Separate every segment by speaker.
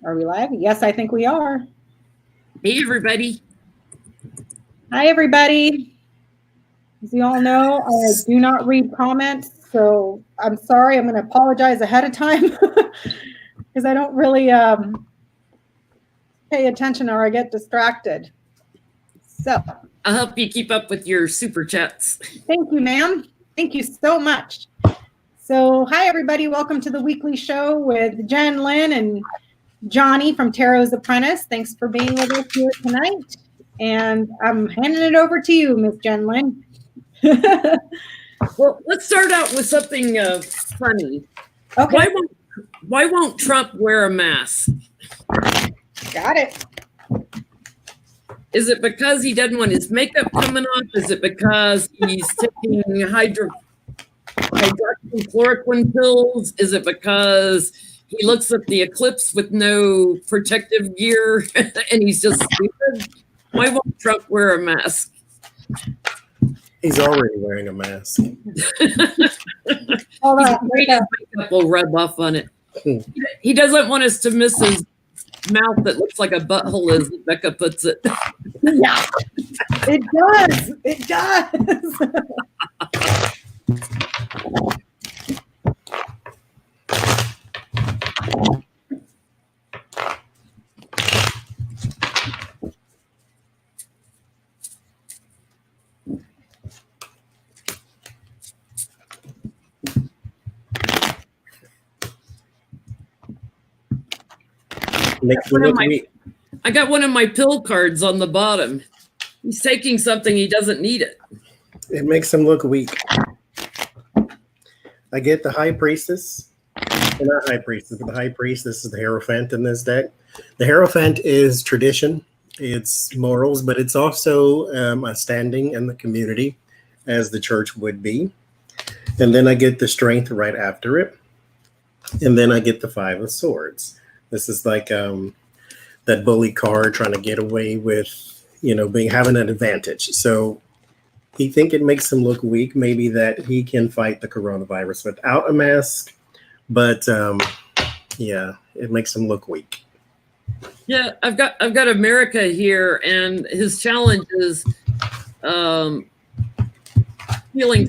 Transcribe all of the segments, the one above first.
Speaker 1: Are we live? Yes, I think we are.
Speaker 2: Hey, everybody.
Speaker 1: Hi, everybody. As you all know, I do not read comments, so I'm sorry. I'm going to apologize ahead of time because I don't really pay attention or I get distracted. So
Speaker 2: I'll help you keep up with your super chats.
Speaker 1: Thank you, ma'am. Thank you so much. So hi, everybody. Welcome to the weekly show with Jenn Lynn and Johnie from Tarot's Apprentice. Thanks for being with us here tonight. And I'm handing it over to you, Miss Jenn Lynn.
Speaker 2: Well, let's start out with something funny.
Speaker 1: Okay.
Speaker 2: Why won't Trump wear a mask?
Speaker 1: Got it.
Speaker 2: Is it because he doesn't want his makeup coming off? Is it because he's taking hydroxychloroquine pills? Is it because he looks at the eclipse with no protective gear and he's just stupid? Why won't Trump wear a mask?
Speaker 3: He's already wearing a mask.
Speaker 1: All right.
Speaker 2: His makeup will rub off on it. He doesn't want us to miss his mouth that looks like a butthole, as Becca puts it.
Speaker 1: Yeah, it does. It does.
Speaker 3: Makes me look weak.
Speaker 2: I got one of my pill cards on the bottom. He's taking something, he doesn't need it.
Speaker 3: It makes him look weak. I get the High Priestess. Well, not High Priestess, but the High Priestess is the Hierophant in this deck. The Hierophant is tradition. It's morals, but it's also a standing in the community, as the church would be. And then I get the Strength right after it. And then I get the Five of Swords. This is like that bully card trying to get away with, having an advantage. So he think it makes him look weak, maybe that he can fight the coronavirus without a mask. But yeah, it makes him look weak.
Speaker 2: Yeah, I've got America here, and his challenge is feeling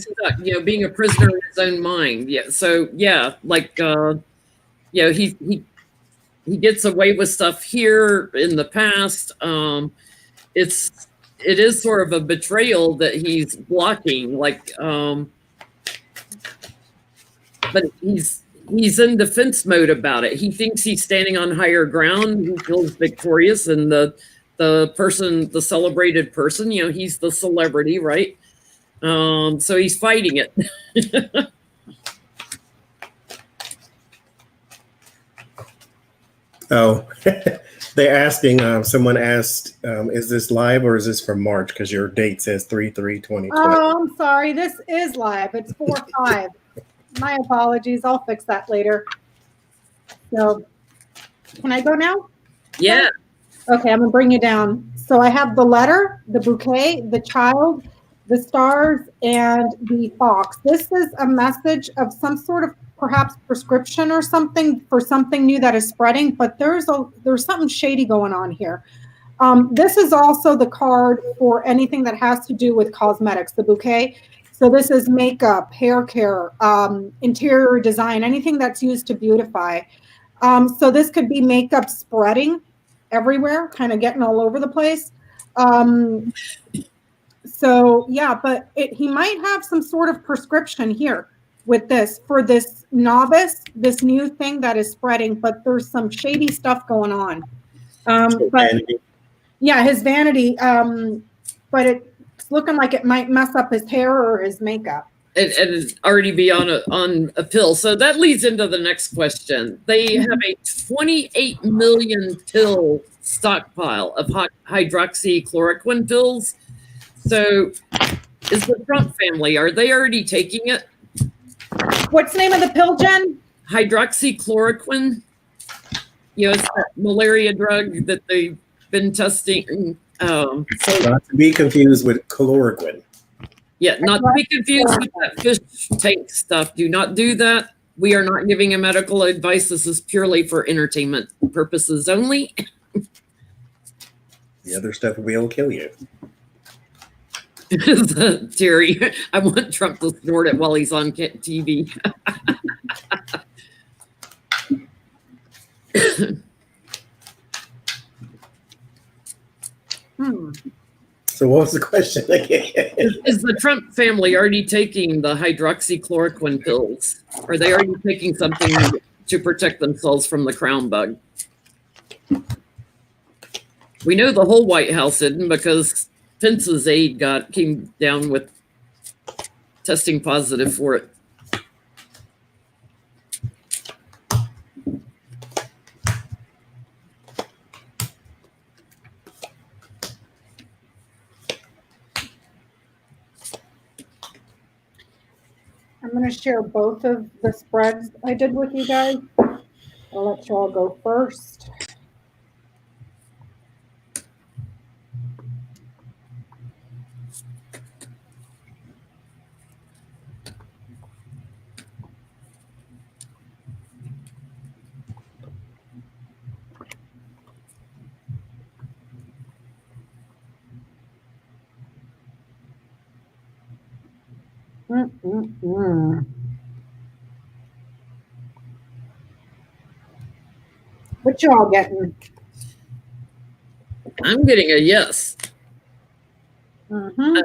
Speaker 2: stuck, being a prisoner in his own mind. Yeah, so yeah, like he gets away with stuff here in the past. It is sort of a betrayal that he's blocking, but he's in defense mode about it. He thinks he's standing on higher ground. He feels victorious, and the celebrated person, he's the celebrity, right? So he's fighting it.
Speaker 3: Oh, they're asking, someone asked, is this live or is this for March? Because your date says 3/3/2020.
Speaker 1: Oh, I'm sorry. This is live. It's 4/5. My apologies. I'll fix that later. So can I go now?
Speaker 2: Yeah.
Speaker 1: Okay, I'm going to bring you down. So I have the letter, the bouquet, the child, the stars, and the fox. This is a message of some sort of perhaps prescription or something for something new that is spreading, but there's something shady going on here. This is also the card for anything that has to do with cosmetics, the bouquet. So this is makeup, hair care, interior design, anything that's used to beautify. So this could be makeup spreading everywhere, kind of getting all over the place. So yeah, but he might have some sort of prescription here with this for this novice, this new thing that is spreading, but there's some shady stuff going on. But yeah, his vanity, but it's looking like it might mess up his hair or his makeup.
Speaker 2: And already be on a pill. So that leads into the next question. They have a 28 million pill stockpile of hydroxychloroquine pills. So is the Trump family, are they already taking it?
Speaker 1: What's the name of the pill, Jen?
Speaker 2: Hydroxychloroquine. It's that malaria drug that they've been testing. So
Speaker 3: not to be confused with chloroquine.
Speaker 2: Yeah, not to be confused with that fish tank stuff. Do not do that. We are not giving a medical advice. This is purely for entertainment purposes only.
Speaker 3: The other stuff will kill you.
Speaker 2: Terry, I want Trump to snort it while he's on TV.
Speaker 3: So what was the question again?
Speaker 2: Is the Trump family already taking the hydroxychloroquine pills? Are they already taking something to protect themselves from the crown bug? We know the whole White House didn't, because Pence's aide came down with testing positive for it.
Speaker 1: I'm going to share both of the spreads I did with you guys. I'll let you all go first. What y'all getting?
Speaker 2: I'm getting a yes. When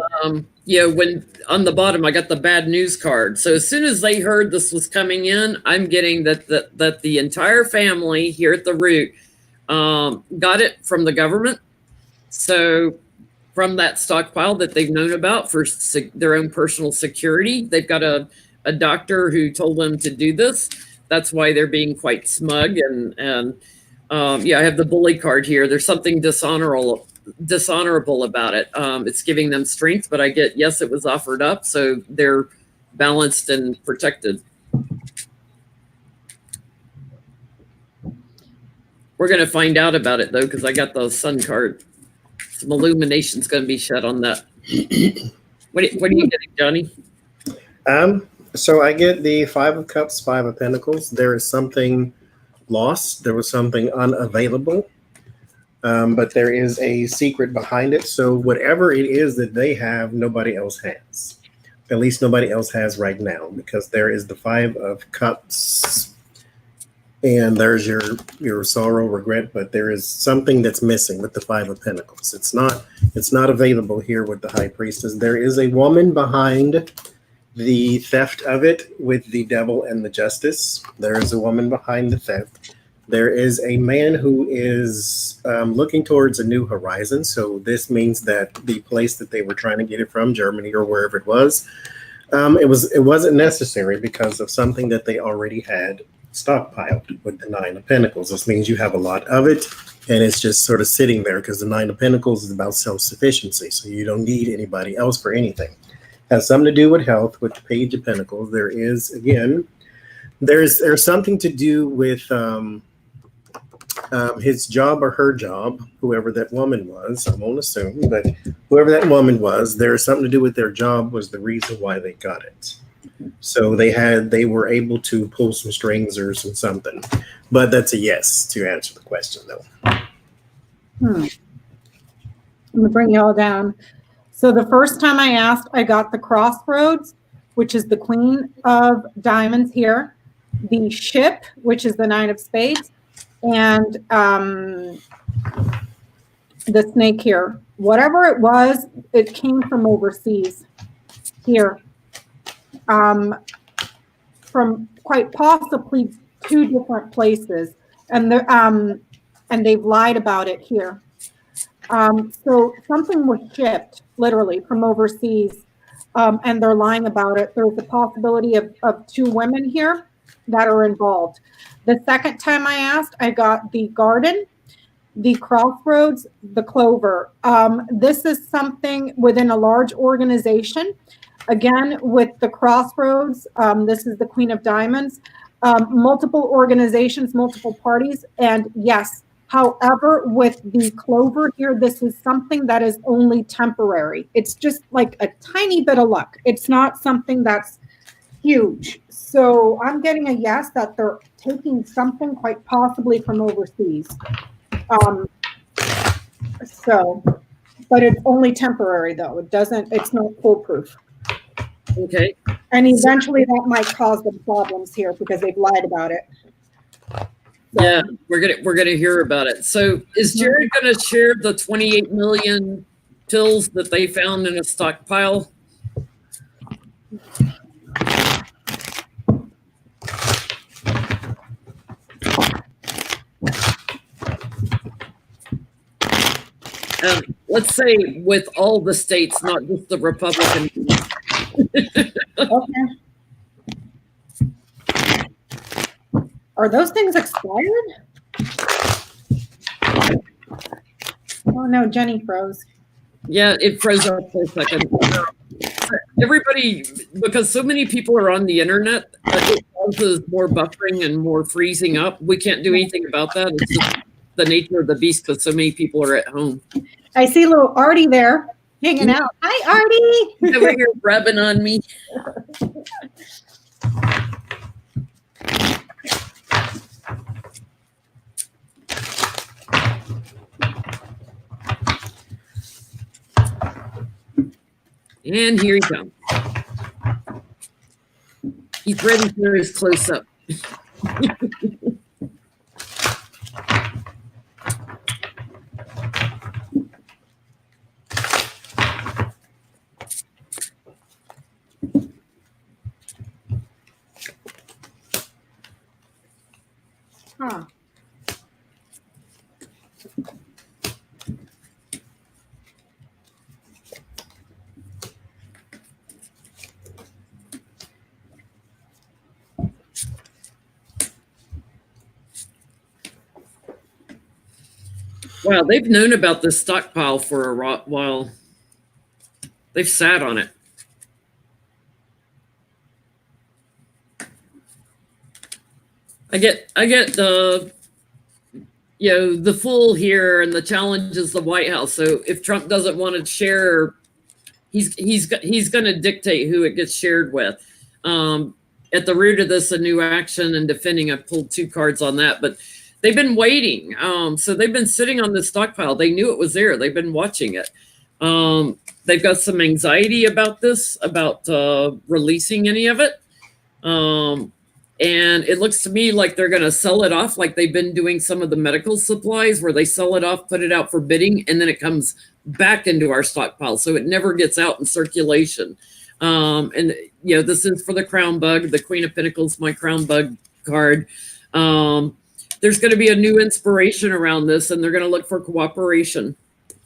Speaker 2: on the bottom I got the bad news card. So as soon as they heard this was coming in, I'm getting that the entire family here at the root got it from the government. So from that stockpile that they've known about for their own personal security, they've got a doctor who told them to do this. That's why they're being quite smug and I have the bully card here. There's something dishonorable about it. It's giving them strength, but I get, yes, it was offered up, so they're balanced and protected. We're going to find out about it, though, because I got the sun card. Some illumination's going to be shed on that. What are you getting, Johnny?
Speaker 3: So I get the 5 of Cups, 5 of Pentacles. There is something lost. There was something unavailable. But there is a secret behind it. So whatever it is that they have, nobody else has. At least nobody else has right now, because there is the 5 of Cups and there's your sorrow, regret, but there is something that's missing with the 5 of Pentacles. It's not available here with the High Priestess. There is a woman behind the theft of it with the Devil and the Justice. There is a woman behind the theft. There is a man who is looking towards a new horizon. So this means that the place that they were trying to get it from, Germany or wherever it was, it wasn't necessary because of something that they already had stockpiled with the 9 of Pentacles. This means you have a lot of it, and it's just sort of sitting there because the 9 of Pentacles is about self-sufficiency. So you don't need anybody else for anything. Has something to do with health with the Page of Pentacles. There is, again, there's something to do with his job or her job, whoever that woman was. I won't assume, but whoever that woman was, there's something to do with their job was the reason why they got it. So they were able to pull some strings or something. But that's a yes to answer the question, though.
Speaker 1: I'm going to bring you all down. So the first time I asked, I got the Crossroads, which is the Queen of Diamonds here, the Ship, which is the 9 of Spades, and the Snake here. Whatever it was, it came from overseas here. From quite possibly 2 different places, and they've lied about it here. So something was shipped literally from overseas, and they're lying about it. There's a possibility of 2 women here that are involved. The second time I asked, I got the Garden, the Crossroads, the Clover. This is something within a large organization. Again, with the Crossroads, this is the Queen of Diamonds, multiple organizations, multiple parties, and yes. However, with the Clover here, this is something that is only temporary. It's just like a tiny bit of luck. It's not something that's huge. So I'm getting a yes that they're taking something quite possibly from overseas. So, but it's only temporary though. It's not foolproof.
Speaker 2: Okay.
Speaker 1: And eventually that might cause them problems here because they've lied about it. So.
Speaker 2: Yeah, we're gonna hear about it. So is Jared gonna share the 28 million pills that they found in a stockpile? Let's say with all the states, not just the Republican.
Speaker 1: Okay. Are those things expired? Oh no, Jenny froze.
Speaker 2: Yeah, it froze up for a second. Everybody, because so many people are on the internet, it causes more buffering and more freezing up. We can't do anything about that. It's just the nature of the beast because so many people are at home.
Speaker 1: I see little Artie there hanging out. Hi, Artie.
Speaker 2: Over here rubbing on me. And here he comes. He's ready for his close-up.
Speaker 1: Huh.
Speaker 2: Wow, they've known about this stockpile for a while. They've sat on it. I get the the fool here, and the challenge is the White House. So if Trump doesn't want to share, he's going to dictate who it gets shared with. At the root of this, a new action and defending. I pulled 2 cards on that, but they've been waiting. So they've been sitting on this stockpile. They knew it was there. They've been watching it. They've got some anxiety about this, about releasing any of it. And it looks to me like they're going to sell it off like they've been doing some of the medical supplies where they sell it off, put it out for bidding, and then it comes back into our stockpile. So it never gets out in circulation. And, this is for the crown bug, the Queen of Pentacles, my crown bug card. There's going to be a new inspiration around this, and they're going to look for cooperation.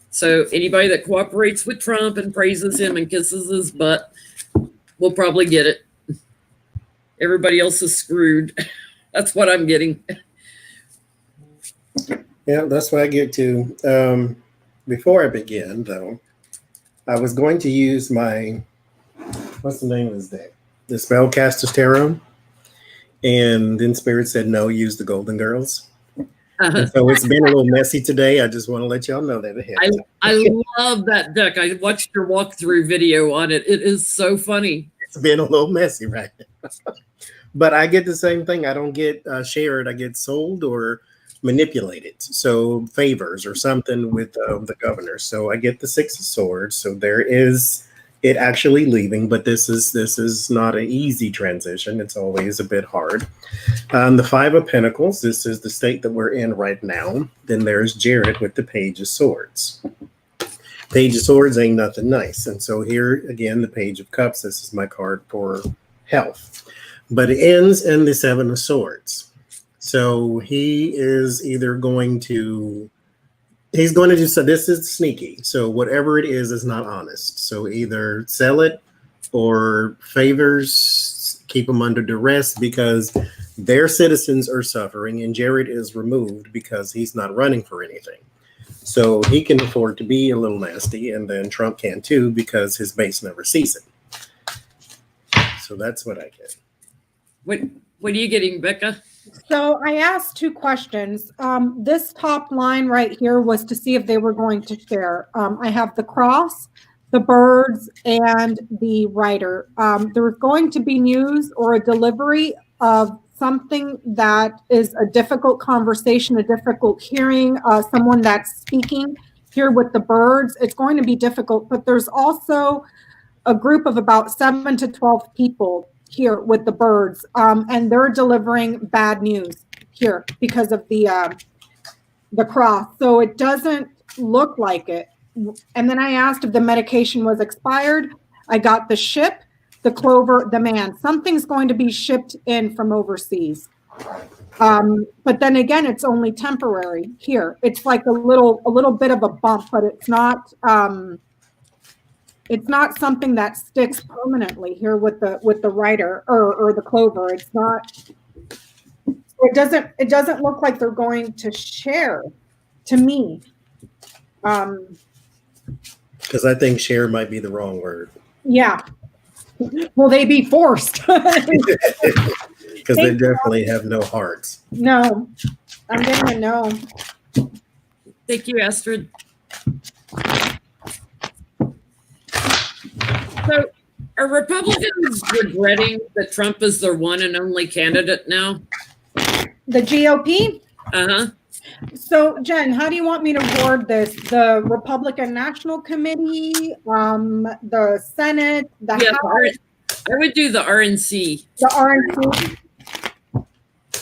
Speaker 2: So anybody that cooperates with Trump and praises him and kisses his butt will probably get it. Everybody else is screwed. That's what I'm getting.
Speaker 3: Yeah, that's what I get to. Before I begin, though, I was going to use my, what's the name of this deck? The Spellcaster's Tarot. And then Spirit said, no, use the Golden Girls. So it's been a little messy today. I just want to let y'all know that ahead.
Speaker 2: I love that deck. I watched your walkthrough video on it. It is so funny.
Speaker 3: It's been a little messy right now. But I get the same thing. I don't get shared. I get sold or manipulated. So favors or something with the governor. So I get the 6 of Swords. So there is it actually leaving, but this is not an easy transition. It's always a bit hard. The 5 of Pentacles. This is the state that we're in right now. Then there's Jared with the Page of Swords. Page of Swords ain't nothing nice. And so here again, the Page of Cups. This is my card for health. But it ends in the 7 of Swords. So he is either going to, he's going to do, so this is sneaky. So whatever it is not honest. So either sell it or favors, keep them under duress because their citizens are suffering and Jared is removed because he's not running for anything. So he can afford to be a little nasty, and then Trump can too because his base never sees it. So that's what I get.
Speaker 2: What are you getting, Becca?
Speaker 1: So I asked 2 questions. This top line right here was to see if they were going to share. I have the cross, the birds, and the writer. There's going to be news or a delivery of something that is a difficult conversation, a difficult hearing, someone that's speaking here with the birds. It's going to be difficult, but there's also a group of about 7 to 12 people here with the birds, and they're delivering bad news here because of the cross. So it doesn't look like it. And then I asked if the medication was expired. I got the ship, the clover, the man. Something's going to be shipped in from overseas. But then again, it's only temporary here. It's like a little bit of a bump, but it's not something that sticks permanently here with the writer or the clover. It's not. It doesn't look like they're going to share, to me.
Speaker 3: Because I think share might be the wrong word.
Speaker 1: Yeah. Will they be forced?
Speaker 3: Because they definitely have no hearts.
Speaker 1: No. I'm getting a no.
Speaker 2: Thank you, Astrid. So are Republicans regretting that Trump is their one and only candidate now?
Speaker 1: The GOP?
Speaker 2: Uh-huh.
Speaker 1: So, Jen, how do you want me to word this? The Republican National Committee, the Senate, the House?
Speaker 2: I would do the RNC.
Speaker 1: The RNC?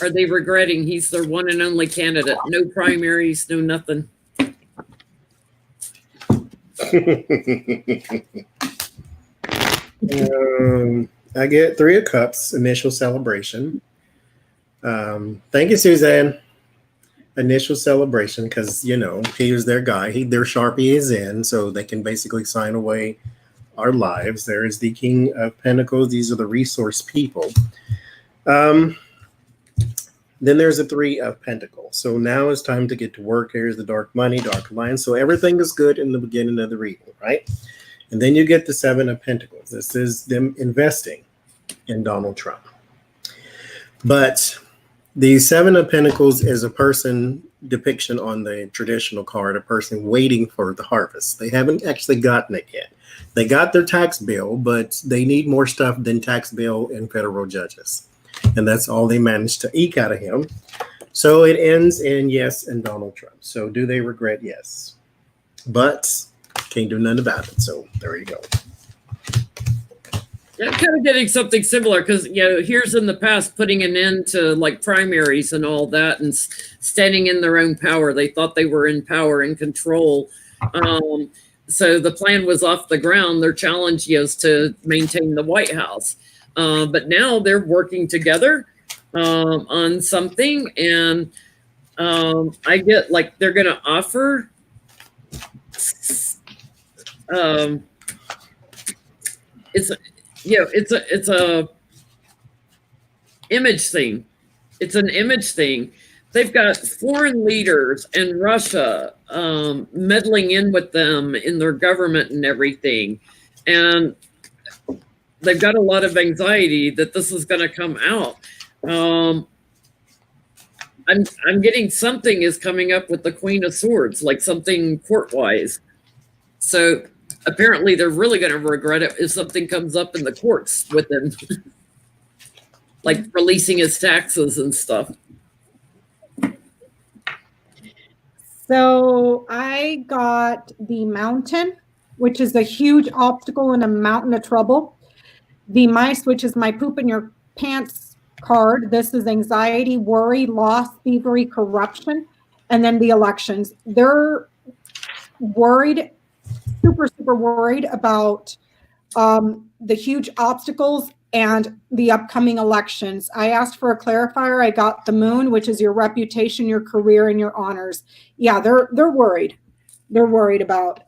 Speaker 2: Are they regretting he's their one and only candidate? No primaries, no nothing.
Speaker 3: I get 3 of Cups, initial celebration. Thank you, Suzanne. Initial celebration, because he was their guy. Their Sharpie is in, so they can basically sign away our lives. There is the King of Pentacles. These are the resource people. Then there's a 3 of Pentacles. So now it's time to get to work. Here's the Dark Money, Dark Alliance. So everything is good in the beginning of the reading, right? And then you get the 7 of Pentacles. This is them investing in Donald Trump. But the 7 of Pentacles is a person depiction on the traditional card, a person waiting for the harvest. They haven't actually gotten it yet. They got their tax bill, but they need more stuff than tax bill and federal judges. And that's all they managed to eke out of him. So it ends in yes and Donald Trump. So do they regret? Yes. But can't do nothing about it. So there you go.
Speaker 2: Yeah, I'm kind of getting something similar because, here's in the past putting an end to like primaries and all that and standing in their own power. They thought they were in power and control. So the plan was off the ground. Their challenge is to maintain the White House. But now they're working together on something. And I get like they're going to offer it's a image thing. It's an image thing. They've got foreign leaders and Russia meddling in with them in their government and everything. And they've got a lot of anxiety that this is going to come out. I'm getting something is coming up with the Queen of Swords, like something court-wise. So apparently they're really going to regret it if something comes up in the courts with him, like releasing his taxes and stuff.
Speaker 1: So I got the Mountain, which is a huge obstacle and a mountain of trouble. The Mice, which is my poop in your pants card. This is anxiety, worry, loss, thievery, corruption. And then the elections. They're worried, super worried about the huge obstacles and the upcoming elections. I asked for a clarifier. I got the Moon, which is your reputation, your career, and your honors. Yeah, they're worried. They're worried about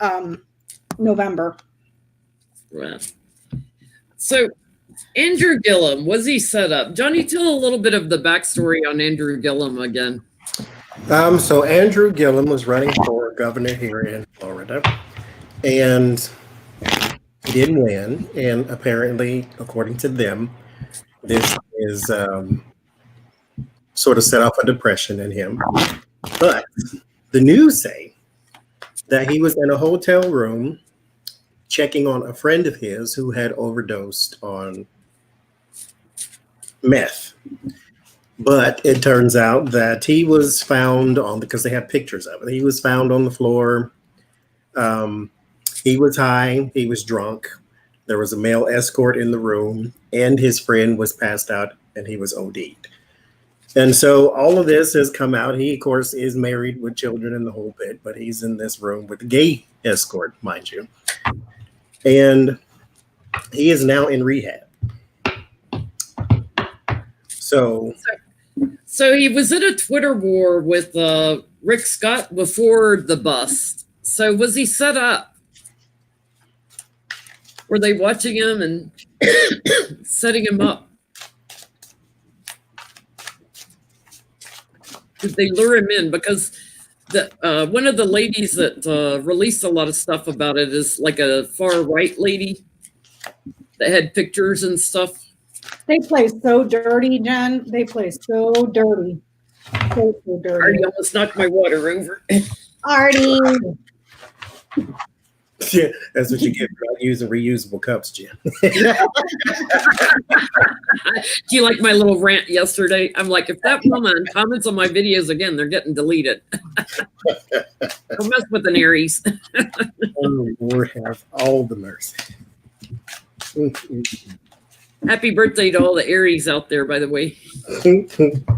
Speaker 1: November.
Speaker 2: Right. So Andrew Gilliam, was he set up? Johnie, tell a little bit of the backstory on Andrew Gilliam again.
Speaker 3: So Andrew Gilliam was running for governor here in Florida, and he didn't win. And apparently, according to them, this is sort of set off a depression in him. But the news say that he was in a hotel room checking on a friend of his who had overdosed on meth. But it turns out that he was found on, because they have pictures of it, he was found on the floor. He was high, he was drunk. There was a male escort in the room, and his friend was passed out and he was OD'd. And so all of this has come out. He, of course, is married with children and the whole bit, but he's in this room with a gay escort, mind you. And he is now in rehab. So
Speaker 2: he was in a Twitter war with Rick Scott before the bust. So was he set up? Were they watching him and setting him up? Did they lure him in? Because one of the ladies that released a lot of stuff about it is like a far right lady that had pictures and stuff.
Speaker 1: They play so dirty, Jen. They play so dirty. So dirty.
Speaker 2: Artie almost knocked my water over.
Speaker 1: Artie.
Speaker 3: Yeah, that's what you get for not using reusable cups, Jen.
Speaker 2: Do you like my little rant yesterday? I'm like, if that woman comments on my videos again, they're getting deleted. Don't mess with an Aries.
Speaker 3: Oh, Lord have all the mercy.
Speaker 2: Happy birthday to all the Aries out there, by the way.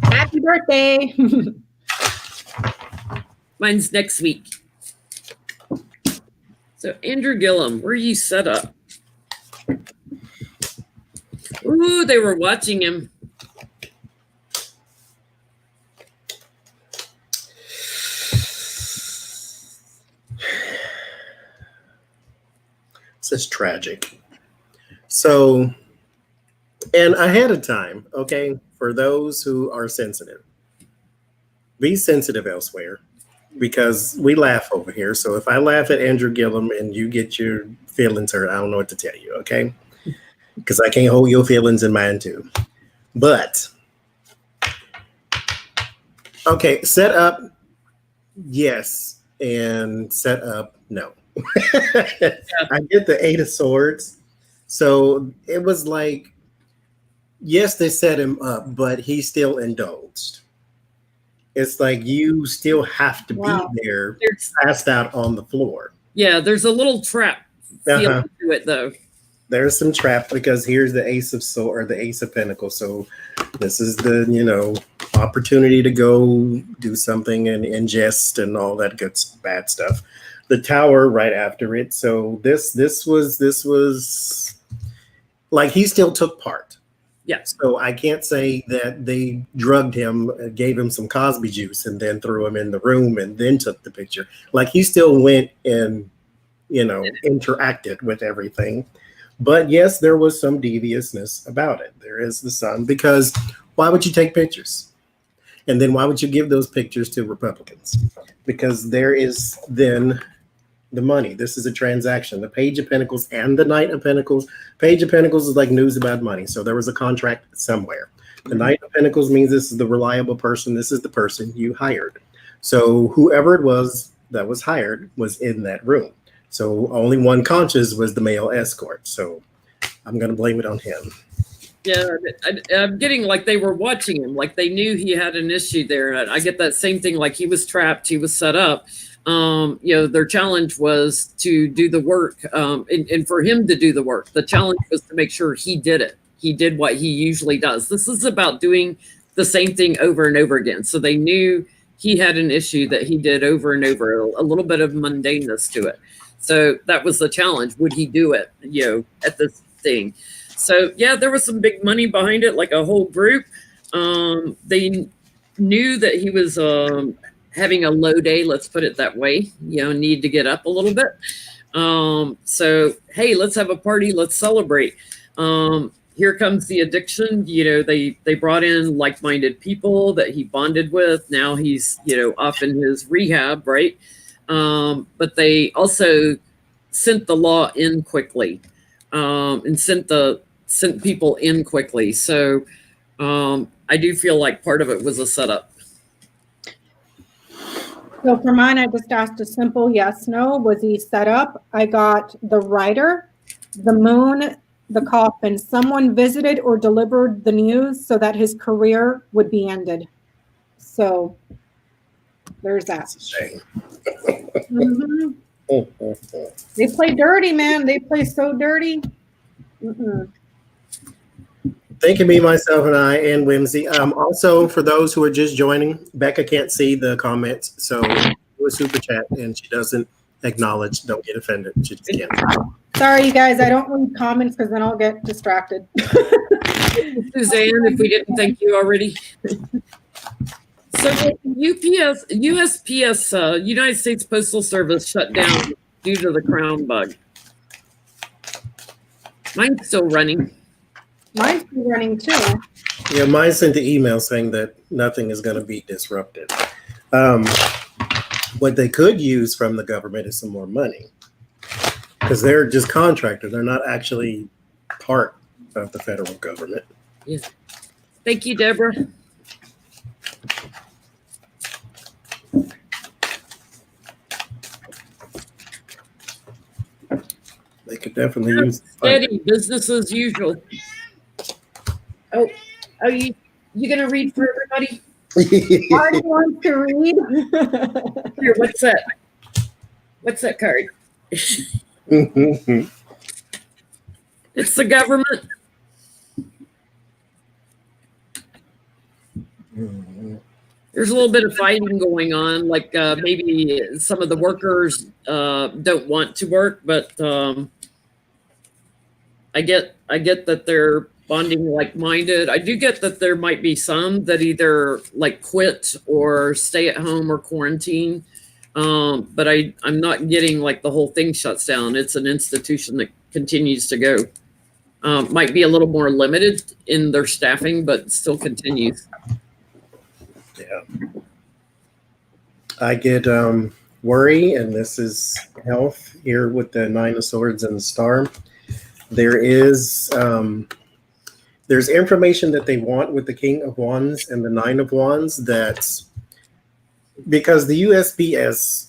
Speaker 1: Happy birthday.
Speaker 2: Mine's next week. So Andrew Gilliam, where are you set up? Ooh, they were watching him.
Speaker 3: This is tragic. So, and ahead of time, okay, for those who are sensitive, be sensitive elsewhere, because we laugh over here. So if I laugh at Andrew Gilliam and you get your feelings hurt, I don't know what to tell you, okay? Because I can't hold your feelings in mind too. But, okay, set up, yes, and set up, no. I get the 8 of Swords. So it was like, yes, they set him up, but he still indulged. It's like you still have to be there, passed out on the floor.
Speaker 2: Yeah, there's a little trap feel to it, though.
Speaker 3: There's some trap, because here's the Ace of Swords, or the Ace of Pentacles. So this is the, opportunity to go do something and ingest and all that good bad stuff. The Tower right after it. So this was like he still took part.
Speaker 2: Yeah.
Speaker 3: So I can't say that they drugged him, gave him some Cosby juice, and then threw him in the room and then took the picture. Like he still went and, interacted with everything. But yes, there was some deviousness about it. There is the sun, because why would you take pictures? And then why would you give those pictures to Republicans? Because there is then the money. This is a transaction. The Page of Pentacles and the Knight of Pentacles. Page of Pentacles is like news about money. So there was a contract somewhere. The Knight of Pentacles means this is the reliable person. This is the person you hired. So whoever it was that was hired was in that room. So only one conscious was the male escort. So I'm going to blame it on him.
Speaker 2: Yeah, I'm getting like they were watching him, like they knew he had an issue there. I get that same thing, like he was trapped, he was set up. Their challenge was to do the work, and for him to do the work. The challenge was to make sure he did it. He did what he usually does. This is about doing the same thing over and over again. So they knew he had an issue that he did over and over, a little bit of mundaneness to it. So that was the challenge. Would he do it, at this thing? So, yeah, there was some big money behind it, like a whole group. They knew that he was having a low day, let's put it that way, need to get up a little bit. So, hey, let's have a party. Let's celebrate. Here comes the addiction. They brought in like-minded people that he bonded with. Now he's, off in his rehab, right? But they also sent the law in quickly, and sent people in quickly. So I do feel like part of it was a setup.
Speaker 1: So for mine, I just asked a simple yes, no. Was he set up? I got the writer, the moon, the coffin. Someone visited or delivered the news so that his career would be ended. So there's that.
Speaker 3: That's a shame.
Speaker 1: Mhm. They play dirty, man. They play so dirty.
Speaker 3: Thanking me, myself, and I, and Whimsy. Also, for those who are just joining, Becca can't see the comments, so do a super chat, and she doesn't acknowledge. Don't get offended. She just can't.
Speaker 1: Sorry, you guys. I don't read comments because then I'll get distracted.
Speaker 2: Suzanne, if we didn't thank you already. So USPS, United States Postal Service, shut down due to the crown bug. Mine's still running.
Speaker 1: Mine's still running too.
Speaker 3: Yeah, mine sent the email saying that nothing is going to be disrupted. What they could use from the government is some more money, because they're just contractors. They're not actually part of the federal government.
Speaker 2: Yeah. Thank you, Deborah.
Speaker 3: They could definitely use
Speaker 2: steady business as usual. Oh, you gonna read for everybody?
Speaker 1: Marty wants to read.
Speaker 2: Here, what's that? What's that card? It's the government. There's a little bit of fighting going on, like maybe some of the workers don't want to work, but I get that they're bonding like-minded. I do get that there might be some that either like quit or stay at home or quarantine, but I'm not getting like the whole thing shuts down. It's an institution that continues to go. Might be a little more limited in their staffing, but still continues.
Speaker 3: Yeah. I get worry, and this is health here with the Nine of Swords and the Star. There is there's information that they want with the King of Wands and the Nine of Wands, that's because the USPS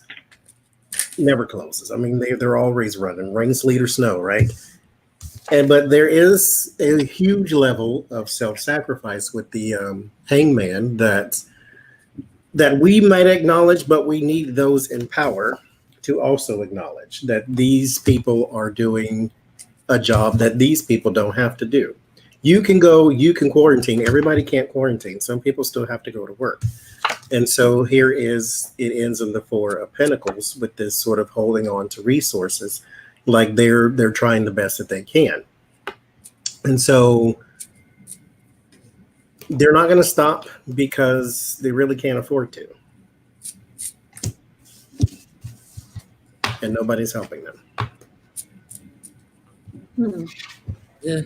Speaker 3: never closes. I mean, they're always running, rain, sleet, or snow, right? But there is a huge level of self-sacrifice with the hangman that we might acknowledge, but we need those in power to also acknowledge that these people are doing a job that these people don't have to do. You can quarantine. Everybody can't quarantine. Some people still have to go to work. And so here it ends in the Four of Pentacles with this sort of holding on to resources, like they're trying the best that they can. And so they're not going to stop because they really can't afford to. And nobody's helping them.
Speaker 2: Yeah.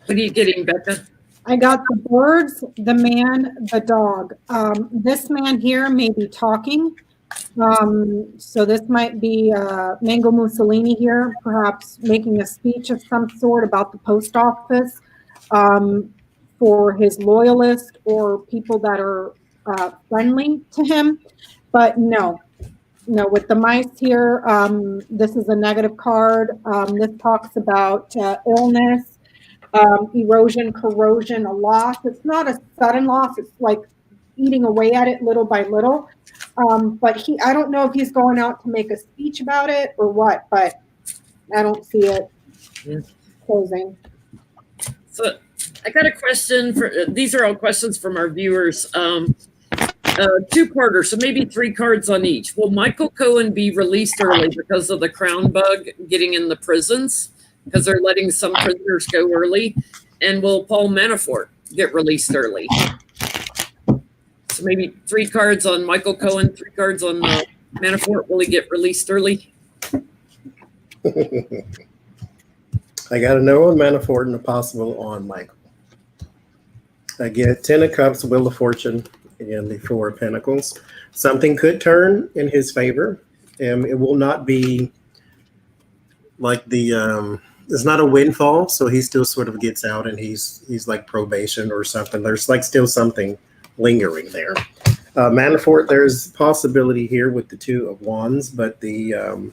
Speaker 2: What are you getting, Becca?
Speaker 1: I got the birds, the man, the dog. This man here may be talking. So this might be Mango Mussolini here, perhaps making a speech of some sort about the post office for his loyalists or people that are friendly to him. But no, with the mice here, this is a negative card. This talks about illness, erosion, corrosion, a loss. It's not a sudden loss. It's like eating away at it little by little. But I don't know if he's going out to make a speech about it or what, but I don't see it closing.
Speaker 2: So I got a question these are all questions from our viewers. Two-parter, so maybe 3 cards on each. Will Michael Cohen be released early because of the crown bug getting in the prisons? Because they're letting some prisoners go early. And will Paul Manafort get released early? So maybe 3 cards on Michael Cohen, 3 cards on Manafort. Will he get released early?
Speaker 3: I got to know on Manafort and a possible on Michael. I get 10 of Cups, Wheel of Fortune, and the 4 of Pentacles. Something could turn in his favor. It will not be like it's not a windfall, so he still sort of gets out and he's like probation or something. There's like still something lingering there. Manafort, there's possibility here with the Two of Wands, but the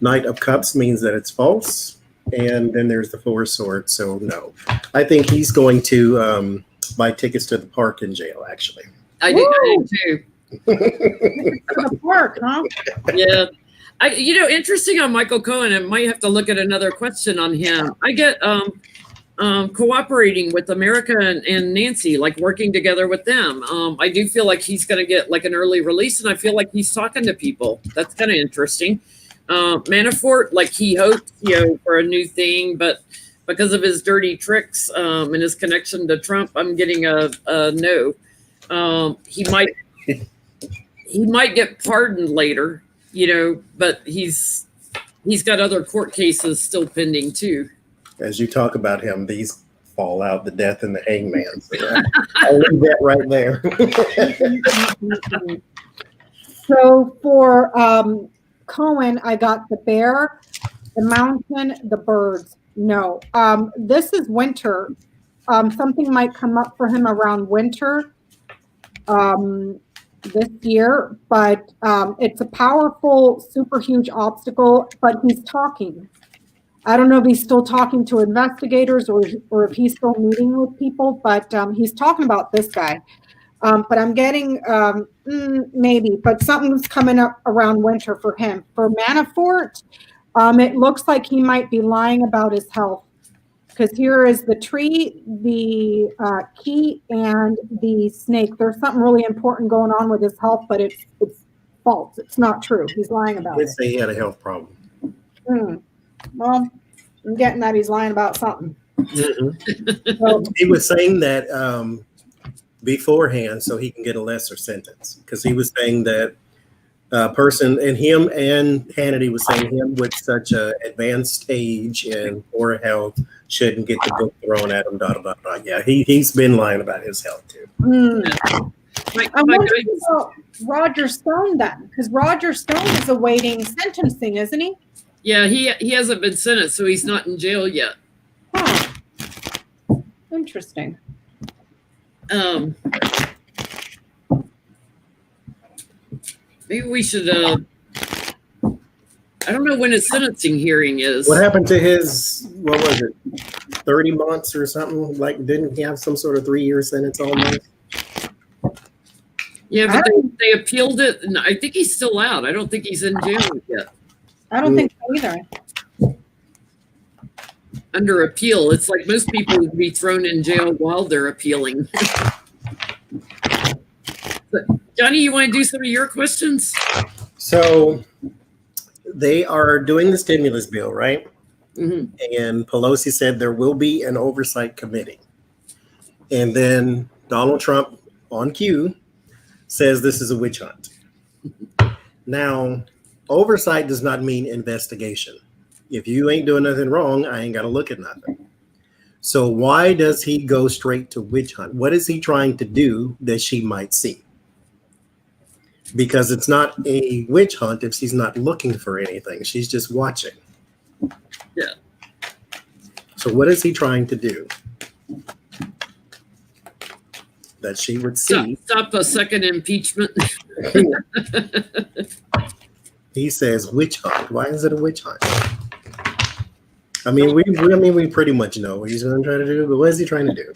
Speaker 3: Knight of Cups means that it's false. And then there's the Four of Swords, so no. I think he's going to buy tickets to the park in jail, actually.
Speaker 2: I do too.
Speaker 1: The park, huh?
Speaker 2: Yeah. Interesting on Michael Cohen. I might have to look at another question on him. I get cooperating with America and Nancy, like working together with them. I do feel like he's going to get like an early release, and I feel like he's talking to people. That's kind of interesting. Manafort, like he hopes, for a new thing, but because of his dirty tricks and his connection to Trump, I'm getting a no. He might get pardoned later, but he's got other court cases still pending too.
Speaker 3: As you talk about him, these fall out, the death and the hangman. So I'll leave that right there.
Speaker 1: So for Cohen, I got the bear, the mountain, the birds. No, this is winter. Something might come up for him around winter this year, but it's a powerful, super huge obstacle, but he's talking. I don't know if he's still talking to investigators or if he's still meeting with people, but he's talking about this guy. But I'm getting maybe, but something's coming up around winter for him. For Manafort, it looks like he might be lying about his health, because here is the tree, the key, and the snake. There's something really important going on with his health, but it's false. It's not true. He's lying about it.
Speaker 3: Let's say he had a health problem.
Speaker 1: Well, I'm getting that he's lying about something.
Speaker 3: Mm-hmm.
Speaker 1: So,
Speaker 3: he was saying that beforehand so he can get a lesser sentence, because he was saying that person, and him and Hannity was saying him with such a advanced age and poor health shouldn't get the book thrown at him. Yeah, he's been lying about his health too.
Speaker 1: I'm wondering about Roger Stone then, because Roger Stone is awaiting sentencing, isn't he?
Speaker 2: Yeah, he hasn't been sentenced, so he's not in jail yet.
Speaker 1: Huh. Interesting.
Speaker 2: Maybe we should. I don't know when his sentencing hearing is.
Speaker 3: What happened to his? What was it? 30 months or something? Like, didn't he have some sort of 3-year sentence almost?
Speaker 2: Yeah, but they appealed it, and I think he's still out. I don't think he's in jail yet.
Speaker 1: I don't think so either.
Speaker 2: Under appeal, it's like most people would be thrown in jail while they're appealing. But Johnny, you want to do some of your questions? So
Speaker 3: they are doing the stimulus bill, right?
Speaker 2: Mm-hmm.
Speaker 3: And Pelosi said there will be an oversight committee. And then Donald Trump, on cue, says this is a witch hunt. Now, oversight does not mean investigation. If you ain't doing nothing wrong, I ain't got to look at nothing. So why does he go straight to witch hunt? What is he trying to do that she might see? Because it's not a witch hunt if she's not looking for anything. She's just watching.
Speaker 2: Yeah.
Speaker 3: So what is he trying to do that she would see?
Speaker 2: Stop a second impeachment.
Speaker 3: He says witch hunt. Why is it a witch hunt? I mean, we pretty much know what he's going to try to do, but what is he trying to do?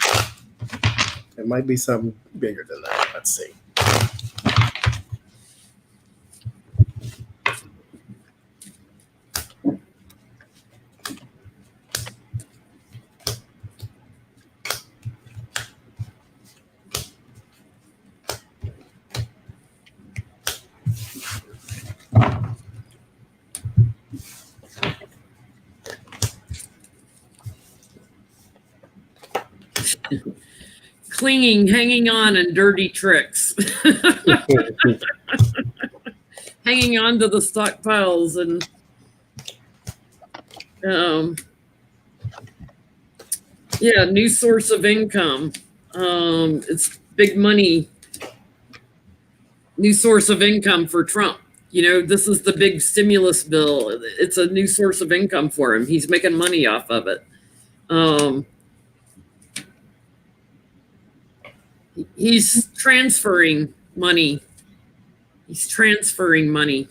Speaker 3: It might be something bigger than that. Let's see.
Speaker 2: Clinging, hanging on, and dirty tricks. Hanging on to the stockpiles and new source of income. It's big money. New source of income for Trump. This is the big stimulus bill. It's a new source of income for him. He's making money off of it. He's transferring money. He's transferring money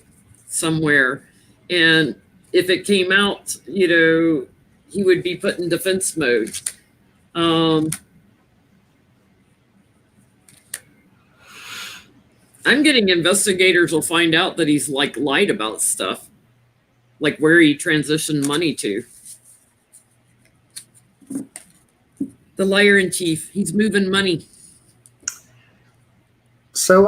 Speaker 2: somewhere. And if it came out, he would be put in defense mode. I'm getting investigators will find out that he's lied about stuff, like where he transitioned money to. The liar in chief, he's moving money.
Speaker 3: So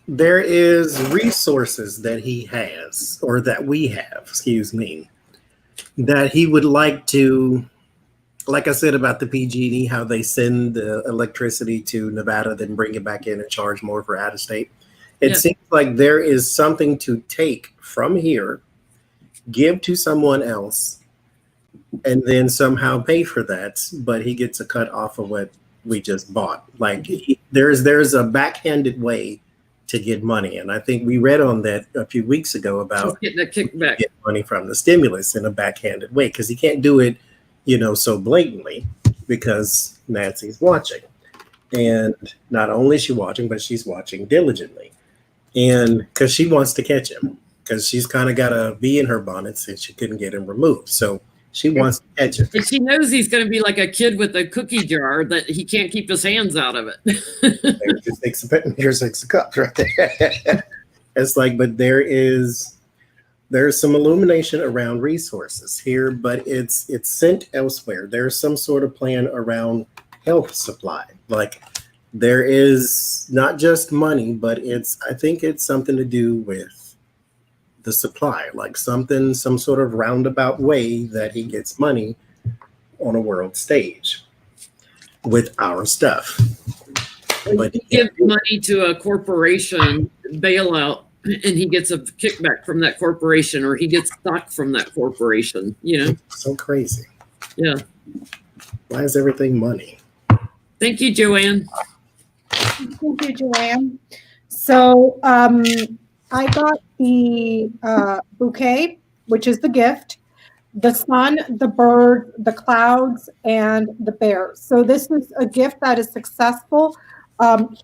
Speaker 3: there is resources that he has, or that we have, excuse me, that he would like to, like I said about the PG&E, how they send the electricity to Nevada, then bring it back in and charge more for out of state. It seems like there is something to take from here, give to someone else, and then somehow pay for that, but he gets a cut off of what we just bought. Like there's a backhanded way to get money, and I think we read on that a few weeks ago about
Speaker 2: getting a kickback,
Speaker 3: get money from the stimulus in a backhanded way, because he can't do it, so blatantly, because Nancy's watching, and not only is she watching, but she's watching diligently, and because she wants to catch him, because she's kind of got a bee in her bonnet since she couldn't get him removed, so she wants to catch him.
Speaker 2: And she knows he's going to be like a kid with a cookie jar that he can't keep his hands out of it.
Speaker 3: Here's 6 cups right there. It's like, but there's some illumination around resources here, but it's sent elsewhere. There's some sort of plan around health supply. Like there is not just money, but I think it's something to do with the supply, like some sort of roundabout way that he gets money on a world stage with our stuff. But
Speaker 2: he gives money to a corporation bailout, and he gets a kickback from that corporation, or he gets stock from that corporation.
Speaker 3: So crazy.
Speaker 2: Yeah.
Speaker 3: Why is everything money?
Speaker 2: Thank you, Joanne.
Speaker 1: Thank you, Joanne. So I got the bouquet, which is the gift, the sun, the bird, the clouds, and the bear. So this is a gift that is successful.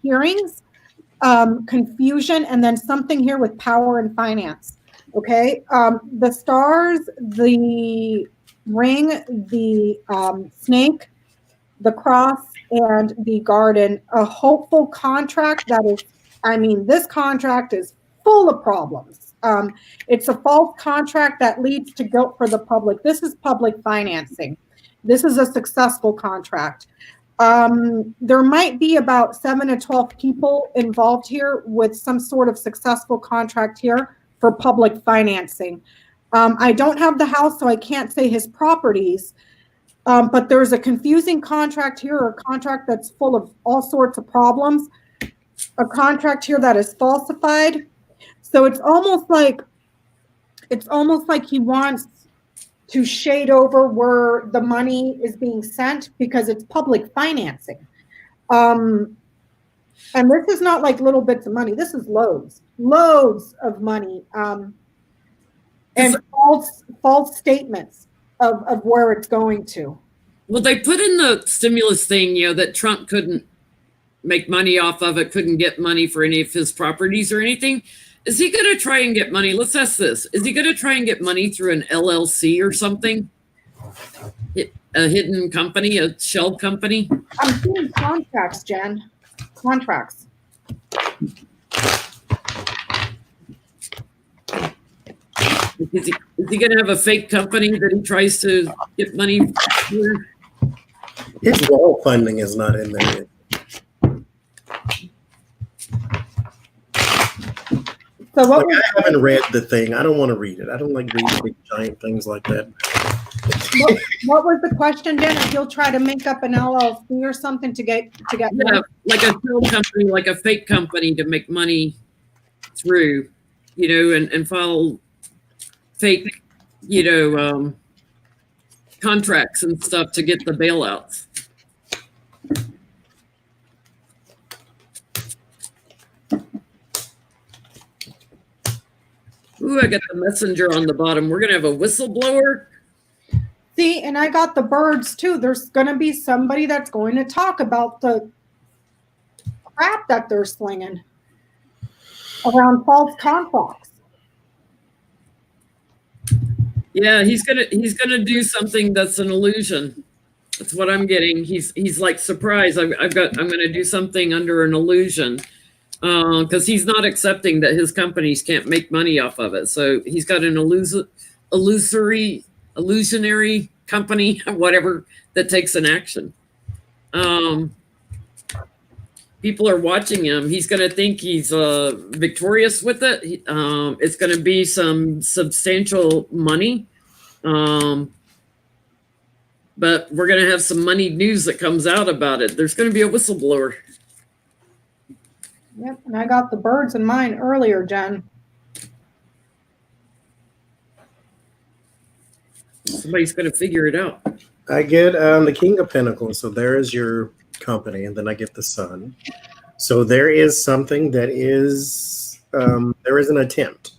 Speaker 1: Hearings, confusion, and then something here with power and finance. Okay. The stars, the ring, the snake, the cross, and the garden. A hopeful contract that is, this contract is full of problems. It's a false contract that leads to guilt for the public. This is public financing. This is a successful contract. There might be about 7 to 12 people involved here with some sort of successful contract here for public financing. I don't have the house, so I can't say his properties, but there's a confusing contract here, or a contract that's full of all sorts of problems, a contract here that is falsified. So it's almost like he wants to shade over where the money is being sent, because it's public financing. And this is not like little bits of money. This is loads of money. And false statements of where it's going to.
Speaker 2: Well, they put in the stimulus thing, that Trump couldn't make money off of it, couldn't get money for any of his properties or anything. Is he going to try and get money? Let's ask this. Is he going to try and get money through an LLC or something? A hidden company, a shell company?
Speaker 1: I'm seeing contracts, Jen. Contracts.
Speaker 2: Is he going to have a fake company that he tries to get money through?
Speaker 3: His wall funding is not in there yet.
Speaker 1: So what
Speaker 3: I haven't read the thing. I don't want to read it. I don't like reading big giant things like that.
Speaker 1: what was the question, Jen? If you'll try to make up an LLC or something to get money?
Speaker 2: Like a shell company, like a fake company to make money through, and file fake, contracts and stuff to get the bailouts. Ooh, I got the messenger on the bottom. We're going to have a whistleblower.
Speaker 1: See, and I got the birds too. There's going to be somebody that's going to talk about the crap that they're slinging around false contracts.
Speaker 2: Yeah, he's gonna do something that's an illusion. That's what I'm getting. He's like, surprise! I'm gonna do something under an illusion, because he's not accepting that his companies can't make money off of it. So he's got an illusionary company, whatever, that takes an action. People are watching him. He's going to think he's victorious with it. It's going to be some substantial money. But we're going to have some moneyed news that comes out about it. There's going to be a whistleblower.
Speaker 1: Yep, and I got the birds in mine earlier, Jen.
Speaker 2: Somebody's going to figure it out.
Speaker 3: I get the King of Pentacles, so there is your company, and then I get the Sun. So there is something that is there is an attempt,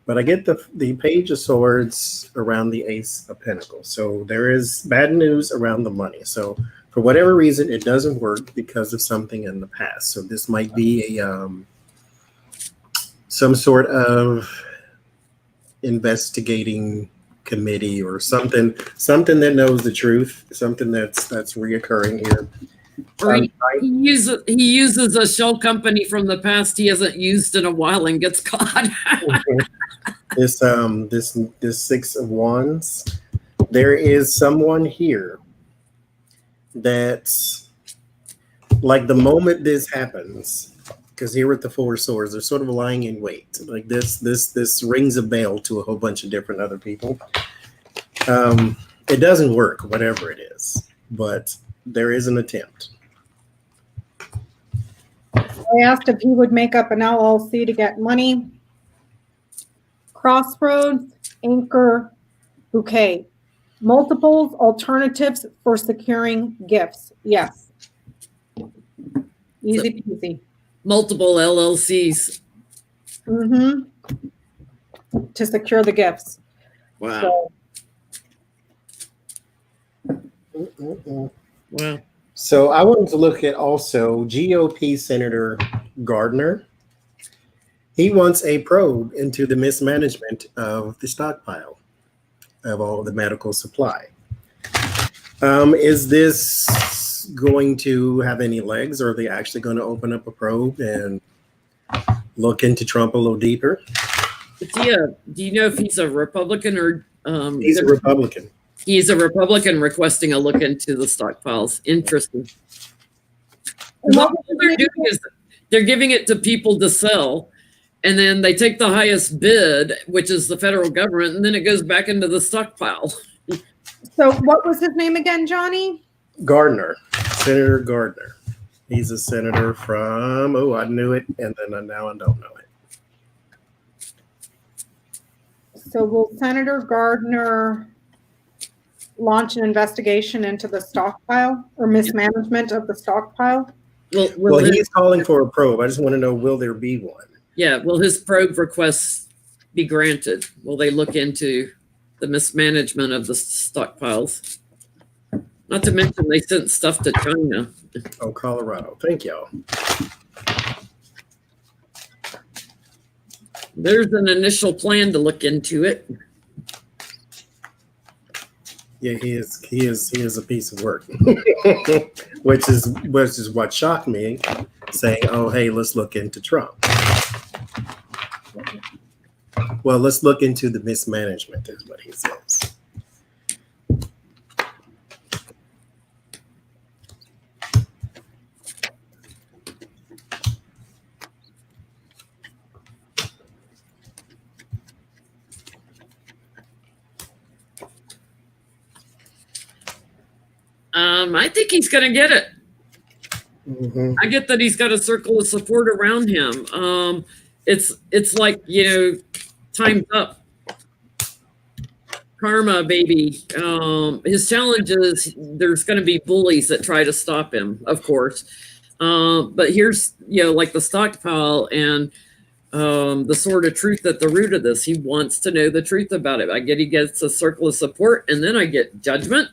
Speaker 3: but I get the Page of Swords around the Ace of Pentacles. So there is bad news around the money. So for whatever reason, it doesn't work because of something in the past. So this might be a some sort of investigating committee or something that knows the truth, something that's reoccurring here.
Speaker 2: Or he uses a shell company from the past he hasn't used in a while and gets caught.
Speaker 3: This Six of Wands, there is someone here that's like, the moment this happens, because here with the Four of Swords, they're sort of lying in wait. Like this rings a bell to a whole bunch of different other people. It doesn't work, whatever it is, but there is an attempt.
Speaker 1: I asked if he would make up an LLC to get money. Crossroads, anchor, bouquet. Multiples, alternatives for securing gifts. Yes. Easy peasy.
Speaker 2: Multiple LLCs.
Speaker 1: Mm-hmm. To secure the gifts.
Speaker 2: Wow.
Speaker 1: So,
Speaker 2: Wow.
Speaker 3: So I wanted to look at also GOP Senator Gardner. He wants a probe into the mismanagement of the stockpile of all the medical supply. Is this going to have any legs, or are they actually going to open up a probe and look into Trump a little deeper?
Speaker 2: Do you know if he's a Republican or
Speaker 3: He's a Republican.
Speaker 2: He's a Republican requesting a look into the stockpiles. Interesting. What they're doing is they're giving it to people to sell, and then they take the highest bid, which is the federal government, and then it goes back into the stockpile.
Speaker 1: So what was his name again, Johnny?
Speaker 3: Gardner, Senator Gardner. He's a senator from, I knew it, and then now I don't know it.
Speaker 1: So will Senator Gardner launch an investigation into the stockpile or mismanagement of the stockpile?
Speaker 3: Well, he's calling for a probe. I just want to know, will there be one?
Speaker 2: Yeah, will his probe requests be granted? Will they look into the mismanagement of the stockpiles? Not to mention they sent stuff to China.
Speaker 3: Oh, Colorado. Thank y'all.
Speaker 2: There's an initial plan to look into it.
Speaker 3: Yeah, he is a piece of work, which is what shocked me, saying, "Oh, hey, let's look into Trump." Well, let's look into the mismanagement, is what he says.
Speaker 2: I think he's going to get it.
Speaker 3: Mm-hmm.
Speaker 2: I get that he's got a circle of support around him. It's like, time's up. Karma, baby. His challenge is there's going to be bullies that try to stop him, of course. But here's, like the stockpile, and the sword of truth at the root of this. He wants to know the truth about it. I get he gets a circle of support, and then I get judgment.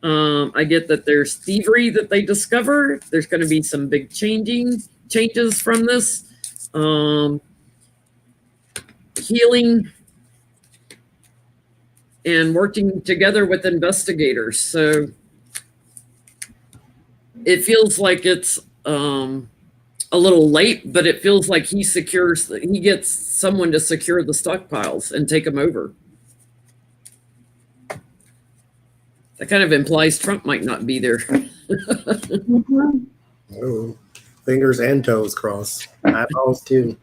Speaker 2: I get that there's thievery that they discover. There's going to be some big changes from this. Healing and working together with investigators. So it feels like it's a little late, but it feels like he gets someone to secure the stockpiles and take them over. That kind of implies Trump might not be there.
Speaker 3: Oh, fingers and toes crossed. Eyeballs too.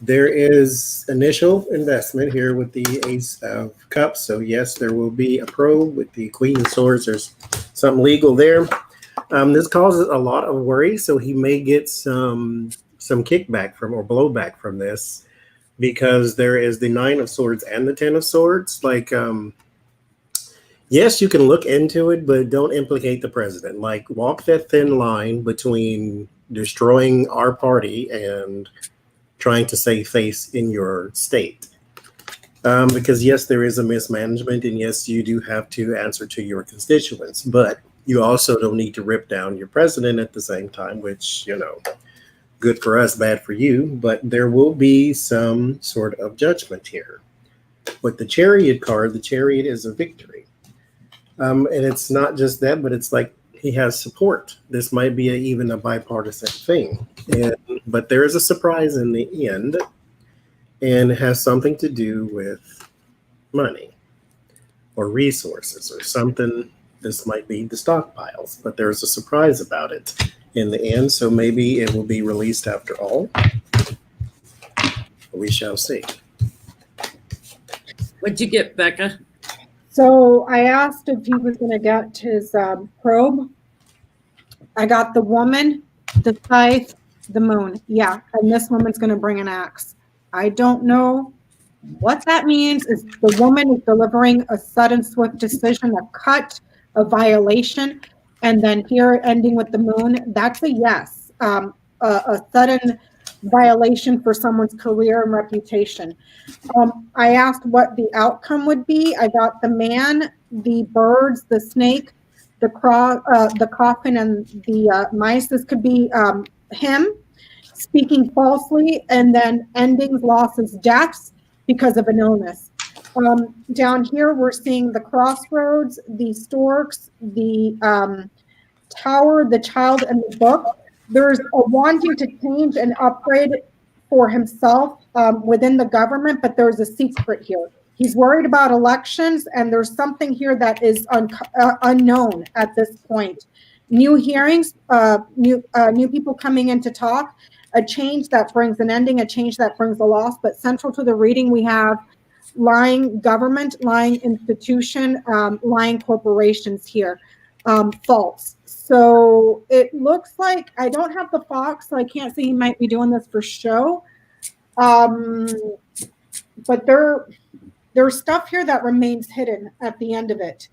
Speaker 3: There is initial investment here with the Ace of Cups. So yes, there will be a probe with the Queen of Swords. There's something legal there. This causes a lot of worry. So he may get some kickback from or blowback from this, because there is the Nine of Swords and the Ten of Swords. Like, yes, you can look into it, but don't implicate the president. Like, walk that thin line between destroying our party and trying to save face in your state. Because yes, there is a mismanagement, and yes, you do have to answer to your constituents, but you also don't need to rip down your president at the same time, which, you know, good for us, bad for you, but there will be some sort of judgment here. With the Chariot card, the Chariot is a victory. And it's not just that, but it's like he has support. This might be even a bipartisan thing. But there is a surprise in the end, and it has something to do with money or resources or something. This might be the stockpiles, but there's a surprise about it in the end. So maybe it will be released after all. We shall see.
Speaker 2: What'd you get, Becca?
Speaker 1: So I asked if he was going to get his probe. I got the woman, the scythe, the moon. Yeah, and this woman's going to bring an axe. I don't know what that means. Is the woman is delivering a sudden, swift decision, a cut, a violation, and then here ending with the moon. That's a yes. A sudden violation for someone's career and reputation. I asked what the outcome would be. I got the man, the birds, the snake, the coffin, and the mice. This could be him speaking falsely, and then endings, losses, deaths because of an illness. Down here, we're seeing the crossroads, the storks, the tower, the child, and the book. There's a wanting to change and upgrade for himself within the government, but there's a secret here. He's worried about elections, and there's something here that is unknown at this point. New hearings, new people coming in to talk, a change that brings an ending, a change that brings a loss. But central to the reading, we have lying government, lying institution, lying corporations here, false. So it looks like, I don't have the fox, so I can't say he might be doing this for show. But there's stuff here that remains hidden at the end of it.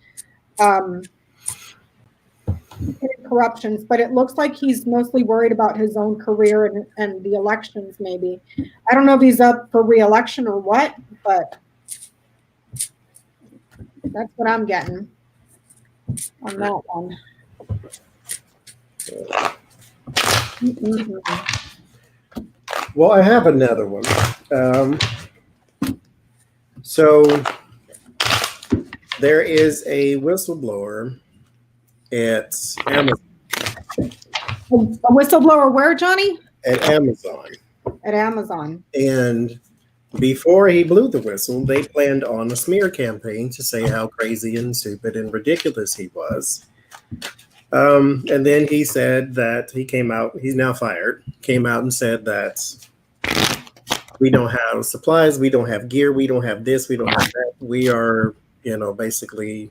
Speaker 1: Hidden corruptions, but it looks like he's mostly worried about his own career and the elections, maybe. I don't know if he's up for re-election or what, but that's what I'm getting on that one.
Speaker 3: Well, I have another one. So there is a whistleblower at Amazon.
Speaker 1: A whistleblower where, Johnny?
Speaker 3: At Amazon.
Speaker 1: At Amazon.
Speaker 3: And before he blew the whistle, they planned on a smear campaign to say how crazy and stupid and ridiculous he was. And then he said that he came out, he's now fired, came out and said that we don't have supplies, we don't have gear, we don't have this, we don't have that. We are, basically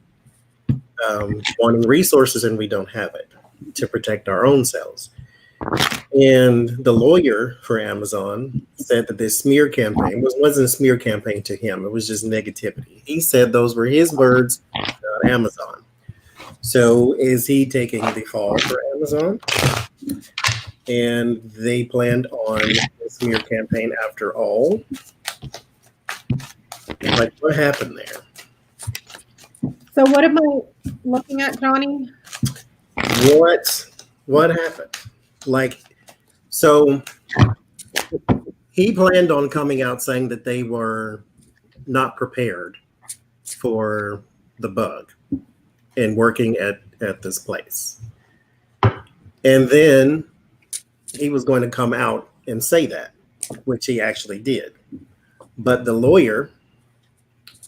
Speaker 3: wanting resources, and we don't have it to protect our own selves. And the lawyer for Amazon said that this smear campaign wasn't a smear campaign to him. It was just negativity. He said those were his words, not Amazon. So is he taking the fall for Amazon? and they planned on a smear campaign after all. Like, what happened there?
Speaker 1: So what am I looking at, Johnie?
Speaker 3: What happened? Like, so he planned on coming out saying that they were not prepared for the bug and working at this place. And then he was going to come out and say that, which he actually did. But the lawyer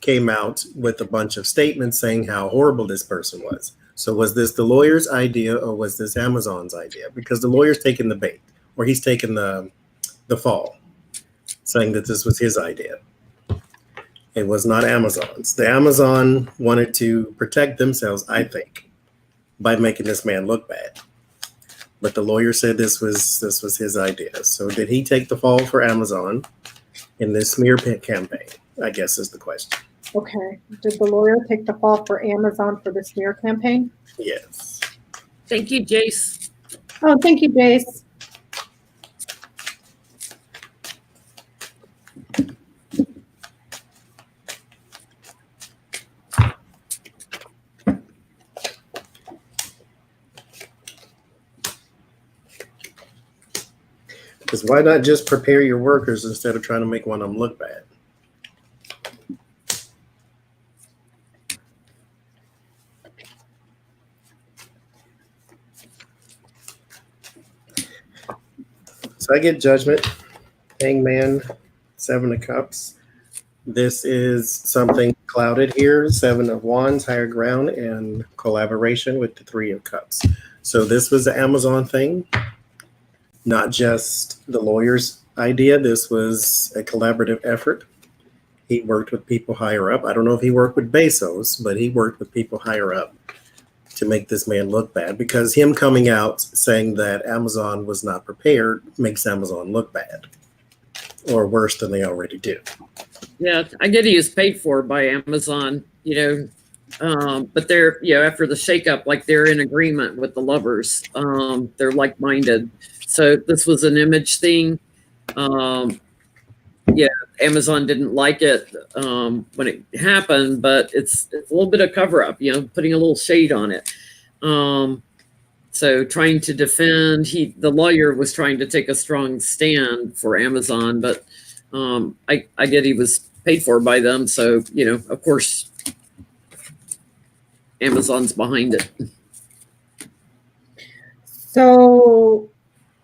Speaker 3: came out with a bunch of statements saying how horrible this person was. So was this the lawyer's idea or was this Amazon's idea? Because the lawyer's taking the bait, or he's taking the fall, saying that this was his idea. It was not Amazon's. The Amazon wanted to protect themselves, I think, by making this man look bad. But the lawyer said this was his idea. So did he take the fall for Amazon in this smear campaign? I guess is the question.
Speaker 1: Okay. Did the lawyer take the fall for Amazon for the smear campaign?
Speaker 3: Yes.
Speaker 2: Thank you, Jace.
Speaker 1: Oh, thank you, Jace.
Speaker 3: Because why not just prepare your workers instead of trying to make one of them look bad? So I get Judgment, Hangman, 7 of Cups. This is something clouded here, 7 of Wands, higher ground, and collaboration with the 3 of Cups. So this was the Amazon thing, not just the lawyer's idea. This was a collaborative effort. He worked with people higher up. I don't know if he worked with Bezos, but he worked with people higher up to make this man look bad, because him coming out saying that Amazon was not prepared makes Amazon look bad, or worse than they already do.
Speaker 2: Yeah, I get he was paid for by Amazon, but they're, after the shakeup, like they're in agreement with the lovers. They're like-minded. So this was an image thing. Amazon didn't like it when it happened, but it's a little bit of cover-up, putting a little shade on it. So trying to defend, the lawyer was trying to take a strong stand for Amazon, but I get he was paid for by them. So, of course, Amazon's behind it.
Speaker 1: So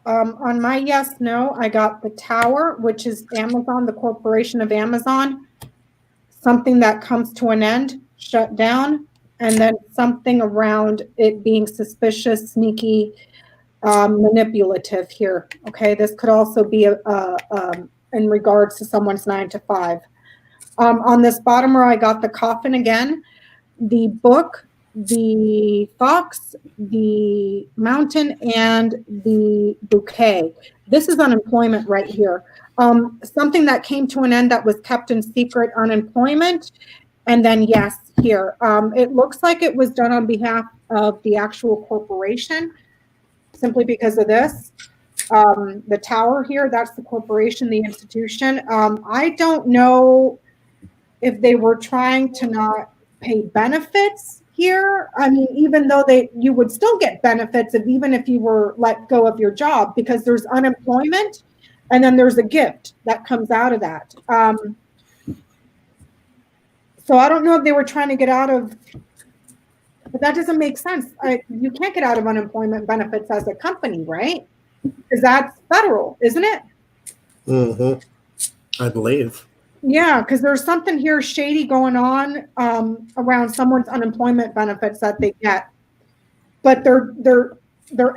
Speaker 1: on my yes, no, I got the Tower, which is Amazon, the corporation of Amazon, something that comes to an end, shut down, and then something around it being suspicious, sneaky, manipulative here. Okay, this could also be in regards to someone's 9 to 5. On this bottom row, I got the Coffin again, the Book, the Fox, the Mountain, and the Bouquet. This is unemployment right here. Something that came to an end that was kept in secret, unemployment. And then yes, here. It looks like it was done on behalf of the actual corporation, simply because of this. The Tower here, that's the corporation, the institution. I don't know if they were trying to not pay benefits here. I mean, even though you would still get benefits even if you were let go of your job, because there's unemployment and then there's a gift that comes out of that. So I don't know if they were trying to get out of, but that doesn't make sense. You can't get out of unemployment benefits as a company, right? Because that's federal, isn't it?
Speaker 3: Mm-hmm. I believe.
Speaker 1: Yeah, because there's something here shady going on around someone's unemployment benefits that they get, but they're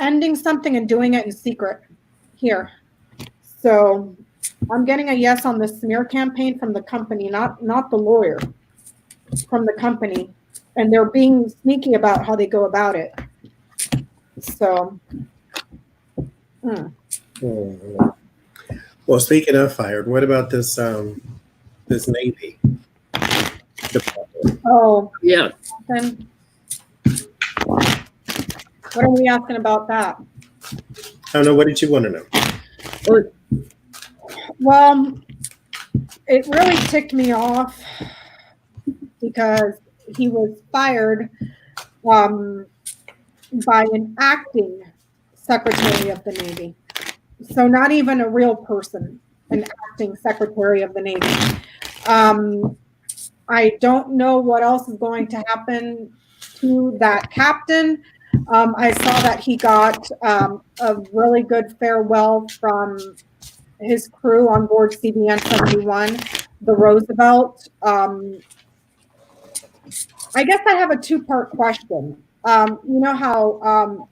Speaker 1: ending something and doing it in secret here. So I'm getting a yes on the smear campaign from the company, not the lawyer, from the company, and they're being sneaky about how they go about it. So.
Speaker 3: Well, speaking of fired, what about this this Navy department?
Speaker 1: Oh
Speaker 2: yeah.
Speaker 1: Then what are we asking about that?
Speaker 3: don't know. What did you want to know?
Speaker 1: Well, it really ticked me off because he was fired by an acting Secretary of the Navy. So not even a real person, an acting Secretary of the Navy. I don't know what else is going to happen to that captain. I saw that he got a really good farewell from his crew on board CVN 71, the Roosevelt. I guess I have a two-part question. You know how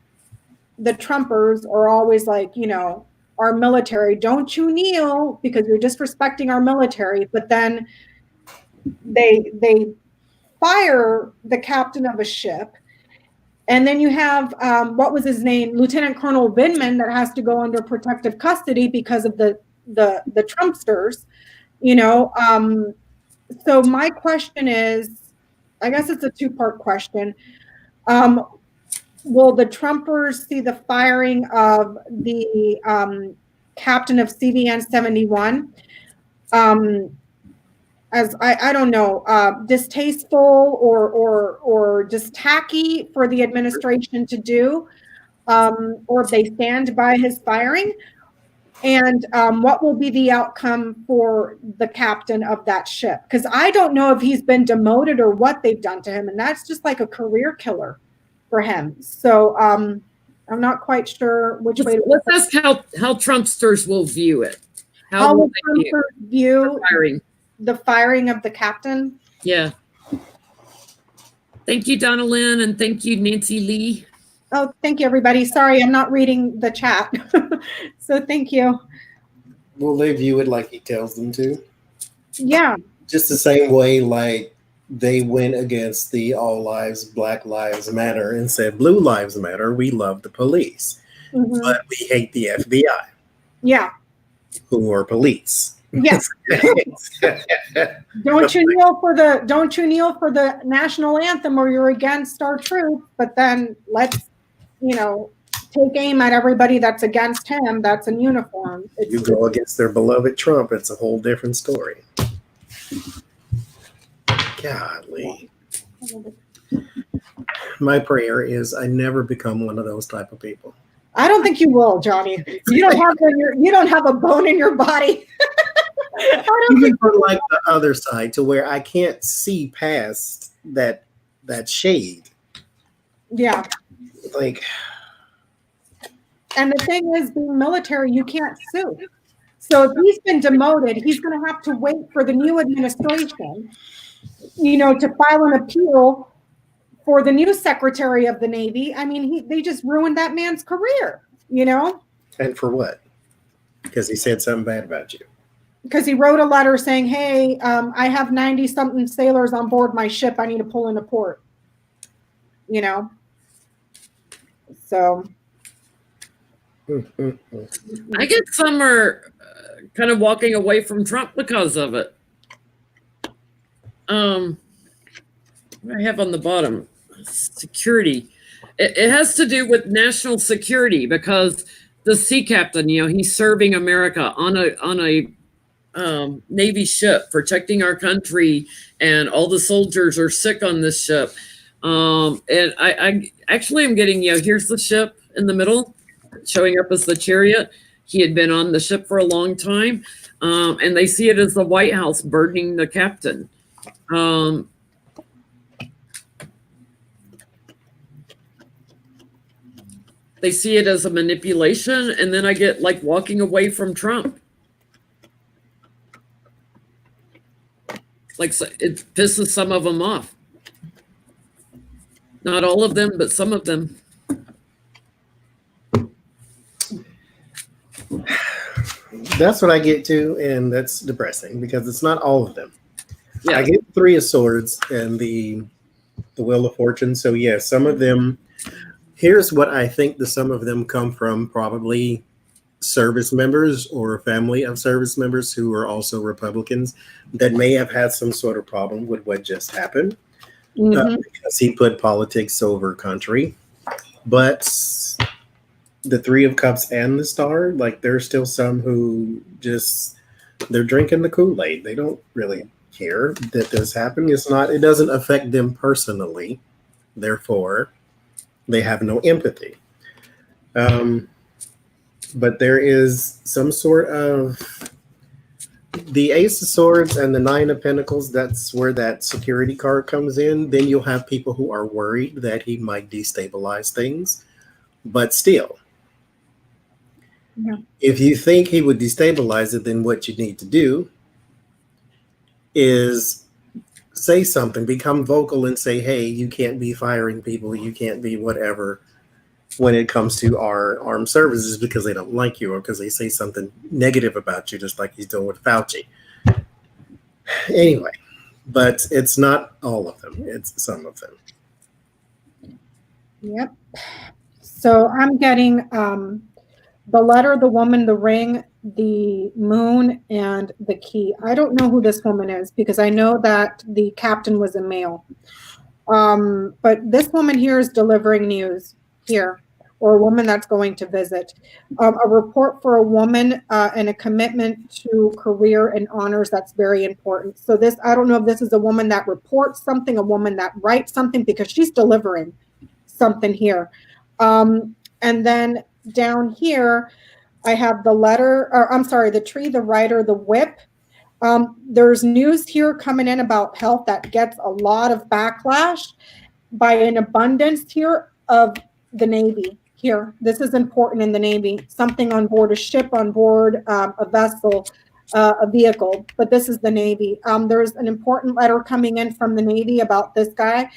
Speaker 1: the Trumpers are always like, you know, our military, don't you kneel because you're disrespecting our military. But then they fire the captain of a ship. And then you have, what was his name? Lieutenant Colonel Vindman that has to go under protective custody because of the Trumpsters, you know. So my question is, I guess it's a two-part question. Will the Trumpers see the firing of the captain of CVN 71 as I don't know, distasteful or just tacky for the administration to do, or if they stand by his firing? And what will be the outcome for the captain of that ship? Because I don't know if he's been demoted or what they've done to him, and that's just like a career killer for him. So I'm not quite sure which way.
Speaker 2: Let's ask how Trumpsters will view it.
Speaker 1: How will Trumpsters view
Speaker 2: the
Speaker 1: firing of the captain?
Speaker 2: Yeah. Thank you, Donna Lynn, and thank you, Nancy Lee.
Speaker 1: Oh, thank you, everybody. Sorry, I'm not reading the chat. So thank you.
Speaker 3: Will they view it like he tells them to?
Speaker 1: Yeah.
Speaker 3: Just the same way like they went against the all lives, Black Lives Matter and said, Blue Lives Matter, we love the police.
Speaker 1: Mm-hmm.
Speaker 3: But we hate the FBI.
Speaker 1: Yeah.
Speaker 3: Who are police.
Speaker 1: Yes. Don't you kneel for the national anthem or you're against our troops, but then let's, you know, take aim at everybody that's against him that's in uniform.
Speaker 3: You go against their beloved Trump, it's a whole different story. Golly. My prayer is I never become one of those type of people.
Speaker 1: I don't think you will, Johnie. You don't have a bone in your body.
Speaker 3: Even for like the other side, to where I can't see past that shade.
Speaker 1: Yeah.
Speaker 3: Like.
Speaker 1: And the thing is, being military, you can't sue. So if he's been demoted, he's going to have to wait for the new administration, you know, to file an appeal for the new Secretary of the Navy. I mean, they just ruined that man's career, you know?
Speaker 3: And for what? Because he said something bad about you.
Speaker 1: Because he wrote a letter saying, hey, I have 90-something sailors on board my ship. I need to pull into port. You know? So.
Speaker 2: I guess some are kind of walking away from Trump because of it. I have on the bottom, security. It has to do with national security because the sea captain, you know, he's serving America on a Navy ship, protecting our country, and all the soldiers are sick on this ship. And I actually am getting, you know, here's the ship in the middle, showing up as the Chariot. He had been on the ship for a long time, and they see it as the White House burdening the captain. They see it as a manipulation, and then I get like walking away from Trump. Like it pisses some of them off. Not all of them, but some of them.
Speaker 3: That's what I get to, and that's depressing because it's not all of them.
Speaker 2: Yeah.
Speaker 3: I get 3 of Swords and the Wheel of Fortune. So yeah, some of them. Here's what I think some of them come from: probably service members or family of service members who are also Republicans that may have had some sort of problem with what just happened because he put politics over country. But the Three of Cups and the Star, like there's still some who just they're drinking the Kool-Aid. They don't really care that this happened. It doesn't affect them personally. Therefore, they have no empathy. But there is some sort of the Ace of Swords and the Nine of Pentacles. That's where that security card comes in. Then you'll have people who are worried that he might destabilize things. But still, if you think he would destabilize it, then what you need to do is say something, become vocal and say, hey, you can't be firing people. You can't be whatever when it comes to our armed services because they don't like you or because they say something negative about you, just like he's doing with Fauci. Anyway, but it's not all of them. It's some of them.
Speaker 1: Yep. So I'm getting the letter, the woman, the ring, the moon, and the key. I don't know who this woman is because I know that the captain was a male. But this woman here is delivering news here, or a woman that's going to visit. A report for a woman and a commitment to career and honors that's very important. So this, I don't know if this is a woman that reports something, a woman that writes something, because she's delivering something here. And then down here, I have the letter, or I'm sorry, the tree, the rider, the whip. There's news here coming in about health that gets a lot of backlash by an abundance here of the Navy here. This is important in the Navy. Something on board a ship, on board a vessel, a vehicle, but this is the Navy. There's an important letter coming in from the Navy about this guy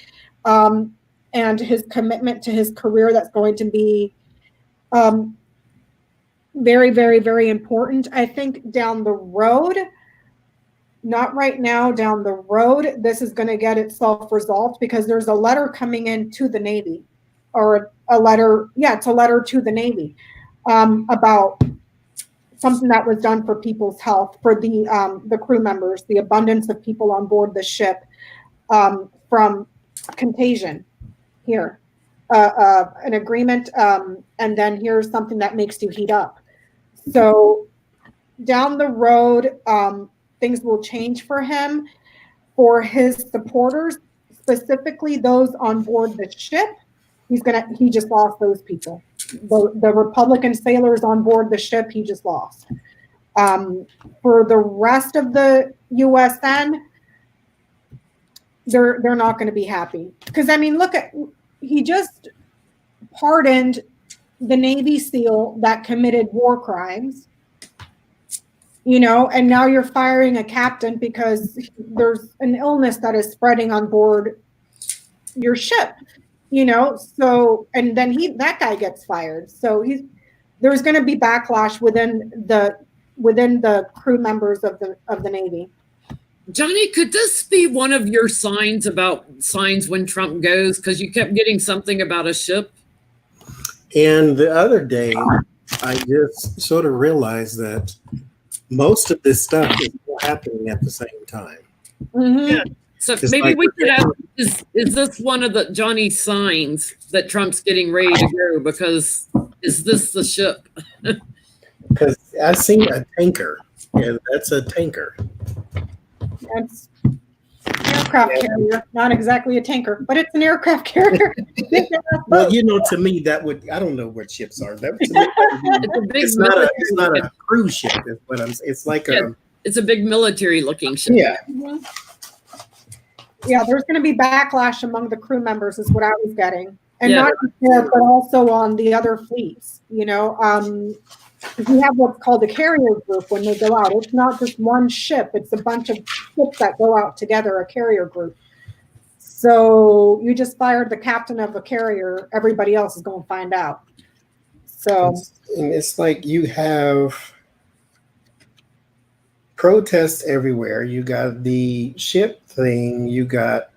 Speaker 1: and his commitment to his career that's going to be very, very, very important. I think down the road, not right now, down the road, this is going to get itself resolved because there's a letter coming in to the Navy, or a letter, it's a letter to the Navy about something that was done for people's health, for the crew members, the abundance of people on board the ship from contagion here. An agreement, and then here's something that makes you heat up. So down the road, things will change for him. For his supporters, specifically those on board the ship, he just lost those people. The Republican sailors on board the ship, he just lost. For the rest of the USN, they're not going to be happy. Because, I mean, he just pardoned the Navy SEAL that committed war crimes, and now you're firing a captain because there's an illness that is spreading on board your ship, so, and then that guy gets fired. So there's going to be backlash within the crew members of the Navy.
Speaker 2: Johnie, could this be one of your signs when Trump goes? Because you kept getting something about a ship.
Speaker 3: And the other day, I just sort of realized that most of this stuff is happening at the same time.
Speaker 2: Mm-hmm. Yeah. So maybe we could ask, is this one of the Johnny's signs that Trump's getting ready to go? Because is this the ship?
Speaker 3: Because I seen a tanker, and that's a tanker.
Speaker 1: That's an aircraft carrier, not exactly a tanker, but it's an aircraft carrier.
Speaker 3: Well, to me, I don't know what ships are. That, to me, it's not a cruise ship. It's like
Speaker 2: it's a big military looking ship.
Speaker 3: Yeah.
Speaker 1: Mm-hmm. Yeah, there's going to be backlash among the crew members, is what I was getting, and not just there, but also on the other fleets. We have what's called a carrier group when they go out. It's not just one ship; it's a bunch of ships that go out together, a carrier group. So you just fired the captain of a carrier; everybody else is going to find out. So
Speaker 3: it's like you have protests everywhere. You got the ship thing, you got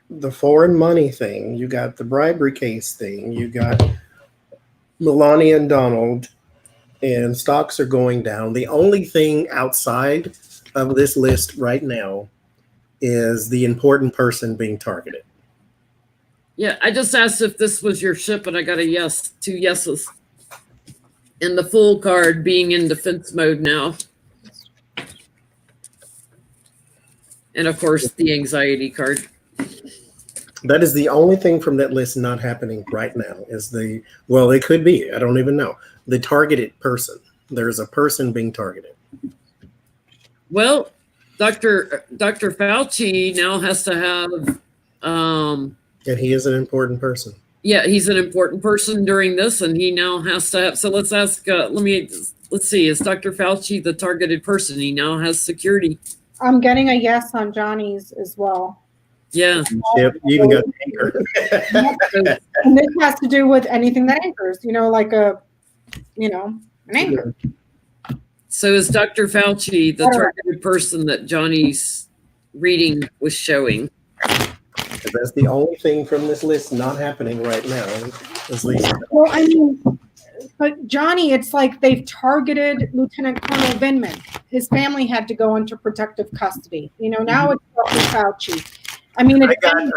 Speaker 3: the foreign money thing, you got the bribery case thing, you got Melania and Donald, and stocks are going down. The only thing outside of this list right now is the important person being targeted.
Speaker 2: Yeah, I just asked if this was your ship, and I got a yes, 2 yeses. And the Fool card being in defense mode now. And of course, the anxiety card.
Speaker 3: That is the only thing from that list not happening right now is well, it could be. I don't even know. The targeted person. There's a person being targeted.
Speaker 2: Well, Dr. Fauci now has to have...
Speaker 3: and he is an important person.
Speaker 2: Yeah, he's an important person during this, and he now has to have... So let's ask... let's see. Is Dr. Fauci the targeted person? He now has security.
Speaker 1: I'm getting a yes on Johnny's as well.
Speaker 2: Yeah.
Speaker 3: Yep, you even got the anchor.
Speaker 1: And this has to do with anything that anchors, like an anchor.
Speaker 2: So is Dr. Fauci the targeted person that Johnny's reading was showing?
Speaker 3: That's the only thing from this list not happening right now. At least.
Speaker 1: Well, I mean, but Johnny, it's like they've targeted Lieutenant Colonel Vindman. His family had to go into protective custody. Now it's Dr. Fauci. I mean,
Speaker 3: I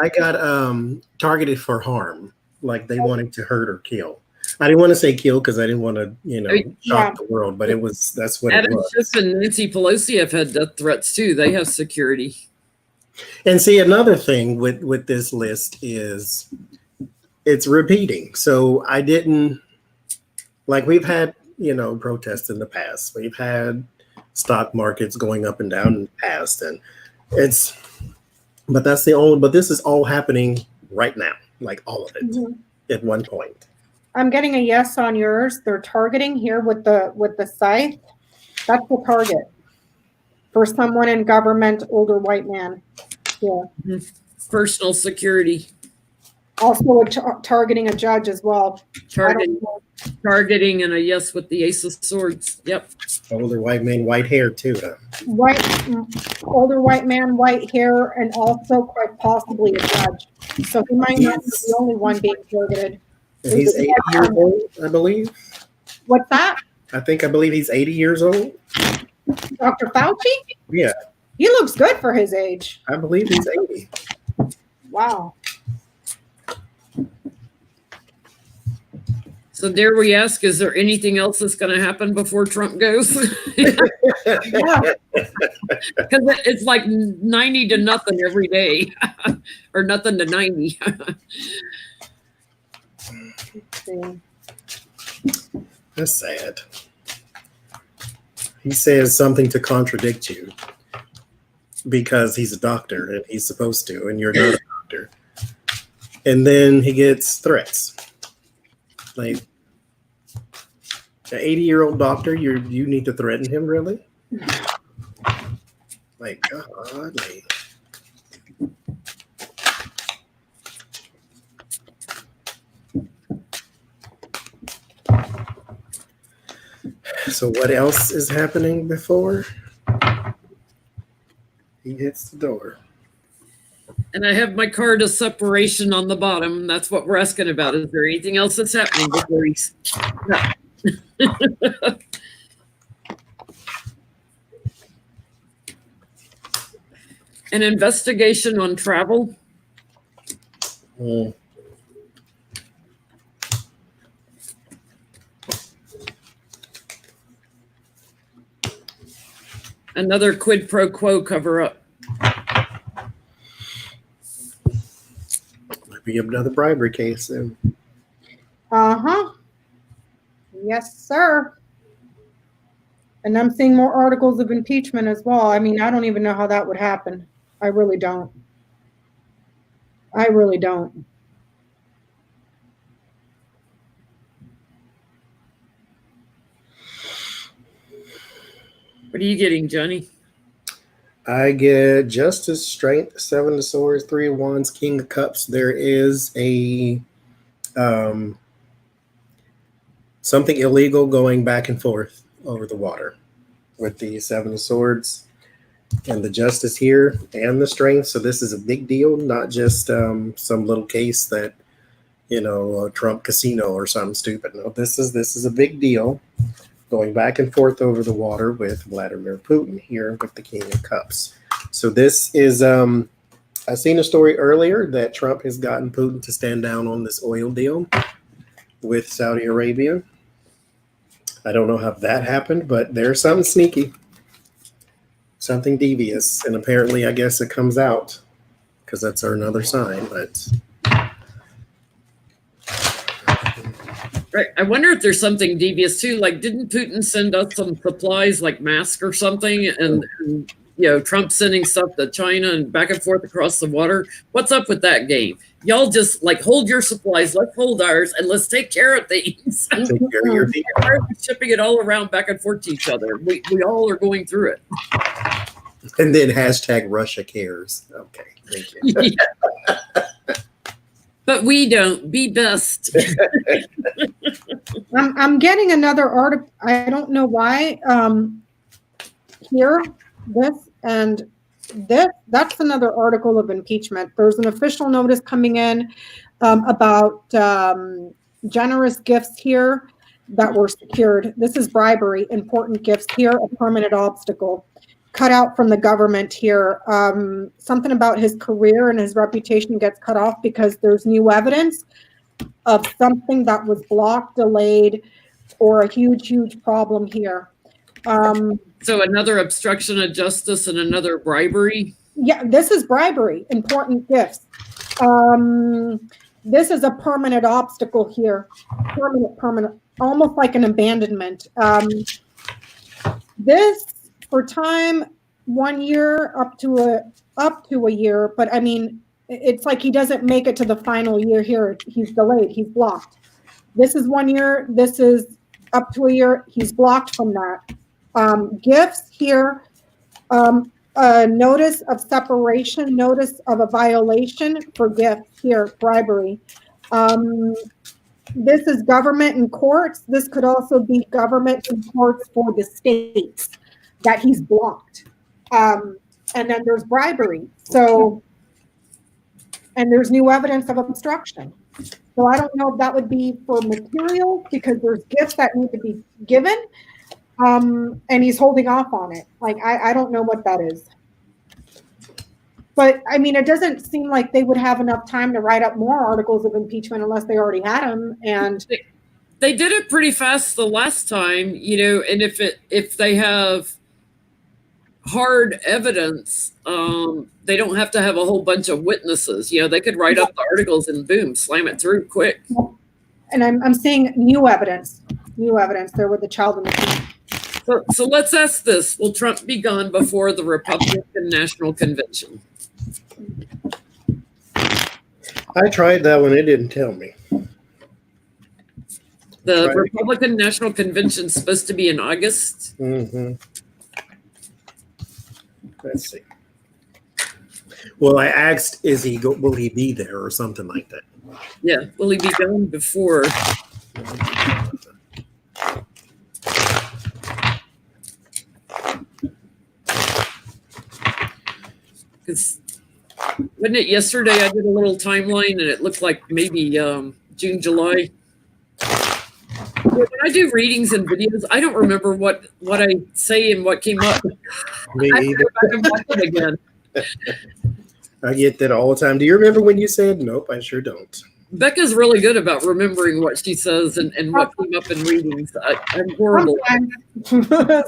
Speaker 3: got targeted for harm, like they wanted to hurt or kill. I didn't want to say kill because I didn't want to, shock the world, but that's what
Speaker 2: Adam
Speaker 3: it was.
Speaker 2: Schiff and Nancy Pelosi have had death threats too. They have security.
Speaker 3: And see, another thing with this list is it's repeating. So I didn't, like we've had, protests in the past. We've had stock markets going up and down in the past. And but this is all happening right now, like all of it at one point.
Speaker 1: I'm getting a yes on yours. They're targeting here with the scythe. That's the target for someone in government, older white man. Yeah.
Speaker 2: Personal security.
Speaker 1: Also targeting a judge as well.
Speaker 2: Targeting and a yes with the Ace of Swords. Yep.
Speaker 3: Older white man, white hair too.
Speaker 1: Older white man, white hair, and also quite possibly a judge. So he might not be the only one being targeted.
Speaker 3: And he's 80 years old, I believe.
Speaker 1: What's that?
Speaker 3: I believe he's 80 years old.
Speaker 1: Dr. Fauci?
Speaker 3: Yeah.
Speaker 1: He looks good for his age.
Speaker 3: I believe he's 80.
Speaker 1: Wow.
Speaker 2: So dare we ask, is there anything else that's going to happen before Trump goes? Because it's like 90 to nothing every day, or nothing to 90.
Speaker 3: That's sad. He says something to contradict you because he's a doctor and he's supposed to, and you're not a doctor. And then he gets threats. Like, an 80-year-old doctor, you need to threaten him, really? Like, God. So what else is happening before he hits the door?
Speaker 2: And I have my card of separation on the bottom. That's what we're asking about. Is there anything else that's happening before he's... No. An investigation on travel. Another quid pro quo cover up.
Speaker 3: Might be another bribery case then.
Speaker 1: Uh-huh. Yes, sir. And I'm seeing more articles of impeachment as well. I mean, I don't even know how that would happen. I really don't. I really don't.
Speaker 2: What are you getting, Johnny?
Speaker 3: I get Justice, Strength, 7 of Swords, 3 of Wands, King of Cups. There is a something illegal going back and forth over the water with the 7 of Swords and the Justice here and the Strength. So this is a big deal, not just some little case that, a Trump casino or something stupid. No, this is a big deal going back and forth over the water with Vladimir Putin here with the King of Cups. So this is, I seen a story earlier that Trump has gotten Putin to stand down on this oil deal with Saudi Arabia. I don't know how that happened, but there's something sneaky, something devious, and apparently, I guess it comes out because that's another sign. But
Speaker 2: Right. I wonder if there's something devious too. Like, didn't Putin send us some supplies, like masks or something, and Trump sending stuff to China and back and forth across the water? What's up with that game? Y'all just like hold your supplies, let's hold ours, and let's take care of things.
Speaker 3: take care of your people.
Speaker 2: Why are we shipping it all around back and forth to each other? We all are going through it.
Speaker 3: And then hashtag Russia cares. Okay, thank you.
Speaker 2: Yeah. But we don't. Be best.
Speaker 1: I'm getting another article. I don't know why. Here, this and this. That's another article of impeachment. There's an official notice coming in about generous gifts here that were secured. This is bribery. Important gifts here. A permanent obstacle. Cut out from the government here. Something about his career and his reputation gets cut off because there's new evidence of something that was blocked, delayed, or a huge problem here.
Speaker 2: So another obstruction of justice and another bribery?
Speaker 1: Yeah, this is bribery, important gifts. This is a permanent obstacle here. Permanent, almost like an abandonment. This for time 1 year up to a year, but I mean, it's like he doesn't make it to the final year here. He's delayed. He's blocked. This is 1 year. This is up to a year. He's blocked from that. Gifts here. A notice of separation. Notice of a violation for gifts here. Bribery. This is government and courts. This could also be government and courts for the states that he's blocked. And then there's bribery. So, and there's new evidence of obstruction. So I don't know if that would be for material because there's gifts that need to be given. And he's holding off on it. Like, I don't know what that is. But I mean, it doesn't seem like they would have enough time to write up more articles of impeachment unless they already had them. And
Speaker 2: they did it pretty fast the last time, and if they have hard evidence, they don't have to have a whole bunch of witnesses. They could write up the articles and boom, slam it through quick.
Speaker 1: And I'm seeing new evidence there with the child in the team.
Speaker 2: So let's ask this. Will Trump be gone before the Republican National Convention?
Speaker 3: I tried that one. It didn't tell me.
Speaker 2: The Republican National Convention is supposed to be in August.
Speaker 3: Mm-hmm. Let's see. Well, I asked, will he be there or something like that?
Speaker 2: Yeah. Will he be gone before? Because wasn't it yesterday I did a little timeline and it looked like maybe June, July. When I do readings and videos, I don't remember what I say and what came up.
Speaker 3: Me either.
Speaker 2: I have to watch it again.
Speaker 3: I get that all the time. Do you remember when you said? Nope, I sure don't.
Speaker 2: Becca's really good about remembering what she says and what came up in readings. I'm horrible.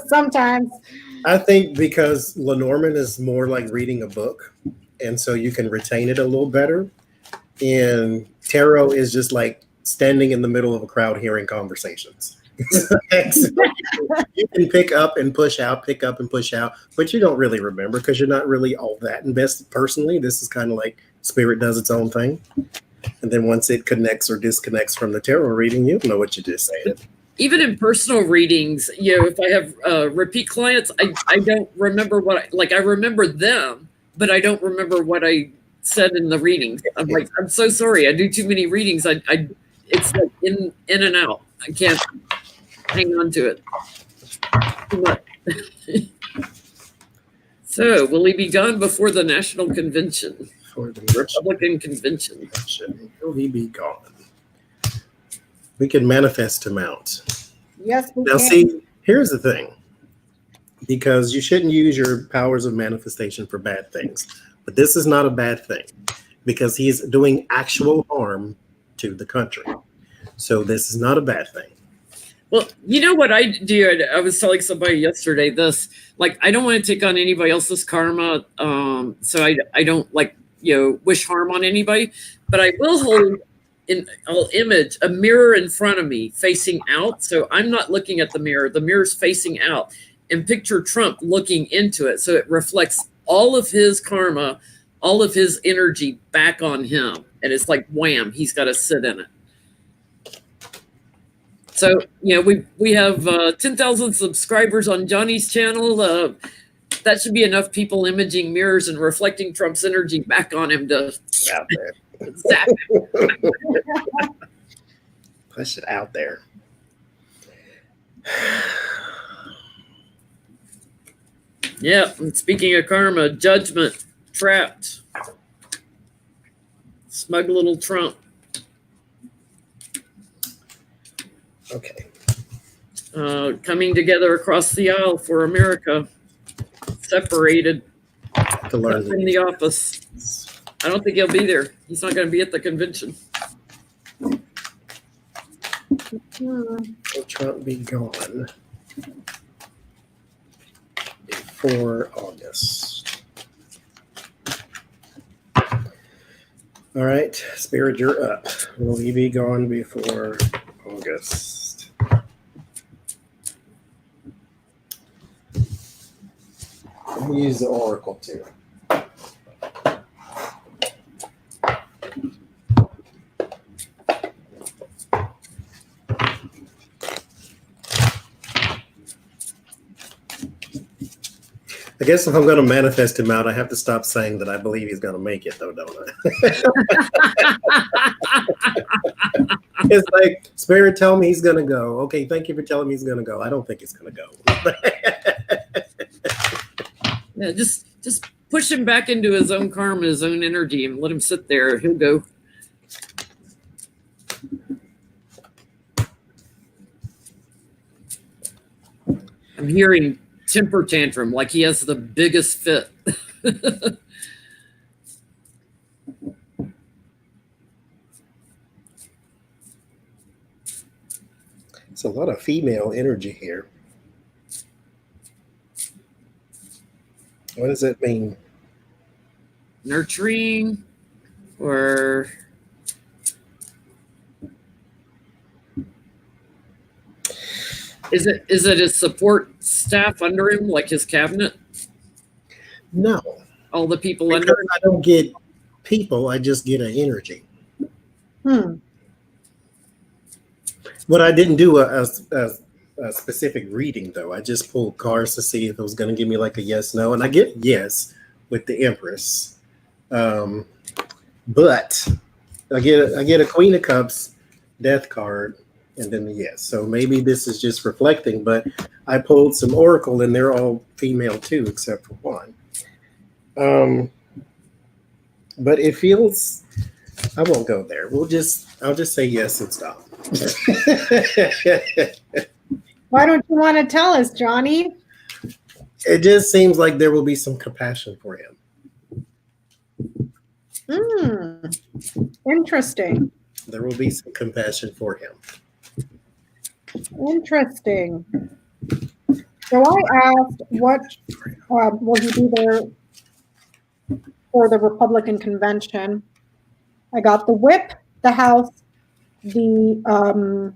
Speaker 1: Sometimes.
Speaker 3: I think because Lenormand is more like reading a book, and so you can retain it a little better. And tarot is just like standing in the middle of a crowd hearing conversations. So you can pick up and push out, but you don't really remember because you're not really all that invested personally. This is kind of like spirit does its own thing. And then once it connects or disconnects from the tarot reading, you know what you just said.
Speaker 2: Even in personal readings, if I have repeat clients, I don't remember I remember them, but I don't remember what I said in the reading. I'm like, I'm so sorry. I do too many readings. It's like in and out. I can't hang on to it. So, will he be gone before the National Convention?
Speaker 3: For the
Speaker 2: Republican Convention.
Speaker 3: Will he be gone? We can manifest him out.
Speaker 1: Yes, we
Speaker 3: now,
Speaker 1: can.
Speaker 3: see, here's the thing. Because you shouldn't use your powers of manifestation for bad things. But this is not a bad thing. Because he's doing actual harm to the country. So this is not a bad thing.
Speaker 2: Well, you know what I do? I was telling somebody yesterday this, like, I don't want to take on anybody else's karma. So I don't wish harm on anybody, but I will I'll image a mirror in front of me facing out. So I'm not looking at the mirror. The mirror's facing out, and picture Trump looking into it. So it reflects all of his karma, all of his energy back on him. And it's like, wham, he's got to sit in it. So, we have 10,000 subscribers on Johnny's channel. That should be enough people imaging mirrors and reflecting Trump's energy back on him to zap him.
Speaker 3: Push it out there.
Speaker 2: Yeah, and speaking of karma, judgment, trapped. Smug little Trump.
Speaker 3: Okay.
Speaker 2: Coming together across the aisle for America. Separated
Speaker 3: To learn
Speaker 2: in the office. I don't think he'll be there. He's not going to be at the convention.
Speaker 3: Will Trump be gone before August? All right, Spirit, you're up. Will he be gone before August? Let me use the Oracle too. I guess if I'm going to manifest him out, I have to stop saying that I believe he's going to make it, though, don't I? It's like, Spirit, tell me he's going to go. Okay, thank you for telling me he's going to go. I don't think he's going to go.
Speaker 2: Yeah, just push him back into his own karma, his own energy, and let him sit there. He'll go. I'm hearing temper tantrum, like he has the biggest fit.
Speaker 3: It's a lot of female energy here. What does that mean?
Speaker 2: Nurturing, or is it his support staff under him, like his cabinet?
Speaker 3: No.
Speaker 2: All the people
Speaker 3: Because
Speaker 2: under him?
Speaker 3: I don't get people, I just get an energy. But I didn't do a specific reading, though. I just pulled cards to see if it was going to give me like a yes, no. And I get yes with the Empress. But I get a Queen of Cups, Death card, and then the yes. So maybe this is just reflecting, but I pulled some Oracle and they're all female too, except for one. But it feels, I won't go there. I'll just say yes and stop.
Speaker 1: Why don't you want to tell us, Johnny?
Speaker 3: It just seems like there will be some compassion for him.
Speaker 1: Interesting.
Speaker 3: There will be some compassion for him.
Speaker 1: Interesting. So I asked, what will he be there for the Republican convention? I got the whip, the House, the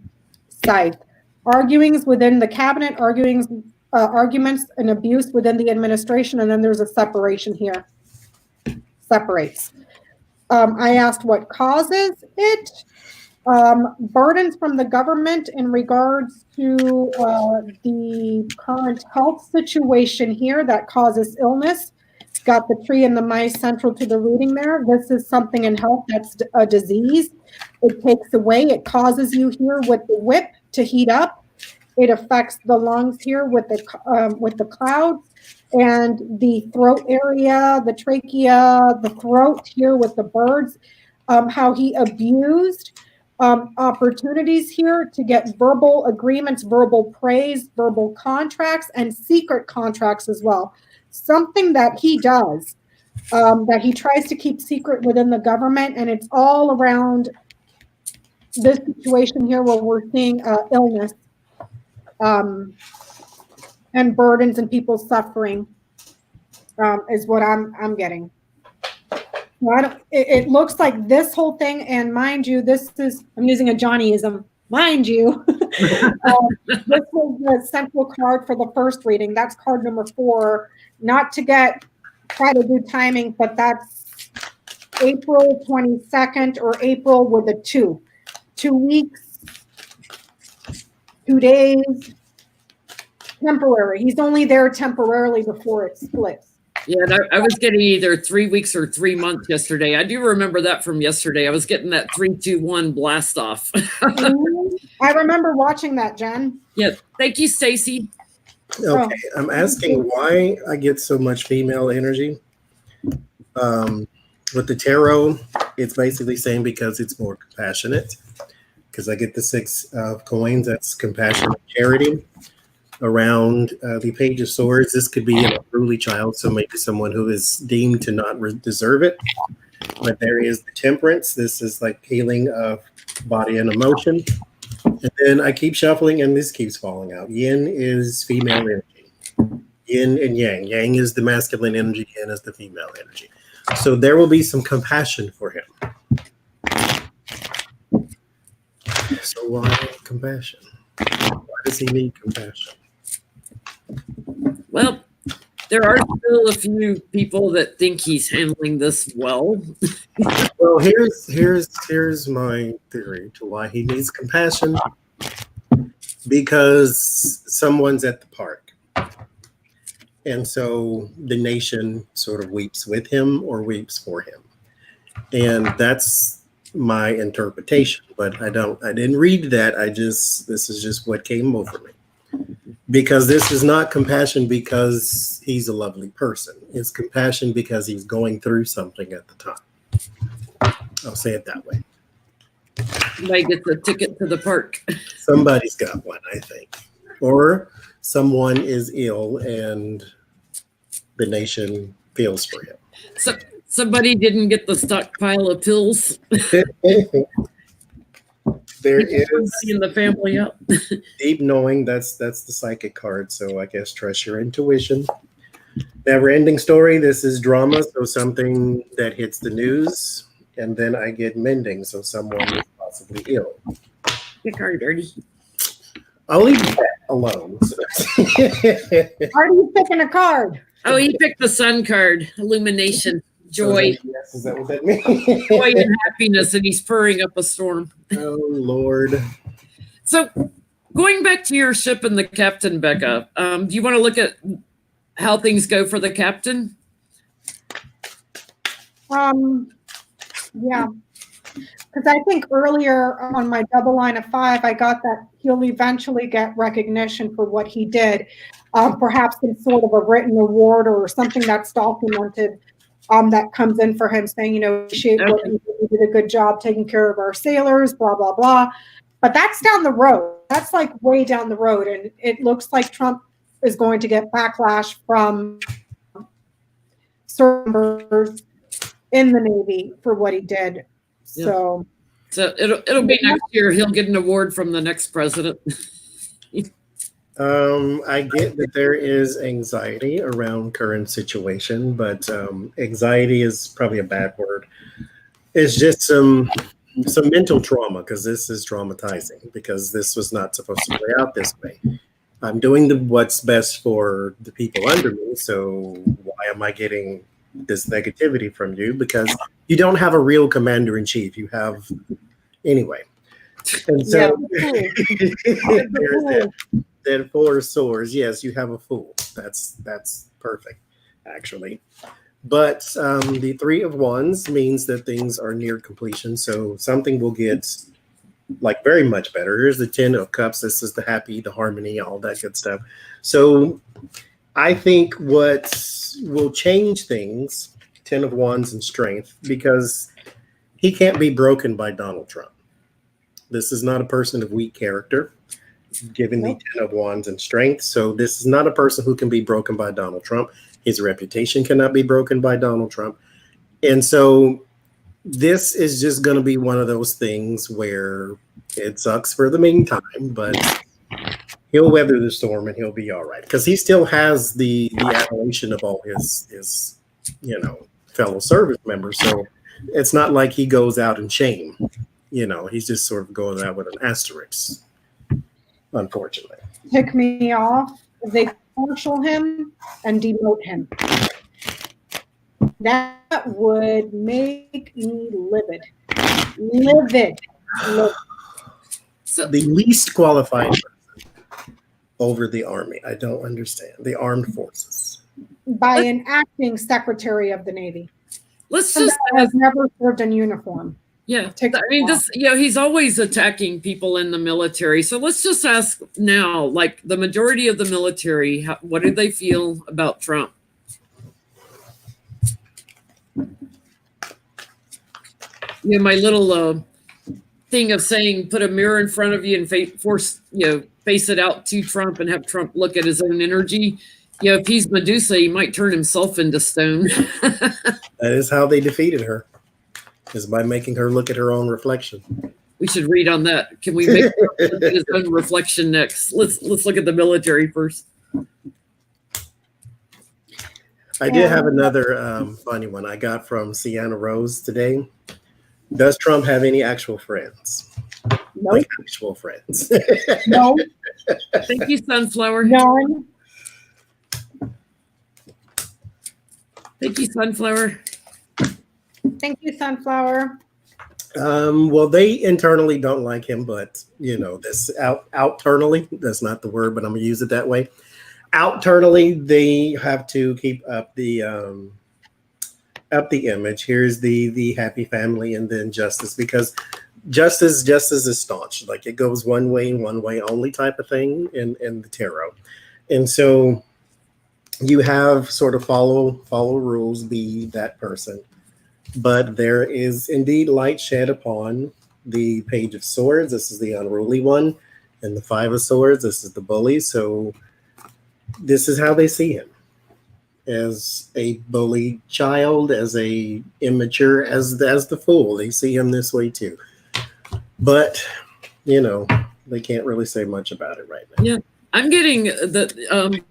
Speaker 1: scythe. Arguings within the cabinet, arguments and abuse within the administration, and then there's a separation here. Separates. I asked what causes it. Burdens from the government in regards to the current health situation here that causes illness. Got the tree and the mice central to the reading there. This is something in health that's a disease. It takes away, it causes you here with the whip to heat up. It affects the lungs here with the clouds and the throat area, the trachea, the throat here with the birds. How he abused opportunities here to get verbal agreements, verbal praise, verbal contracts, and secret contracts as well. Something that he does, that he tries to keep secret within the government, and it's all around this situation here where we're seeing illness and burdens and people's suffering is what I'm getting. Well, it looks like this whole thing, and mind you, I'm using a Johnnyism, mind you. This was the central card for the first reading. That's card number 4. Not to try to do timing, but that's April 22nd or April with a 2. 2 weeks, 2 days, temporary. He's only there temporarily before it splits.
Speaker 2: Yeah, and I was getting either 3 weeks or 3 months yesterday. I do remember that from yesterday. I was getting that 3, 2, 1 blast off.
Speaker 1: I remember watching that, Jen.
Speaker 2: Yeah, thank you, Stacy.
Speaker 3: Okay, I'm asking why I get so much female energy. With the tarot, it's basically saying because it's more compassionate. Because I get the 6 of coins, that's compassion and charity. Around the Page of Swords, this could be an unruly child, so maybe someone who is deemed to not deserve it. But there is the Temperance. This is like healing of body and emotion. And then I keep shuffling, and this keeps falling out. Yin is female energy. Yin and yang. Yang is the masculine energy, yin is the female energy. So there will be some compassion for him. So why compassion? Why does he need compassion?
Speaker 2: Well, there are still a few people that think he's handling this well.
Speaker 3: Well, here's my theory to why he needs compassion. Because someone's at the park. And so the nation sort of weeps with him or weeps for him. And that's my interpretation. But I didn't read that. This is just what came over me. Because this is not compassion because he's a lovely person. It's compassion because he's going through something at the time. I'll say it that way.
Speaker 2: Somebody gets a ticket to the park.
Speaker 3: Somebody's got one, I think. Or someone is ill and the nation feels for him.
Speaker 2: So somebody didn't get the stockpile of pills.
Speaker 3: There is
Speaker 2: in the family up.
Speaker 3: deep knowing. That's the psychic card. So I guess trust your intuition. Never ending story. This is drama. So something that hits the news, and then I get mending. So someone is possibly ill.
Speaker 2: Your card, dirty.
Speaker 3: I'll leave that alone.
Speaker 1: Artie's picking a card.
Speaker 2: Oh, he picked the sun card. Illumination. Joy.
Speaker 3: Yes, is that what that means?
Speaker 2: Joy and happiness, and he's purring up a storm.
Speaker 3: Oh, Lord.
Speaker 2: So going back to your ship and the captain, Becca, do you want to look at how things go for the captain?
Speaker 1: Yeah. Because I think earlier on my double line of 5, I got that he'll eventually get recognition for what he did. Perhaps some sort of a written award or something that's documented that comes in for him saying, you know, he did a good job taking care of our sailors, blah, blah, blah. But that's down the road. That's like way down the road. And it looks like Trump is going to get backlash from members in the Navy for what he did. So
Speaker 2: it'll be next year. He'll get an award from the next president.
Speaker 3: I get that there is anxiety around current situation, but anxiety is probably a bad word. It's just some mental trauma, because this is traumatizing, because this was not supposed to play out this way. I'm doing what's best for the people under me, so why am I getting this negativity from you? Because you don't have a real commander-in-chief. You have, anyway. And so there's that 4 swords. Yes, you have a fool. That's perfect, actually. But the 3 of Wands means that things are near completion. So something will get like very much better. Here's the 10 of Cups. This is the happy, the harmony, all that good stuff. So I think what will change things, 10 of Wands and strength, because he can't be broken by Donald Trump. This is not a person of weak character, given the 10 of Wands and strength. So this is not a person who can be broken by Donald Trump. His reputation cannot be broken by Donald Trump. And so this is just going to be one of those things where it sucks for the meantime, but He'll weather the storm and he'll be all right because he still has the adulation of all his fellow service members. So it's not like he goes out in shame. He's just sort of going out with an asterisk, unfortunately.
Speaker 1: Tick me off. They marshal him and demote him. That would make me livid. Livid.
Speaker 2: So
Speaker 3: The least qualified person over the army. I don't understand. The armed forces.
Speaker 1: By an acting secretary of the Navy.
Speaker 2: let's
Speaker 1: Somebody
Speaker 2: just
Speaker 1: has never served in uniform.
Speaker 2: Yeah,
Speaker 1: Tick
Speaker 2: I mean,
Speaker 1: off.
Speaker 2: this, he's always attacking people in the military. So let's just ask now, like the majority of the military, what do they feel about Trump? My little thing of saying, put a mirror in front of you and face it out to Trump and have Trump look at his own energy. If he's Medusa, he might turn himself into stone.
Speaker 3: That is how they defeated her, is by making her look at her own reflection.
Speaker 2: We should read on that. Can we make look at his own reflection next? Let's look at the military first.
Speaker 3: I did have another funny one I got from Sienna Rose today. Does Trump have any actual friends?
Speaker 1: Nope.
Speaker 3: Like actual friends?
Speaker 1: No.
Speaker 2: Thank you, Sunflower.
Speaker 1: None.
Speaker 2: Thank you, Sunflower.
Speaker 1: Thank you, Sunflower.
Speaker 3: Well, they internally don't like him, but this outernally, that's not the word, but I'm gonna use it that way. Outernally, they have to keep up the image. Here's the happy family, and then justice, because justice is staunch. Like it goes one way and one way only type of thing in the tarot. And so you have sort of follow rules, be that person. But there is indeed light shed upon the Page of Swords. This is the unruly one. And the Five of Swords, this is the bully. So this is how they see him. As a bully child, as a immature, as the fool. They see him this way too. But, they can't really say much about it right now.
Speaker 2: Yeah, I'm getting the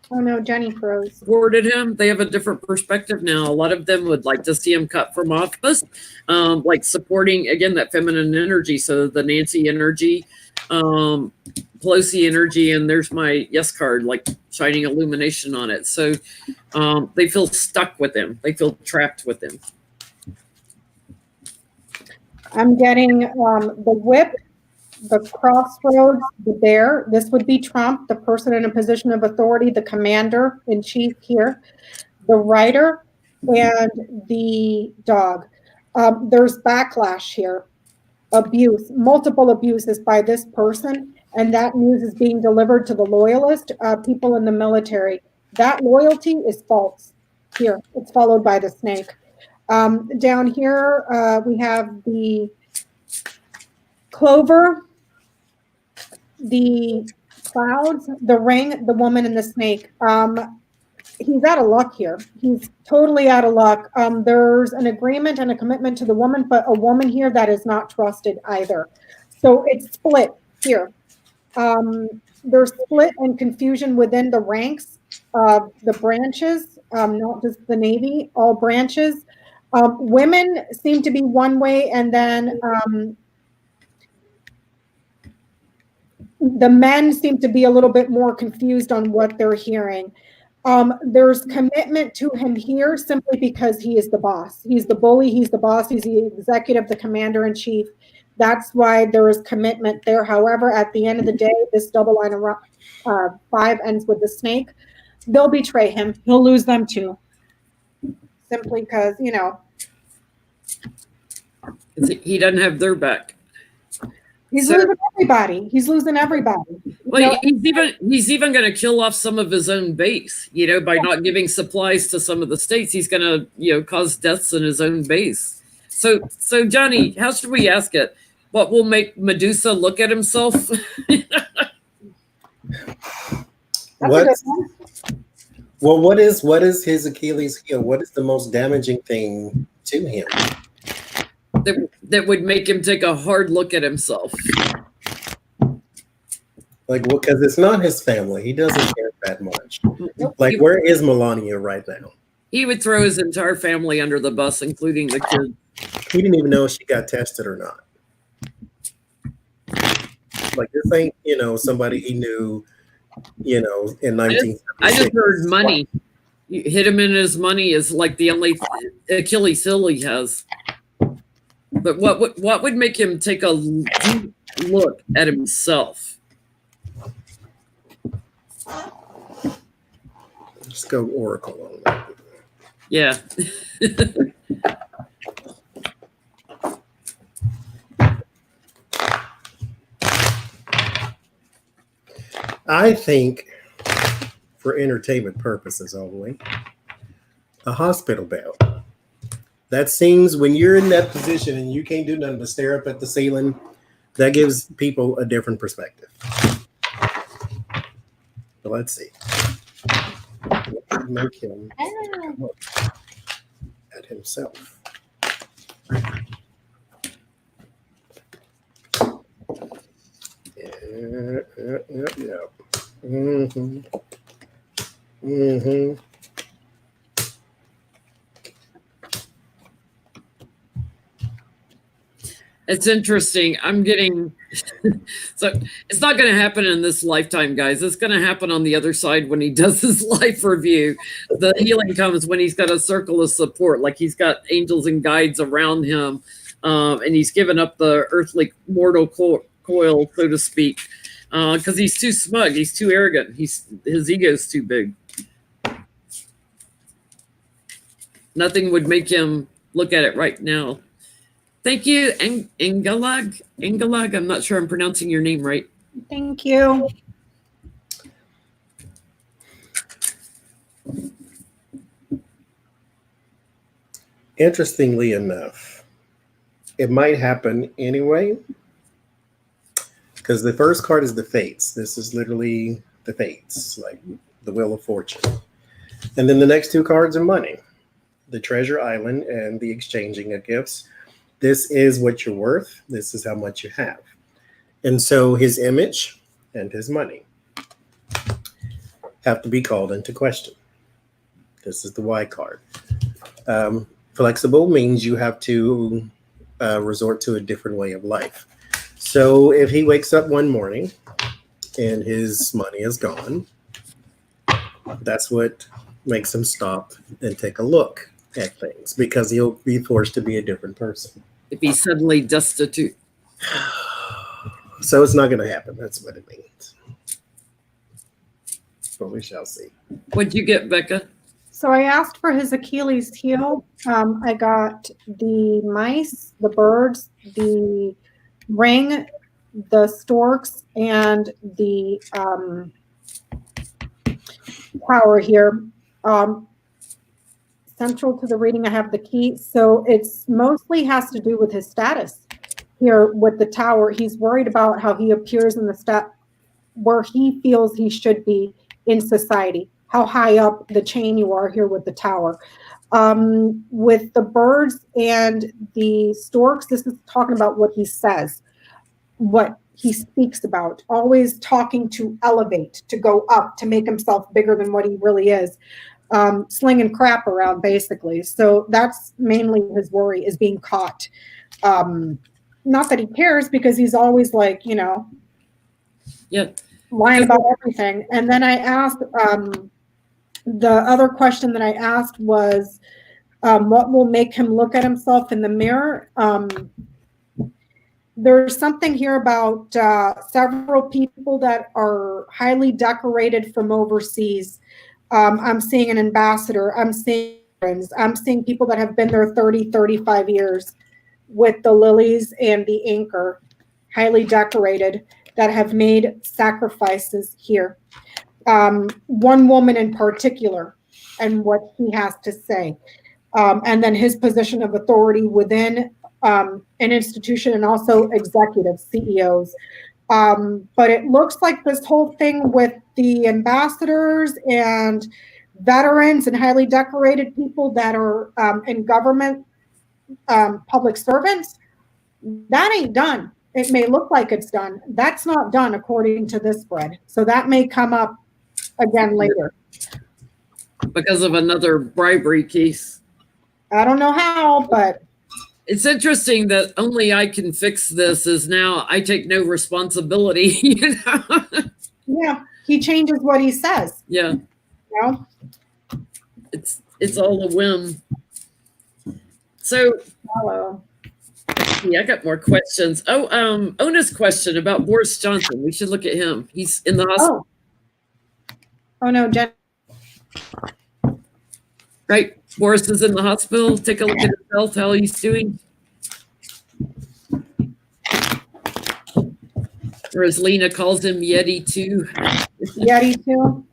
Speaker 1: Oh no, Jenny froze.
Speaker 2: supported him. They have a different perspective now. A lot of them would like to see him cut from office, like supporting again that feminine energy. So the Nancy energy, Pelosi energy, and there's my yes card, like shining illumination on it. So they feel stuck with him. They feel trapped with him.
Speaker 1: I'm getting the whip, the crossroads, the bear. This would be Trump, the person in a position of authority, the commander in chief here, the writer, and the dog. There's backlash here, abuse, multiple abuses by this person, and that news is being delivered to the loyalist people in the military. That loyalty is false. Here, it's followed by the snake. Down here, we have the clover, the clouds, the ring, the woman, and the snake. He's out of luck here. He's totally out of luck. There's an agreement and a commitment to the woman, but a woman here that is not trusted either. So it's split here. There's split and confusion within the ranks of the branches, not just the Navy, all branches. Women seem to be one way, and then the men seem to be a little bit more confused on what they're hearing. There's commitment to him here simply because he is the boss. He's the bully, he's the boss, he's the executive, the commander-in-chief. That's why there is commitment there. However, at the end of the day, this double line of 5 ends with the snake. They'll betray him. He'll lose them too. Simply because,
Speaker 2: He doesn't have their back.
Speaker 1: He's losing everybody. He's losing everybody.
Speaker 2: Well, he's even going to kill off some of his own base, by not giving supplies to some of the states. He's going to, cause deaths in his own base. So Johnny, how should we ask it? What will make Medusa look at himself?
Speaker 3: What is his Achilles heel? What is the most damaging thing to him?
Speaker 2: That would make him take a hard look at himself.
Speaker 3: Like, well, because it's not his family. He doesn't care that much.
Speaker 2: Nope.
Speaker 3: Like, where is Melania right now?
Speaker 2: He would throw his entire family under the bus, including the kids.
Speaker 3: He didn't even know if she got tested or not. Like, this ain't, somebody he knew, in 1976.
Speaker 2: I just heard money. You hit him in his money is like the only Achilles heel he has. But what would make him take a deep look at himself?
Speaker 3: Let's go Oracle on that.
Speaker 2: Yeah.
Speaker 3: I think, for entertainment purposes only, a hospital bell. That seems, when you're in that position and you can't do nothing but stare up at the ceiling, that gives people a different perspective. But let's see. What would make him look at himself? Yeah. Mm-hmm. Mm-hmm.
Speaker 2: It's interesting. I'm getting so it's not going to happen in this lifetime, guys. It's going to happen on the other side when he does his life review. The healing comes when he's got a circle of support, like he's got angels and guides around him, and he's given up the earthly mortal coil, so to speak, because he's too smug, he's too arrogant, his ego's too big. Nothing would make him look at it right now. Thank you, Ingalag. Ingalag, I'm not sure I'm pronouncing your name right.
Speaker 1: Thank you.
Speaker 3: Interestingly enough, it might happen anyway, because the first card is the Fates. This is literally the Fates, like the Wheel of Fortune. And then the next two cards are money, the Treasure Island and the Exchanging of Gifts. This is what you're worth. This is how much you have. And so his image and his money have to be called into question. This is the Y card. Flexible means you have to resort to a different way of life. So if he wakes up one morning and his money is gone, that's what makes him stop and take a look at things, because he'll be forced to be a different person.
Speaker 2: If he's suddenly destitute.
Speaker 3: So it's not going to happen. That's what it means. But we shall see.
Speaker 2: What'd you get, Becca?
Speaker 1: So I asked for his Achilles heel. I got the mice, the birds, the ring, the storks, and the tower here. Central to the reading, I have the key. So it's mostly has to do with his status here with the tower. He's worried about how he appears in the where he feels he should be in society, how high up the chain you are here with the tower. With the birds and the storks, this is talking about what he says, what he speaks about, always talking to elevate, to go up, to make himself bigger than what he really is. Slinging crap around, basically. So that's mainly his worry, is being caught. Not that he cares, because he's always like, lying about everything. And then I asked, the other question that I asked was, what will make him look at himself in the mirror? There's something here about several people that are highly decorated from overseas. I'm seeing an ambassador. I'm seeing friends. I'm seeing people that have been there 30, 35 years with the lilies and the anchor, highly decorated, that have made sacrifices here. One woman in particular, and what he has to say. And then his position of authority within an institution, and also executives, CEOs. But it looks like this whole thing with the ambassadors and veterans and highly decorated people that are in government, public servants, that ain't done. it may look like it's done. That's not done according to this spread. So that may come up again later.
Speaker 2: Because of another bribery case.
Speaker 1: I don't know how, but
Speaker 2: it's interesting that only I can fix this is now I take no responsibility, you know?
Speaker 1: Yeah, he changes what he says.
Speaker 2: Yeah.
Speaker 1: You know?
Speaker 2: It's all a whim. So
Speaker 1: hello.
Speaker 2: Yeah, I got more questions. Oh, Ona's question about Boris Johnson. We should look at him. He's in the hospital.
Speaker 1: Oh no, Jen.
Speaker 2: Right. Boris is in the hospital. Take a look at his health, how he's doing. Or as Lena calls him, Yeti 2.
Speaker 1: Yeti 2.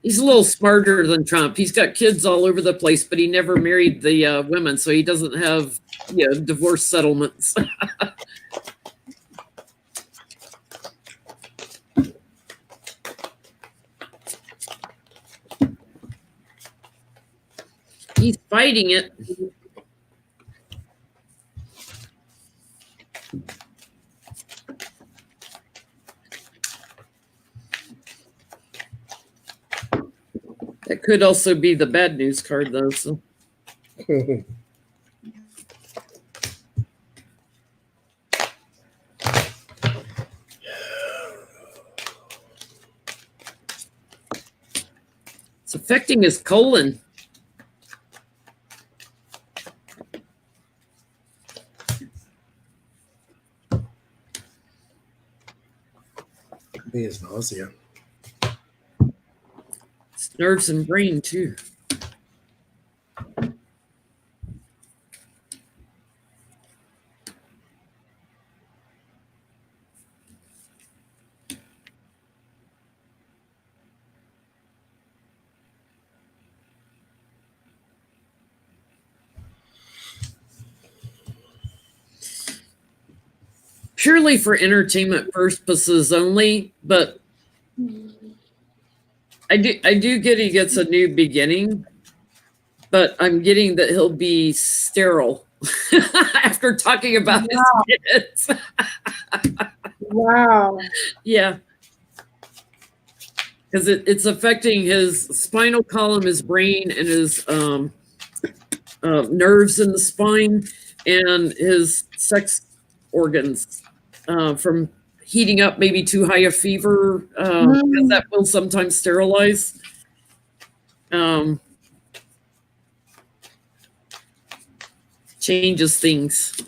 Speaker 2: He's a little smarter than Trump. He's got kids all over the place, but he never married the women, so he doesn't have divorce settlements. He's fighting it. That could also be the bad news card, though. So. It's affecting his colon.
Speaker 3: Could be his nausea.
Speaker 2: Nerves and brain, too. Purely for entertainment purposes only, but I do get he gets a new beginning, but I'm getting that he'll be sterile after talking about his kids.
Speaker 1: Wow.
Speaker 2: Yeah. Because it's affecting his spinal column, his brain, and his nerves in the spine, and his sex organs from heating up, maybe too high a fever, because that will sometimes sterilize. Changes things.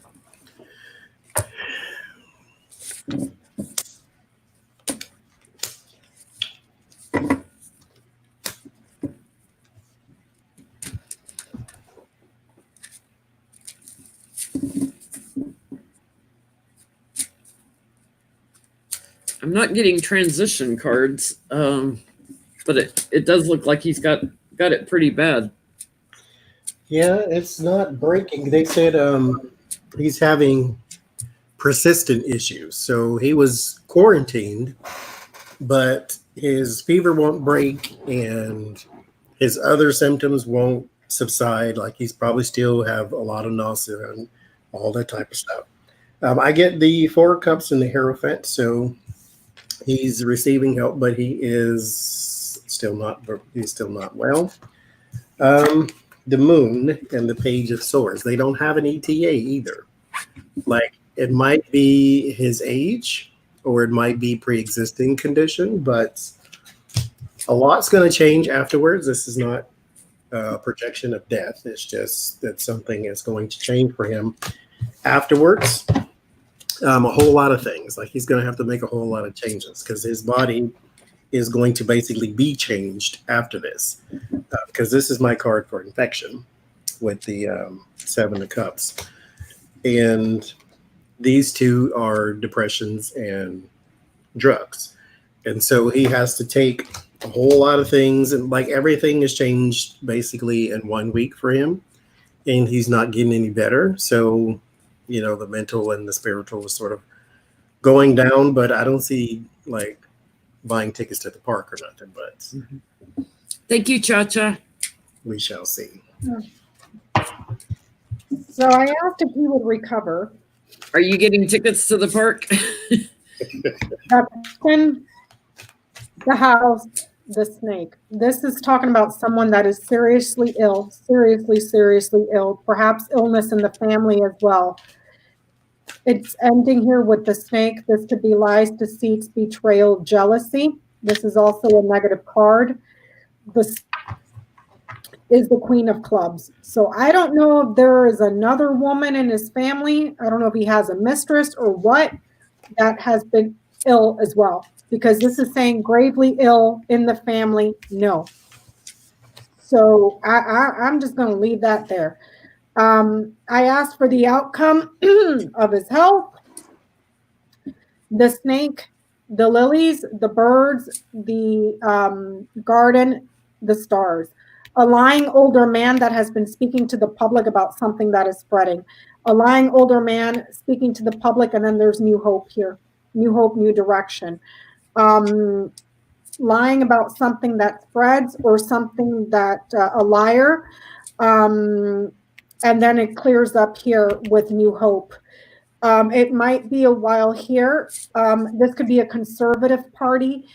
Speaker 2: I'm not getting transition cards, but it does look like he's got it pretty bad.
Speaker 3: Yeah, it's not breaking. They said he's having persistent issues. So he was quarantined, but his fever won't break and his other symptoms won't subside. Like he's probably still have a lot of nausea and all that type of stuff. I get the 4 cups and the Hierophant, so he's receiving help, but he is still not well. The Moon and the Page of Swords, they don't have an ETA either. Like it might be his age or it might be pre-existing condition, but a lot's going to change afterwards. This is not a projection of death. It's just that something is going to change for him afterwards. A whole lot of things. Like he's going to have to make a whole lot of changes because his body is going to basically be changed after this. Because this is my card for infection with the 7 of Cups. And these 2 are depressions and drugs. And so he has to take a whole lot of things, and like everything has changed basically in 1 week for him. And he's not getting any better. So, the mental and the spiritual is sort of going down, but I don't see like buying tickets to the park or nothing, but
Speaker 2: Thank you, Cha-Cha.
Speaker 3: we shall see.
Speaker 1: So I asked if he would recover.
Speaker 2: Are you getting tickets to the park?
Speaker 1: The person, the house, the snake. This is talking about someone that is seriously ill, seriously ill, perhaps illness in the family as well. It's ending here with the snake. This could be lies, deceits, betrayal, jealousy. This is also a negative card. This is the Queen of Clubs. So I don't know if there is another woman in his family. I don't know if he has a mistress or what that has been ill as well, because this is saying gravely ill in the family. No. So I'm just going to leave that there. I asked for the outcome of his health, the snake, the lilies, the birds, the garden, the stars. A lying older man that has been speaking to the public about something that is spreading. A lying older man speaking to the public, and then there's new hope here. New hope, new direction. Lying about something that spreads or something that a liar. And then it clears up here with new hope. It might be a while here. This could be a conservative party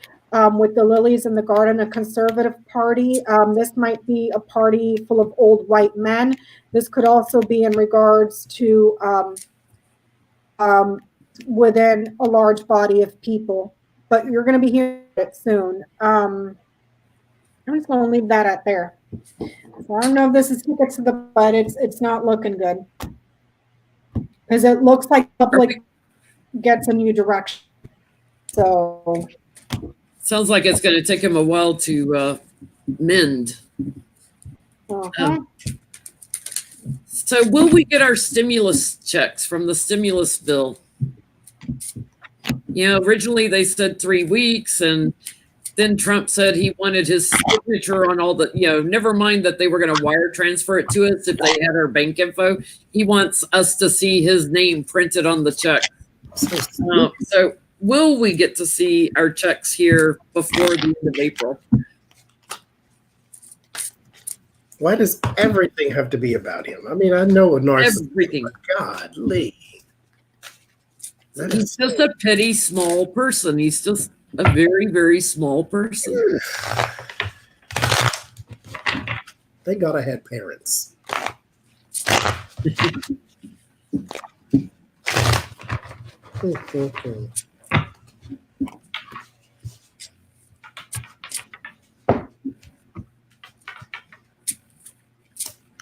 Speaker 1: with the lilies in the garden, a conservative party. This might be a party full of old white men. This could also be in regards to within a large body of people. But you're going to be hearing it soon. I'm just going to leave that at there. So I don't know if this is tickets to the, but it's not looking good, because it looks like public gets a new direction. So
Speaker 2: Sounds like it's going to take him a while to mend. So will we get our stimulus checks from the stimulus bill? You know, originally they said 3 weeks, and then Trump said he wanted his signature on all the, you know, never mind that they were going to wire transfer it to us if they had our bank info. He wants us to see his name printed on the check. So will we get to see our checks here before the end of April?
Speaker 3: Why does everything have to be about him? I mean, I know a narcissist.
Speaker 2: Everything.
Speaker 3: God, Lee.
Speaker 2: He's just a petty, small person. He's just a very, very small person.
Speaker 3: Thank God I had parents.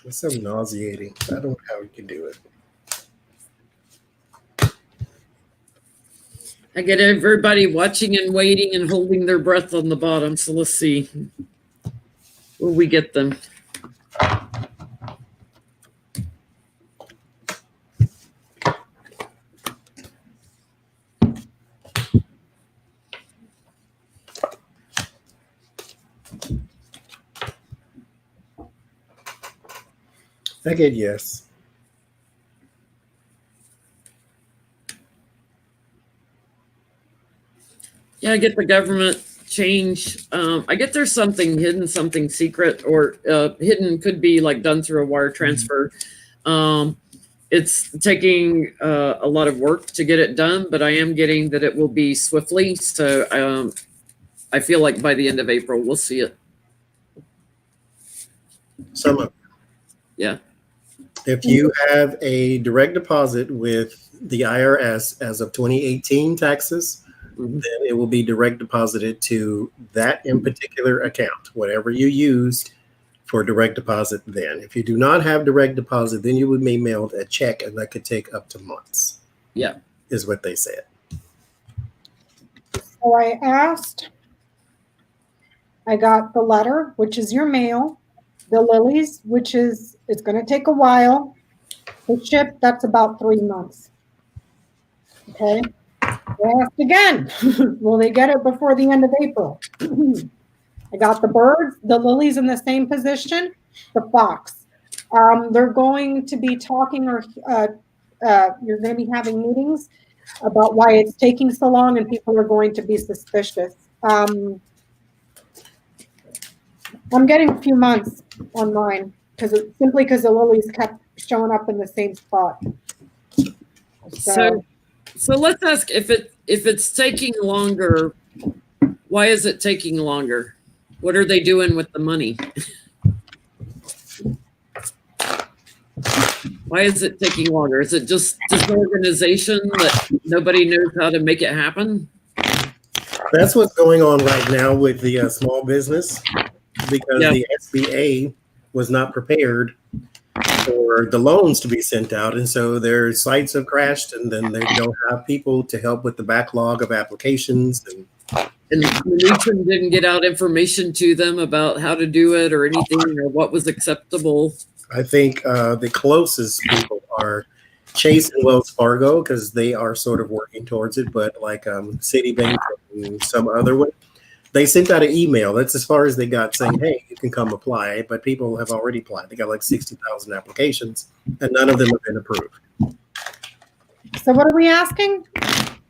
Speaker 3: It's so nauseating. I don't know how you can do it.
Speaker 2: I get everybody watching and waiting and holding their breath on the bottom. So let's see. Will we get them?
Speaker 3: I get yes.
Speaker 2: Yeah, I get the government change. I get there's something hidden, something secret, or hidden could be like done through a wire transfer. It's taking a lot of work to get it done, but I am getting that it will be swiftly. So I feel like by the end of April, we'll see it.
Speaker 3: Some of
Speaker 2: Yeah.
Speaker 3: If you have a direct deposit with the IRS as of 2018 taxes, then it will be direct deposited to that in particular account, whatever you used for direct deposit then. If you do not have direct deposit, then you would be mailed a check, and that could take up to months.
Speaker 2: Yeah.
Speaker 3: Is what they said.
Speaker 1: So I asked, I got the letter, which is your mail, the lilies, which is, it's going to take a while. The ship, that's about 3 months. Okay. I asked again, will they get it before the end of April? I got the birds, the lilies in the same position, the fox. They're going to be talking, or you're going to be having meetings about why it's taking so long, and people are going to be suspicious. I'm getting a few months on mine simply because the lilies kept showing up in the same spot.
Speaker 2: So let's ask if it's taking longer. Why is it taking longer? What are they doing with the money? Why is it taking longer? Is it just disorganization that nobody knows how to make it happen?
Speaker 3: That's what's going on right now with the small business, because the SBA was not prepared for the loans to be sent out. And so their sites have crashed, and then they don't have people to help with the backlog of applications.
Speaker 2: And Newsom didn't get out information to them about how to do it or anything, or what was acceptable.
Speaker 3: I think the closest people are Chase and Wells Fargo, because they are sort of working towards it. But like Citibank and some other one, they sent out an email. That's as far as they got, saying, hey, you can come apply. But people have already applied. They got like 60,000 applications, and none of them have been approved.
Speaker 1: So what are we asking?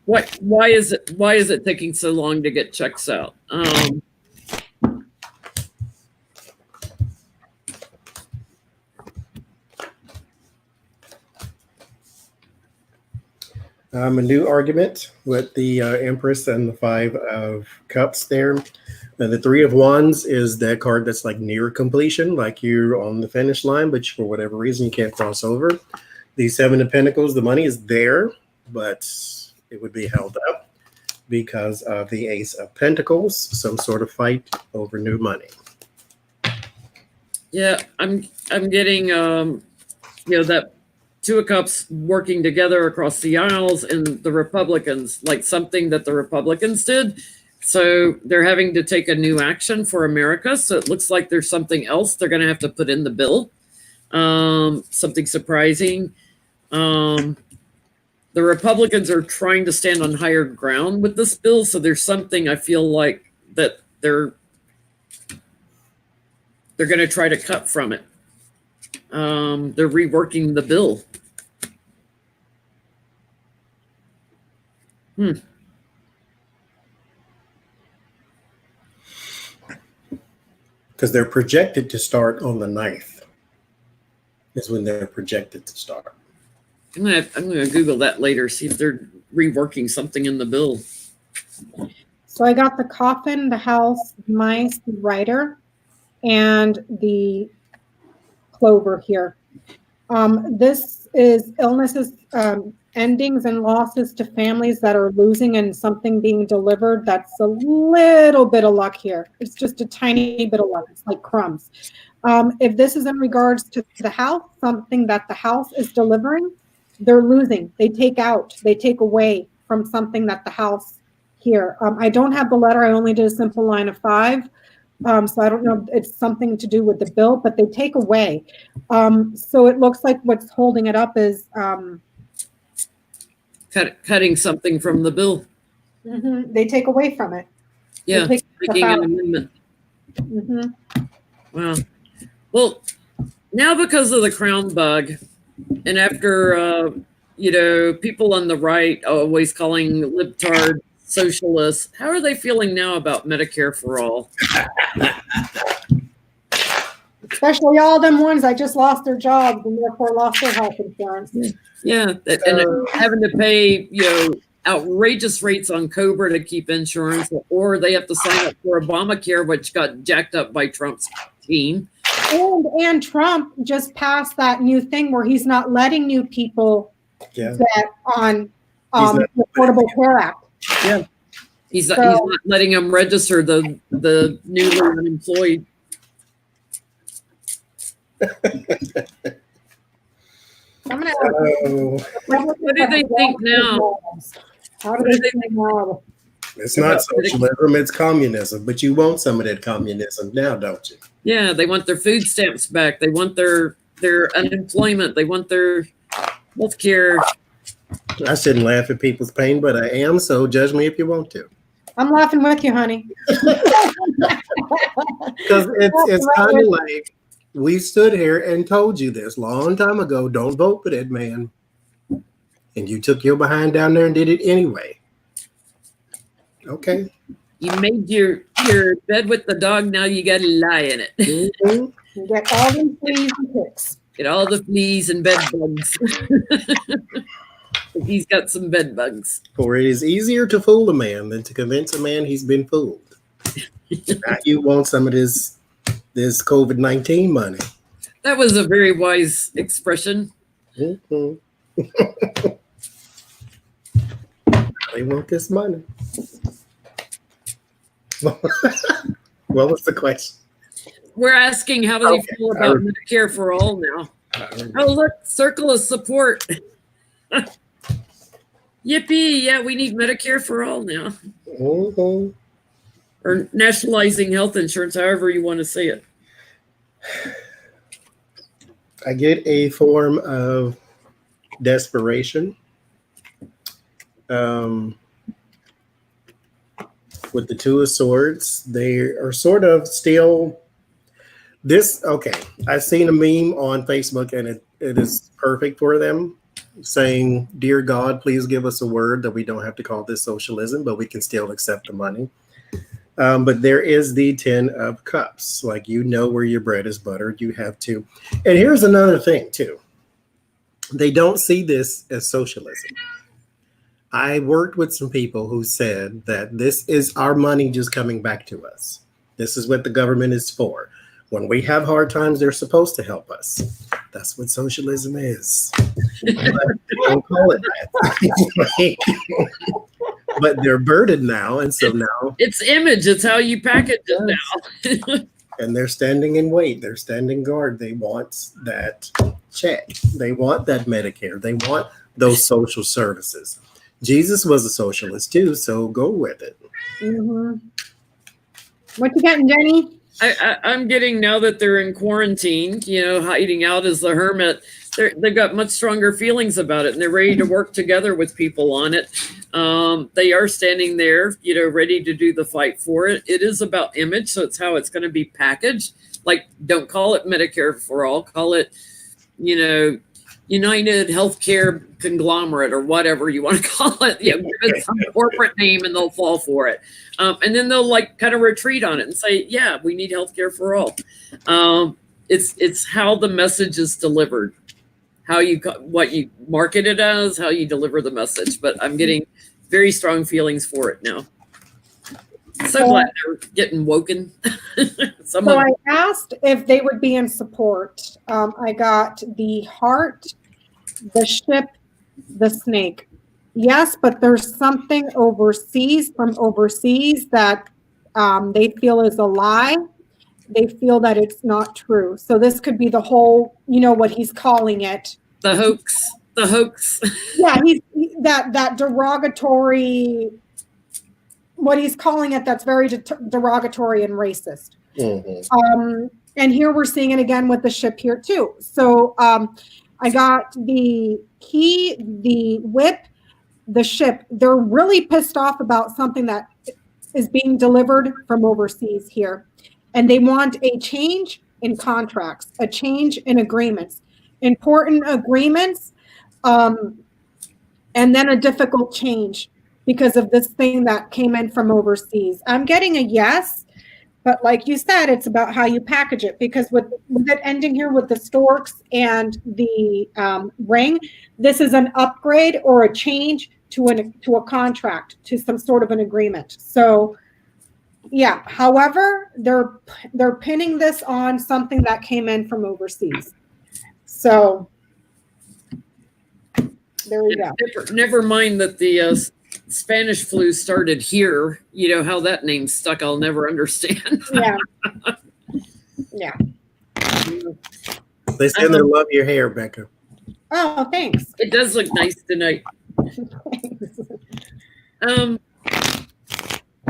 Speaker 2: Why is it taking so long to get checks out?
Speaker 3: A new argument with the Empress and the Five of Cups there. And the Three of Wands is that card that's like near completion, like you're on the finish line, but for whatever reason you can't cross over. The Seven of Pentacles, the money is there, but it would be held up because of the Ace of Pentacles, some sort of fight over new money.
Speaker 2: Yeah, I'm getting that Two of Cups working together across the aisles, and the Republicans, like something that the Republicans did. So they're having to take a new action for America. So it looks like there's something else they're going to have to put in the bill. Something surprising. The Republicans are trying to stand on higher ground with this bill. So there's something I feel like that they're going to try to cut from it. They're reworking the bill.
Speaker 3: Because they're projected to start on the 9th is when they're projected to start.
Speaker 2: I'm gonna Google that later, see if they're reworking something in the bill.
Speaker 1: So I got the coffin, the house, mice, the writer, and the clover here. This is illnesses, endings and losses to families that are losing and something being delivered. That's a little bit of luck here. It's just a tiny bit of luck. It's like crumbs. If this is in regards to the house, something that the house is delivering, they're losing. They take away from something that the house here. I don't have the letter. I only did a simple line of 5. So I don't know if it's something to do with the bill, but they take away. So it looks like what's holding it up is
Speaker 2: Cutting something from the bill.
Speaker 1: They take away from it.
Speaker 2: Yeah, making an amendment. Wow. Well, now because of the crown bug, and after people on the right always calling libtard socialists, how are they feeling now about Medicare for all?
Speaker 1: Especially all them ones that just lost their jobs and therefore lost their health insurance.
Speaker 2: Yeah, and having to pay outrageous rates on COBRA to keep insurance, or they have to sign up for Obamacare, which got jacked up by Trump's team.
Speaker 1: And Trump just passed that new thing where he's not letting new people get on the Affordable Care Act.
Speaker 2: Yeah, he's not letting them register the newly unemployed. What do they think now?
Speaker 1: How do they think now?
Speaker 3: It's not socialism, it's communism. But you want some of that communism now, don't you?
Speaker 2: Yeah, they want their food stamps back. They want their unemployment. They want their health care.
Speaker 3: I shouldn't laugh at people's pain, but I am, so judge me if you want to.
Speaker 1: I'm laughing with you, honey.
Speaker 3: Because it's kind of like we stood here and told you this long time ago, don't vote for that man. And you took your behind down there and did it anyway. Okay.
Speaker 2: You made your bed with the dog. Now you got to lie in it.
Speaker 1: You get all the fleas and ticks.
Speaker 2: Get all the fleas and bed bugs. He's got some bed bugs.
Speaker 3: For it is easier to fool a man than to convince a man he's been fooled. Now you want some of this COVID-19 money.
Speaker 2: That was a very wise expression.
Speaker 3: Mm-hmm. They want this money. What was the question?
Speaker 2: We're asking how do they feel about Medicare for all now? Oh, look, circle of support. Yippee, yeah, we need Medicare for all now.
Speaker 3: Mm-hmm.
Speaker 2: Or nationalizing health insurance, however you want to say it.
Speaker 3: I get a form of desperation with the Two of Swords. They are sort of still this. Okay, I've seen a meme on Facebook, and it is perfect for them, saying, "Dear God, please give us a word that we don't have to call this socialism, but we can still accept the money." But there is the 10 of Cups. Like, you know where your bread is buttered. You have to. And here's another thing, too. They don't see this as socialism. I worked with some people who said that this is our money just coming back to us. This is what the government is for. When we have hard times, they're supposed to help us. That's what socialism is. Don't call it that. But they're burdened now, and so now
Speaker 2: it's image. It's how you package it now.
Speaker 3: And they're standing in wait. They're standing guard. They want that check. They want that Medicare. They want those social services. Jesus was a socialist too, so go with it.
Speaker 1: Mm-hmm. What you getting, Jenny?
Speaker 2: I'm getting, now that they're in quarantine, hiding out as the hermit, they've got much stronger feelings about it, and they're ready to work together with people on it. They are standing there, ready to do the fight for it. It is about image, so it's how it's going to be packaged. Like, don't call it Medicare for all, call it, United Healthcare Conglomerate, or whatever you want to call it. Give it some corporate name and they'll fall for it. And then they'll kind of retreat on it and say, yeah, we need healthcare for all. It's how the message is delivered, what you market it as, how you deliver the message. But I'm getting very strong feelings for it now. So glad they're getting woken.
Speaker 1: So I asked if they would be in support. I got the heart, the ship, the snake. Yes, but there's something from overseas that they feel is a lie. They feel that it's not true. So this could be the whole, what he's calling it.
Speaker 2: The hoax.
Speaker 1: Yeah, he's that derogatory, what he's calling it, that's very derogatory and racist. Mm-hmm. And here we're seeing it again with the ship here too. So I got the key, the whip, the ship. They're really pissed off about something that is being delivered from overseas here. And they want a change in contracts, a change in agreements, important agreements, and then a difficult change because of this thing that came in from overseas. I'm getting a yes, but like you said, it's about how you package it, because with it ending here with the storks and the ring, this is an upgrade or a change to a contract, to some sort of an agreement. So yeah, however, they're pinning this on something that came in from overseas. So there we go.
Speaker 2: Never mind that the Spanish flu started here. How that name stuck, I'll never understand.
Speaker 1: Yeah. Yeah.
Speaker 3: They said they love your hair, Becca.
Speaker 1: Oh, thanks.
Speaker 2: It does look nice tonight.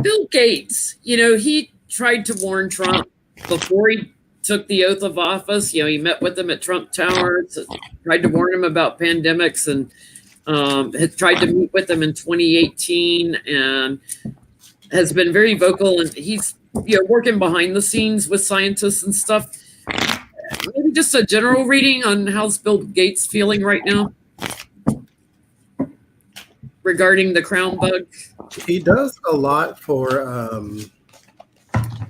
Speaker 2: Bill Gates, he tried to warn Trump before he took the oath of office. He met with him at Trump Towers, tried to warn him about pandemics, and had tried to meet with him in 2018, and has been very vocal. And he's working behind the scenes with scientists and stuff. Maybe just a general reading on how's Bill Gates feeling right now. regarding the crown bug?
Speaker 3: He does a lot for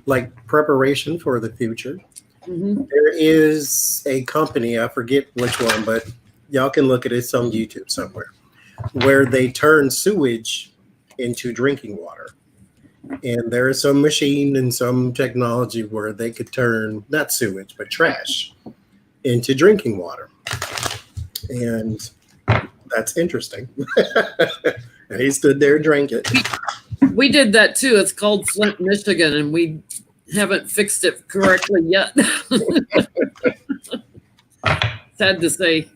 Speaker 3: like preparation for the future.
Speaker 2: Mm-hmm.
Speaker 3: There is a company, I forget which one, but y'all can look at it on YouTube somewhere, where they turn sewage into drinking water. And there is some machine and some technology where they could turn not sewage, but trash into drinking water. And that's interesting. And he stood there and drank it.
Speaker 2: We did that too. It's called Flint, Michigan, and we haven't fixed it correctly yet. Sad to say.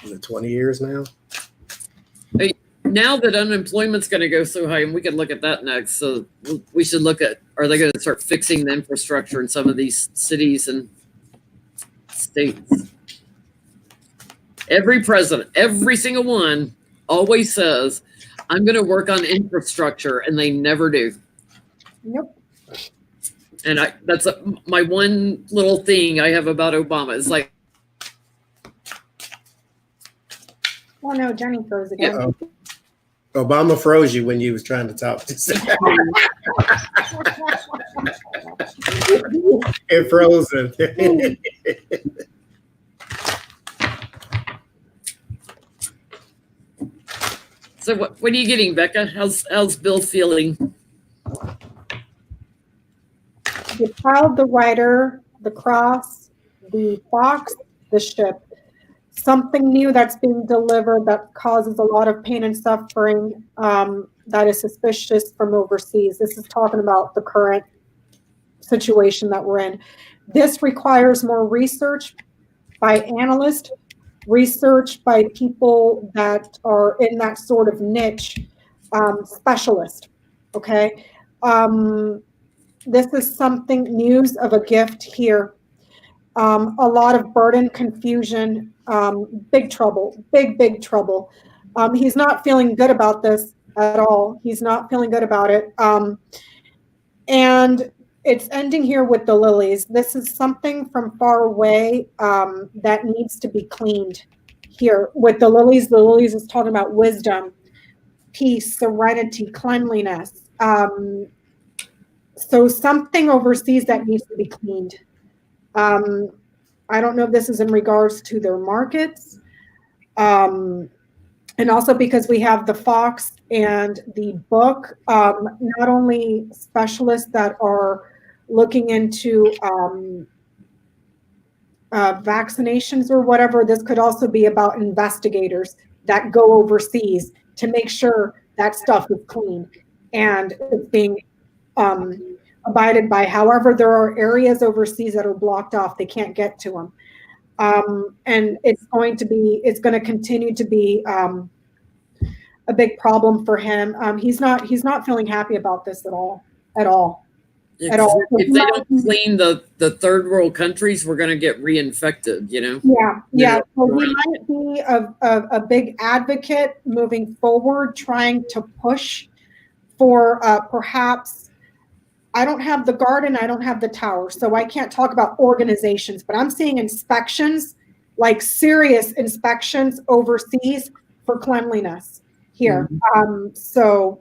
Speaker 3: Is it 20 years now?
Speaker 2: Now that unemployment's going to go so high, and we can look at that next, so we should look at, are they going to start fixing the infrastructure in some of these cities and states? Every president, every single one, always says, I'm going to work on infrastructure, and they never do.
Speaker 1: Nope.
Speaker 2: And that's my one little thing I have about Obama. It's like,
Speaker 1: Oh no, Jenny froze again.
Speaker 3: Uh-oh. Obama froze you when you was trying to talk. It froze him.
Speaker 2: so what are you getting, Becca? How's Bill feeling?
Speaker 1: The child, the rider, the cross, the fox, the ship. Something new that's being delivered that causes a lot of pain and suffering that is suspicious from overseas. This is talking about the current situation that we're in. This requires more research by analysts, research by people that are in that sort of niche, specialist, okay? This is something, news of a gift here. A lot of burden, confusion, big trouble, big trouble. He's not feeling good about this at all. He's not feeling good about it. And it's ending here with the lilies. This is something from far away that needs to be cleaned here. With the lilies is talking about wisdom, peace, serenity, cleanliness. So something overseas that needs to be cleaned. I don't know if this is in regards to their markets. And also because we have the fox and the book, not only specialists that are looking into vaccinations or whatever, this could also be about investigators that go overseas to make sure that stuff is clean and it's being abided by. However, there are areas overseas that are blocked off. They can't get to them. And it's going to continue to be a big problem for him. He's not feeling happy about this at all. At all.
Speaker 2: If they don't clean the third world countries, we're going to get reinfected, you know?
Speaker 1: Yeah. So he might be a big advocate moving forward, trying to push for perhaps, I don't have the garden, I don't have the tower, so I can't talk about organizations, but I'm seeing inspections, like serious inspections overseas for cleanliness here. So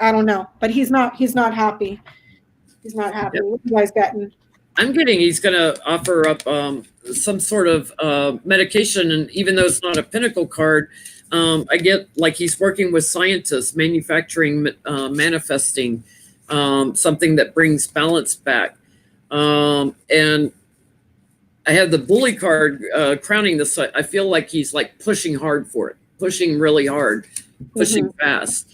Speaker 1: I don't know, but he's not happy. He's not happy. Yep. What are you guys getting?
Speaker 2: I'm getting he's going to offer up some sort of medication, and even though it's not a Pinnacle card, I get like he's working with scientists, manufacturing, manifesting, something that brings balance back. And I have the bully card crowning this. I feel like he's like pushing hard for it, pushing really hard, pushing fast.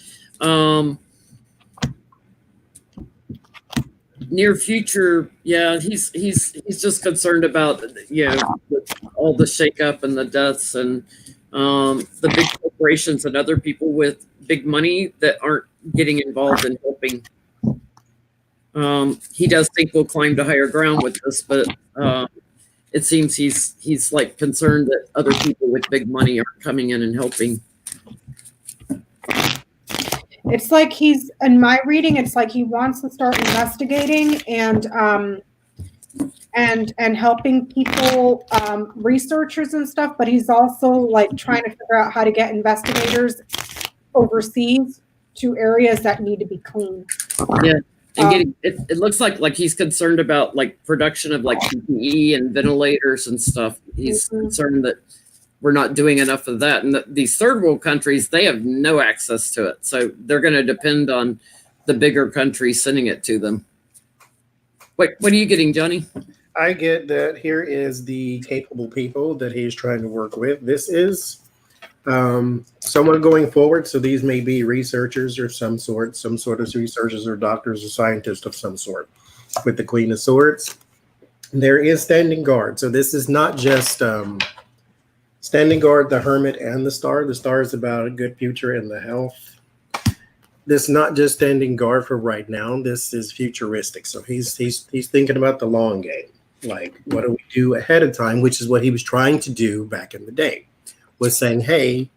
Speaker 2: Near future, yeah, he's just concerned about, you know, all the shakeup and the deaths and the big corporations and other people with big money that aren't getting involved in helping. He does think we'll climb to higher ground with this, but it seems he's like concerned that other people with big money aren't coming in and helping.
Speaker 1: It's like he's, in my reading, it's like he wants to start investigating, and and helping people, researchers and stuff, but he's also like trying to figure out how to get investigators overseas to areas that need to be clean.
Speaker 2: Yeah. And getting it looks like he's concerned about like production of like PPE and ventilators and stuff. He's concerned that we're not doing enough of that. And these third world countries, they have no access to it. So they're going to depend on the bigger countries sending it to them. Wait, what are you getting, Johnny?
Speaker 3: I get that here is the capable people that he's trying to work with. This is someone going forward. So these may be researchers of some sort of researchers or doctors or scientists of some sort with the Queen of Swords. There is standing guard. So this is not just standing guard, the Hermit, and the Star. The Star is about a good future and the health. This is not just standing guard for right now. This is futuristic. So he's thinking about the long game. Like, what do we do ahead of time? Which is what he was trying to do back in the day. Was saying, hey,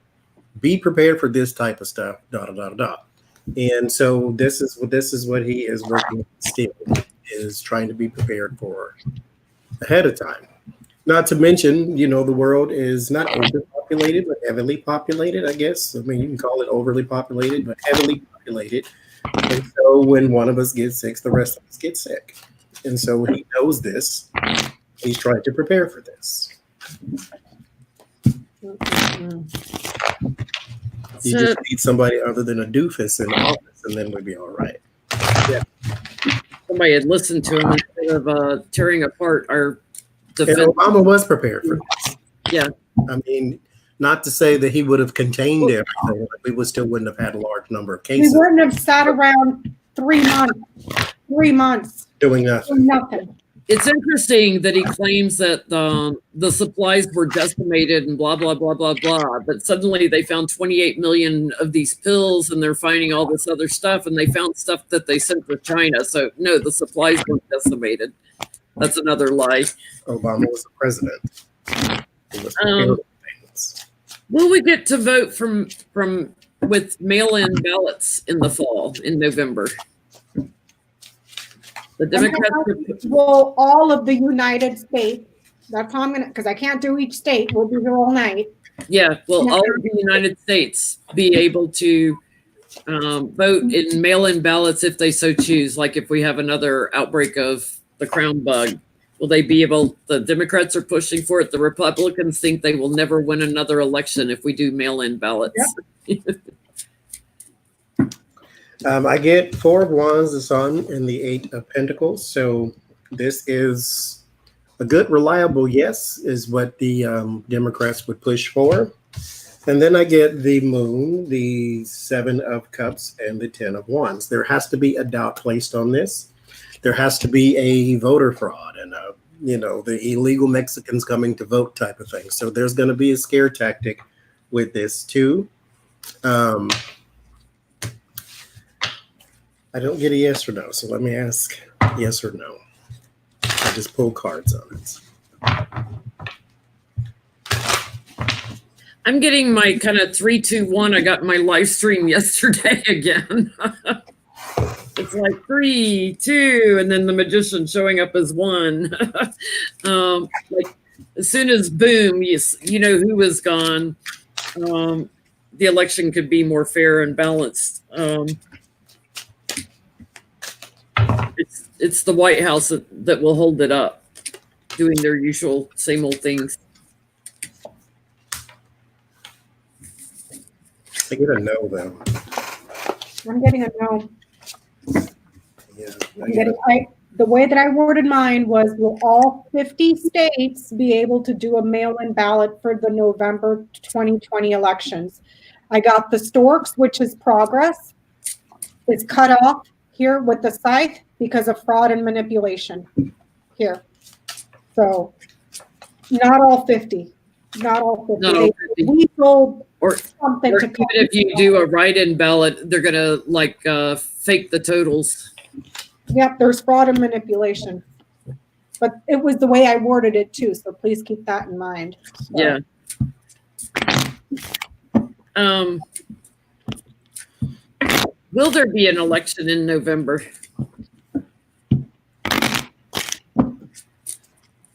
Speaker 3: be prepared for this type of stuff. And so this is what he is working still, is trying to be prepared for ahead of time. Not to mention, the world is not overpopulated, but heavily populated, I guess. I mean, you can call it overly populated, but heavily populated. And so when one of us gets sick, the rest of us get sick. And so he knows this. He's trying to prepare for this. You just need somebody other than a doofus in office, and then we'd be all right. Yeah.
Speaker 2: Somebody had listened to him instead of tearing apart our defense.
Speaker 3: And Obama was prepared for this.
Speaker 2: Yeah.
Speaker 3: I mean, not to say that he would have contained everything, but we still wouldn't have had a large number of cases.
Speaker 1: We wouldn't have sat around 3 months. 3 months.
Speaker 3: Doing nothing.
Speaker 1: Doing nothing.
Speaker 2: It's interesting that he claims that the supplies were decimated and blah, blah, blah, blah, blah. But suddenly they found 28 million of these pills and they're finding all this other stuff. And they found stuff that they sent to China. So, no, the supplies weren't decimated. That's another lie.
Speaker 3: Obama was the president. He was
Speaker 2: Will we get to vote with mail-in ballots in the fall, in November? The Democrats
Speaker 1: will all of the United States. That's how I'm gonna, because I can't do each state. We'll be here all night.
Speaker 2: Yeah, will all of the United States be able to vote in mail-in ballots if they so choose? Like if we have another outbreak of the crown bug, will they be able? The Democrats are pushing for it. The Republicans think they will never win another election if we do mail-in ballots. Yep.
Speaker 3: I get 4 of Wands, the Sun, and the 8 of Pentacles. So this is a good, reliable yes, is what the Democrats would push for. And then I get the Moon, the 7 of Cups, and the 10 of Wands. There has to be a doubt placed on this. There has to be a voter fraud and the illegal Mexicans coming to vote type of thing. So there's going to be a scare tactic with this too. I don't get a yes or no, so let me ask yes or no. I just pull cards on it.
Speaker 2: I'm getting my kind of 3, 2, 1. I got my live stream yesterday again. It's like 3, 2, and then the magician showing up as 1. Like as soon as boom, you know who was gone. The election could be more fair and balanced. It's the White House that will hold it up, doing their usual same old things.
Speaker 3: I get a no, though.
Speaker 1: I'm getting a no.
Speaker 3: Yeah,
Speaker 1: the way that I worded mine was, will all 50 states be able to do a mail-in ballot for the November 2020 elections? I got the Storks, which is progress. It's cut off here with the scythe because of fraud and manipulation here. So not all 50. Not all 50.
Speaker 2: Not all 50.
Speaker 1: We sold
Speaker 2: or
Speaker 1: something
Speaker 2: or
Speaker 1: to
Speaker 2: even if you do a write-in ballot, they're going to fake the totals.
Speaker 1: Yep, there's fraud and manipulation. But it was the way I worded it too, so please keep that in mind. So.
Speaker 2: Yeah. Will there be an election in November?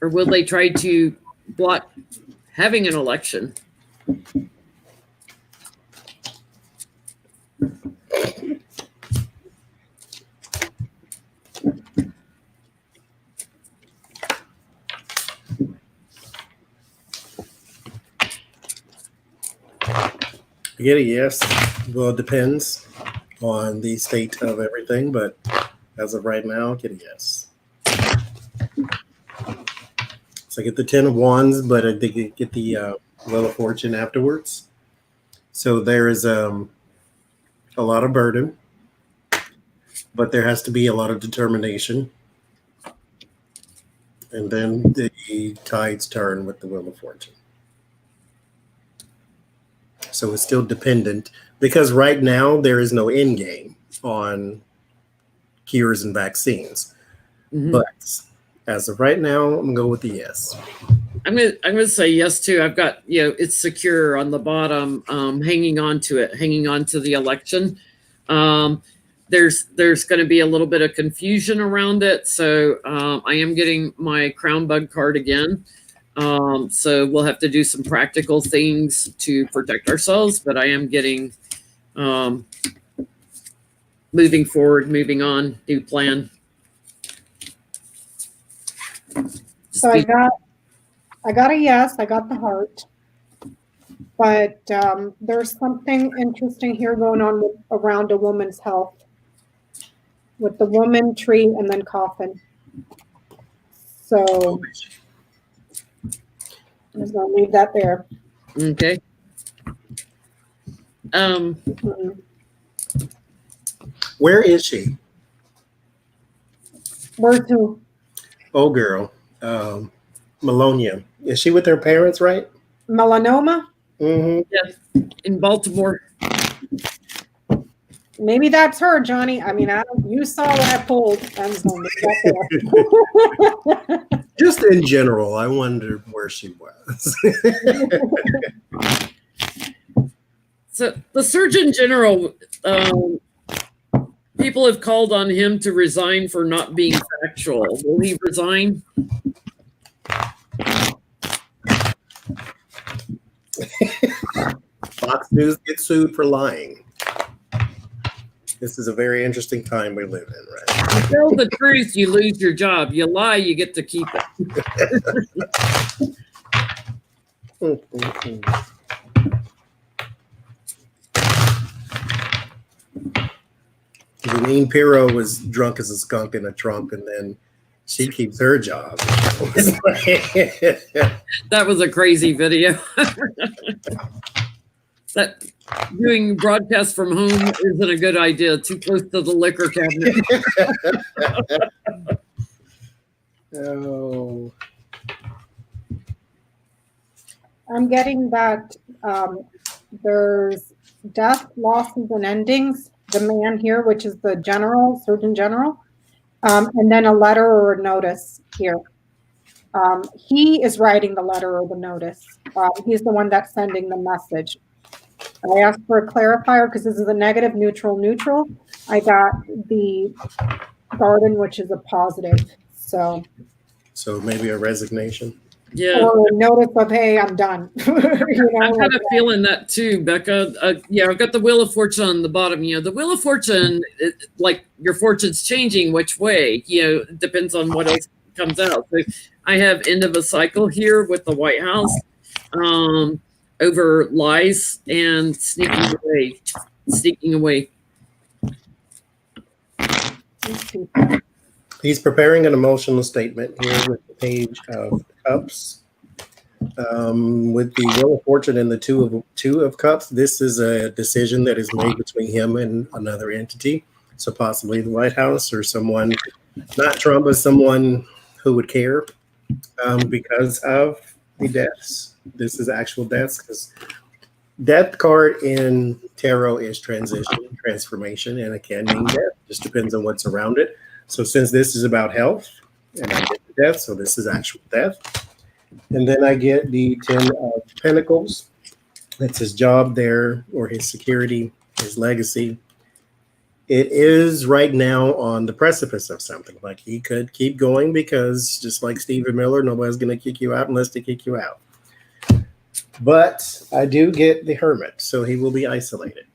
Speaker 2: Or will they try to block having an election?
Speaker 3: I get a yes. Well, it depends on the state of everything, but as of right now, I get a yes. So I get the 10 of Wands, but I did get the Wheel of Fortune afterwards. So there is a lot of burden, but there has to be a lot of determination. And then the tides turn with the Wheel of Fortune. So it's still dependent because right now there is no end game on cures and vaccines.
Speaker 2: Mm-hmm.
Speaker 3: But as of right now, I'm going to go with the yes.
Speaker 2: I'm gonna say yes too. I've got, it's secure on the bottom, hanging on to it, hanging on to the election. There's going to be a little bit of confusion around it, so I am getting my Crown Bug card again. So we'll have to do some practical things to protect ourselves, but I am getting moving forward, moving on, new plan.
Speaker 1: So I got a yes, I got the heart, but there's something interesting here going on around a woman's health with the woman, tree, and then coffin. So I'm just gonna leave that there.
Speaker 2: Okay.
Speaker 3: Where is she?
Speaker 1: Where to?
Speaker 3: Oh, girl. Melonia. Is she with her parents, right?
Speaker 1: Melanoma?
Speaker 3: Mm-hmm.
Speaker 2: Yes, in Baltimore.
Speaker 1: Maybe that's her, Johnny. I mean, you saw what I pulled. I'm just gonna leave that there.
Speaker 3: Just in general, I wondered where she was.
Speaker 2: So the Surgeon General, people have called on him to resign for not being factual. Will he resign?
Speaker 3: Fox News gets sued for lying. This is a very interesting time we live in, right?
Speaker 2: You tell the truth, you lose your job. You lie, you get to keep it.
Speaker 3: Janine Pirro was drunk as a skunk in a trunk, and then she keeps her job.
Speaker 2: That was a crazy video. That doing broadcast from home isn't a good idea. Too close to the liquor cabinet.
Speaker 3: Oh.
Speaker 1: I'm getting that there's death, losses, and endings. The man here, which is the general, Surgeon General, and then a letter or a notice here. He is writing the letter or the notice. He's the one that's sending the message. I asked for a clarifier because this is a negative, neutral, neutral. I got the garden, which is a positive. So
Speaker 3: Maybe a resignation.
Speaker 2: Yeah.
Speaker 1: Or a notice of, hey, I'm done.
Speaker 2: I'm kind of feeling that too, Becca. I've got the Wheel of Fortune on the bottom. The Wheel of Fortune, like your fortune's changing which way, it depends on what else comes out. So I have end of a cycle here with the White House over lies and sneaking away.
Speaker 3: He's preparing an emotional statement here with the Page of Cups. With the Wheel of Fortune and the two of Cups, this is a decision that is made between him and another entity. So possibly the White House or someone, not Trump, but someone who would care because of the deaths. This is actual deaths because death card in tarot is transition, transformation, and it can mean death. Just depends on what's around it. So since this is about health, and I get the death, so this is actual death. And then I get the 10 of Pentacles. That's his job there, or his security, his legacy. it is right now on the precipice of something. Like he could keep going because just like Stephen Miller, nobody's going to kick you out unless they kick you out. But I do get the hermit, so he will be isolated.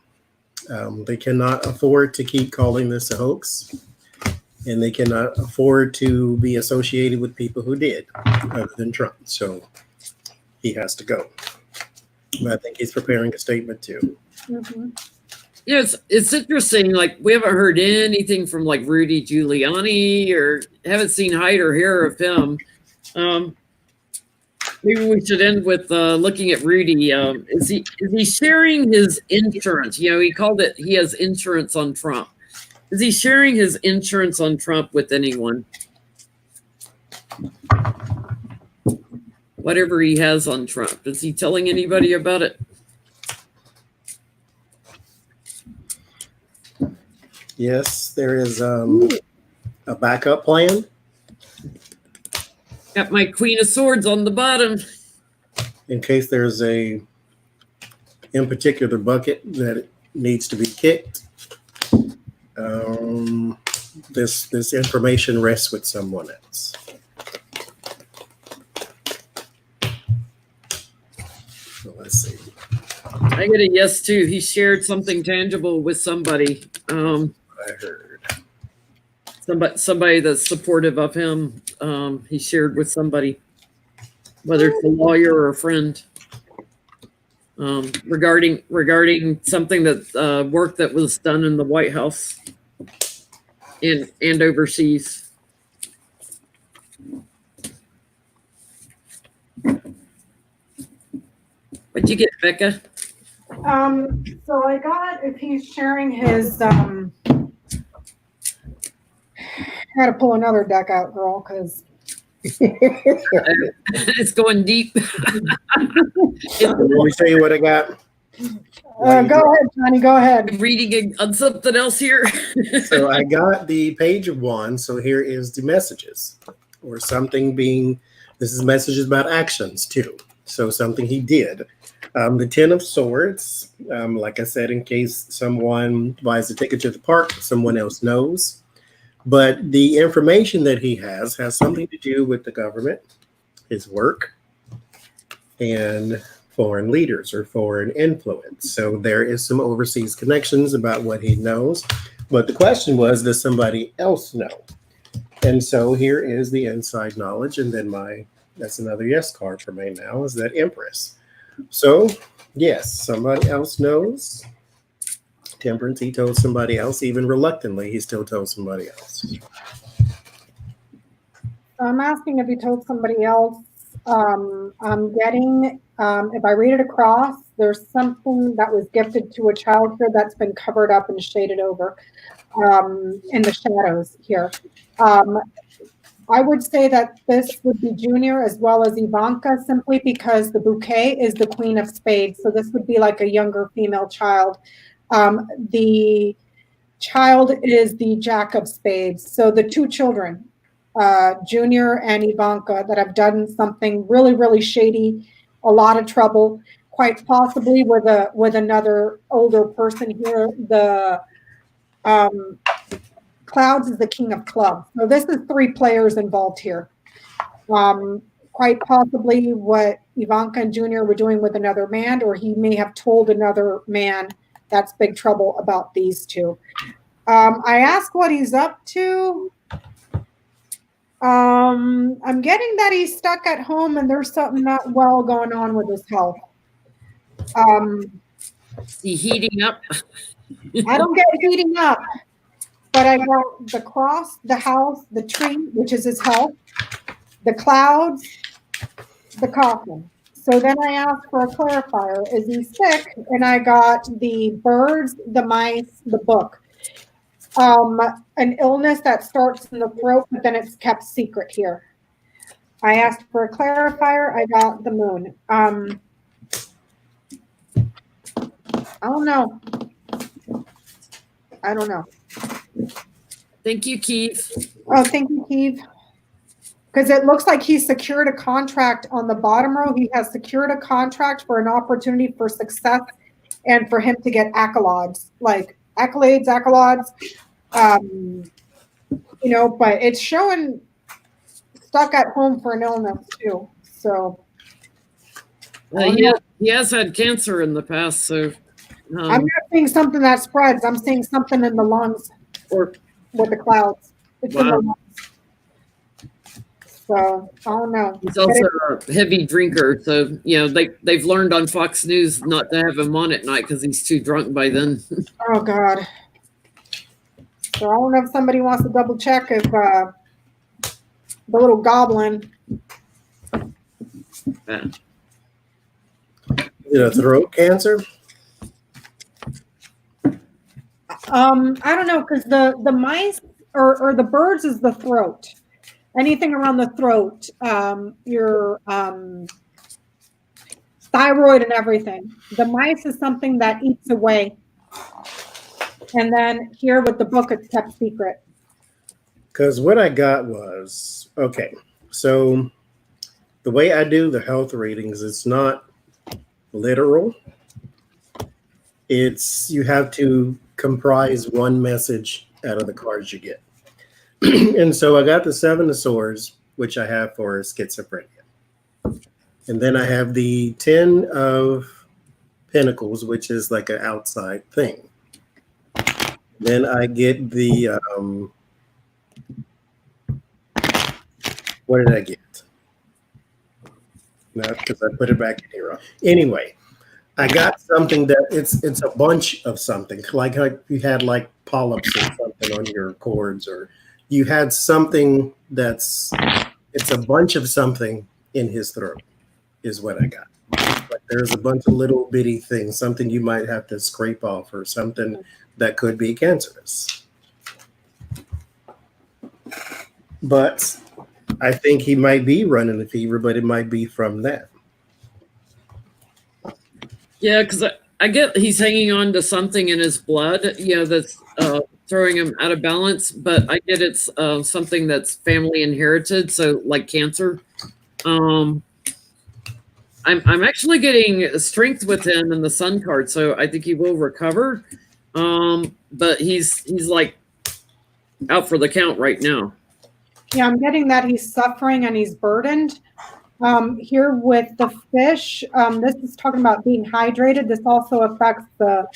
Speaker 3: They cannot afford to keep calling this a hoax, and they cannot afford to be associated with people who did, other than Trump. So he has to go. But I think he's preparing a statement too.
Speaker 1: Mm-hmm.
Speaker 2: Yeah, it's interesting. Like we haven't heard anything from like Rudy Giuliani, or haven't seen hide or hair of him. Maybe we should end with looking at Rudy. Is he sharing his insurance? You know, he called it. He has insurance on Trump. Is he sharing his insurance on Trump with anyone? Whatever he has on Trump, is he telling anybody about it?
Speaker 3: Yes, there is a backup plan.
Speaker 2: Got my Queen of Swords on the bottom.
Speaker 3: In case there's a, in particular, bucket that needs to be kicked. This information rests with someone else. So let's see.
Speaker 2: I get a yes too. He shared something tangible with somebody.
Speaker 3: I heard.
Speaker 2: Somebody that's supportive of him. He shared with somebody, whether it's a lawyer or a friend, regarding something that work that was done in the White House and overseas. What'd you get, Becca?
Speaker 1: So I got, if he's sharing his, I gotta pull another deck out, girl, because
Speaker 2: It's going deep.
Speaker 3: Let me tell you what I got.
Speaker 1: go ahead, Johnny, go ahead.
Speaker 2: Reading on something else here.
Speaker 3: So I got the page of wands. So here is the messages, or something being, this is messages about actions too. So something he did. The 10 of swords, like I said, in case someone buys a ticket to the park, someone else knows. But the information that he has something to do with the government, his work, and foreign leaders or foreign influence. So there is some overseas connections about what he knows. But the question was, does somebody else know? And so here is the inside knowledge. And then that's another yes card for me now, is that Empress. So yes, somebody else knows. Temperance, he told somebody else, even reluctantly, he still told somebody else.
Speaker 1: I'm asking if he told somebody else. I'm getting, if I read it across, there's something that was gifted to a child here that's been covered up and shaded over in the shadows here. I would say that this would be Junior as well as Ivanka, simply because the bouquet is the Queen of Spades. So this would be like a younger female child. The child is the Jack of Spades. So the two children, Junior and Ivanka, that have done something really, really shady, a lot of trouble, quite possibly with another older person here. The Clouds is the King of Clubs. So this is 3 players involved here. Quite possibly what Ivanka and Junior were doing with another man, or he may have told another man that's big trouble about these two. I asked what he's up to. I'm getting that he's stuck at home and there's something not well going on with his health.
Speaker 2: Is he heating up?
Speaker 1: I don't get heating up, but I got the cross, the house, the tree, which is his health, the clouds, the coffin. So then I asked for a clarifier. Is he sick? And I got the birds, the mice, the book. An illness that starts in the throat, but then it's kept secret here. I asked for a clarifier. I got the moon. I don't know. I don't know.
Speaker 2: Thank you, Keith.
Speaker 1: Oh, thank you, Keith. Because it looks like he secured a contract on the bottom row. He has secured a contract for an opportunity for success and for him to get accolades, like accolades, you know, but it's showing stuck at home for an illness too. So
Speaker 2: he has had cancer in the past, so
Speaker 1: I'm not seeing something that spreads. I'm seeing something in the lungs or with the clouds. It's in the lungs. So I don't know.
Speaker 2: He's also a heavy drinker, so you know they've learned on Fox News not to have him on at night because he's too drunk by then.
Speaker 1: Oh God. So I don't know if somebody wants to double check if the little goblin.
Speaker 2: Yeah.
Speaker 3: You know, throat cancer.
Speaker 1: I don't know, because the mice or the birds is the throat. Anything around the throat, your thyroid and everything. The mice is something that eats away. And then here with the book, it's kept secret.
Speaker 3: Because what I got was, okay, so the way I do the health readings, it's not literal. It's, you have to comprise one message out of the cards you get. And so I got the 7 of Swords, which I have for schizophrenia. And then I have the 10 of Pentacles, which is like an outside thing. Then I get the, what did I get? No, because I put it back in here. Anyway, I got something that it's a bunch of something, like you had like polyps or something on your cords, or you had something it's a bunch of something in his throat is what I got. But there's a bunch of little bitty things, something you might have to scrape off or something that could be cancerous. But I think he might be running a fever, but it might be from that.
Speaker 2: Yeah, because I get he's hanging on to something in his blood, you know, that's throwing him out of balance. But I get it's something that's family inherited, so like cancer. I'm actually getting strength with him in the Sun card, so I think he will recover. But he's like out for the count right now.
Speaker 1: Yeah, I'm getting that he's suffering and he's burdened. Here with the fish, this is talking about being hydrated. This also affects the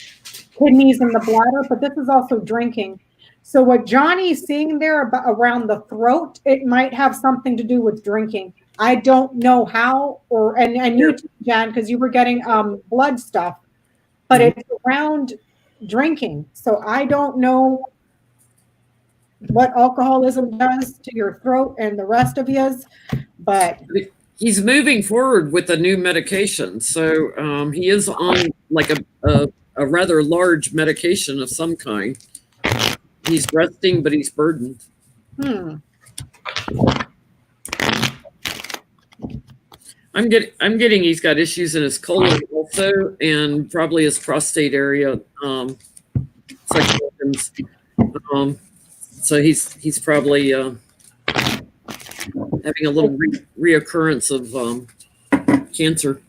Speaker 1: kidneys and the bladder, but this is also drinking. So what Johnny's seeing there about around the throat, it might have something to do with drinking. I don't know how, and you too, Jen, because you were getting blood stuff, but it's around drinking. So I don't know what alcoholism does to your throat and the rest of yous, but
Speaker 2: he's moving forward with a new medication. So he is on like a rather large medication of some kind. He's resting, but he's burdened. I'm getting he's got issues in his colon also, and probably his prostate area. So he's probably having a little reoccurrence of cancer.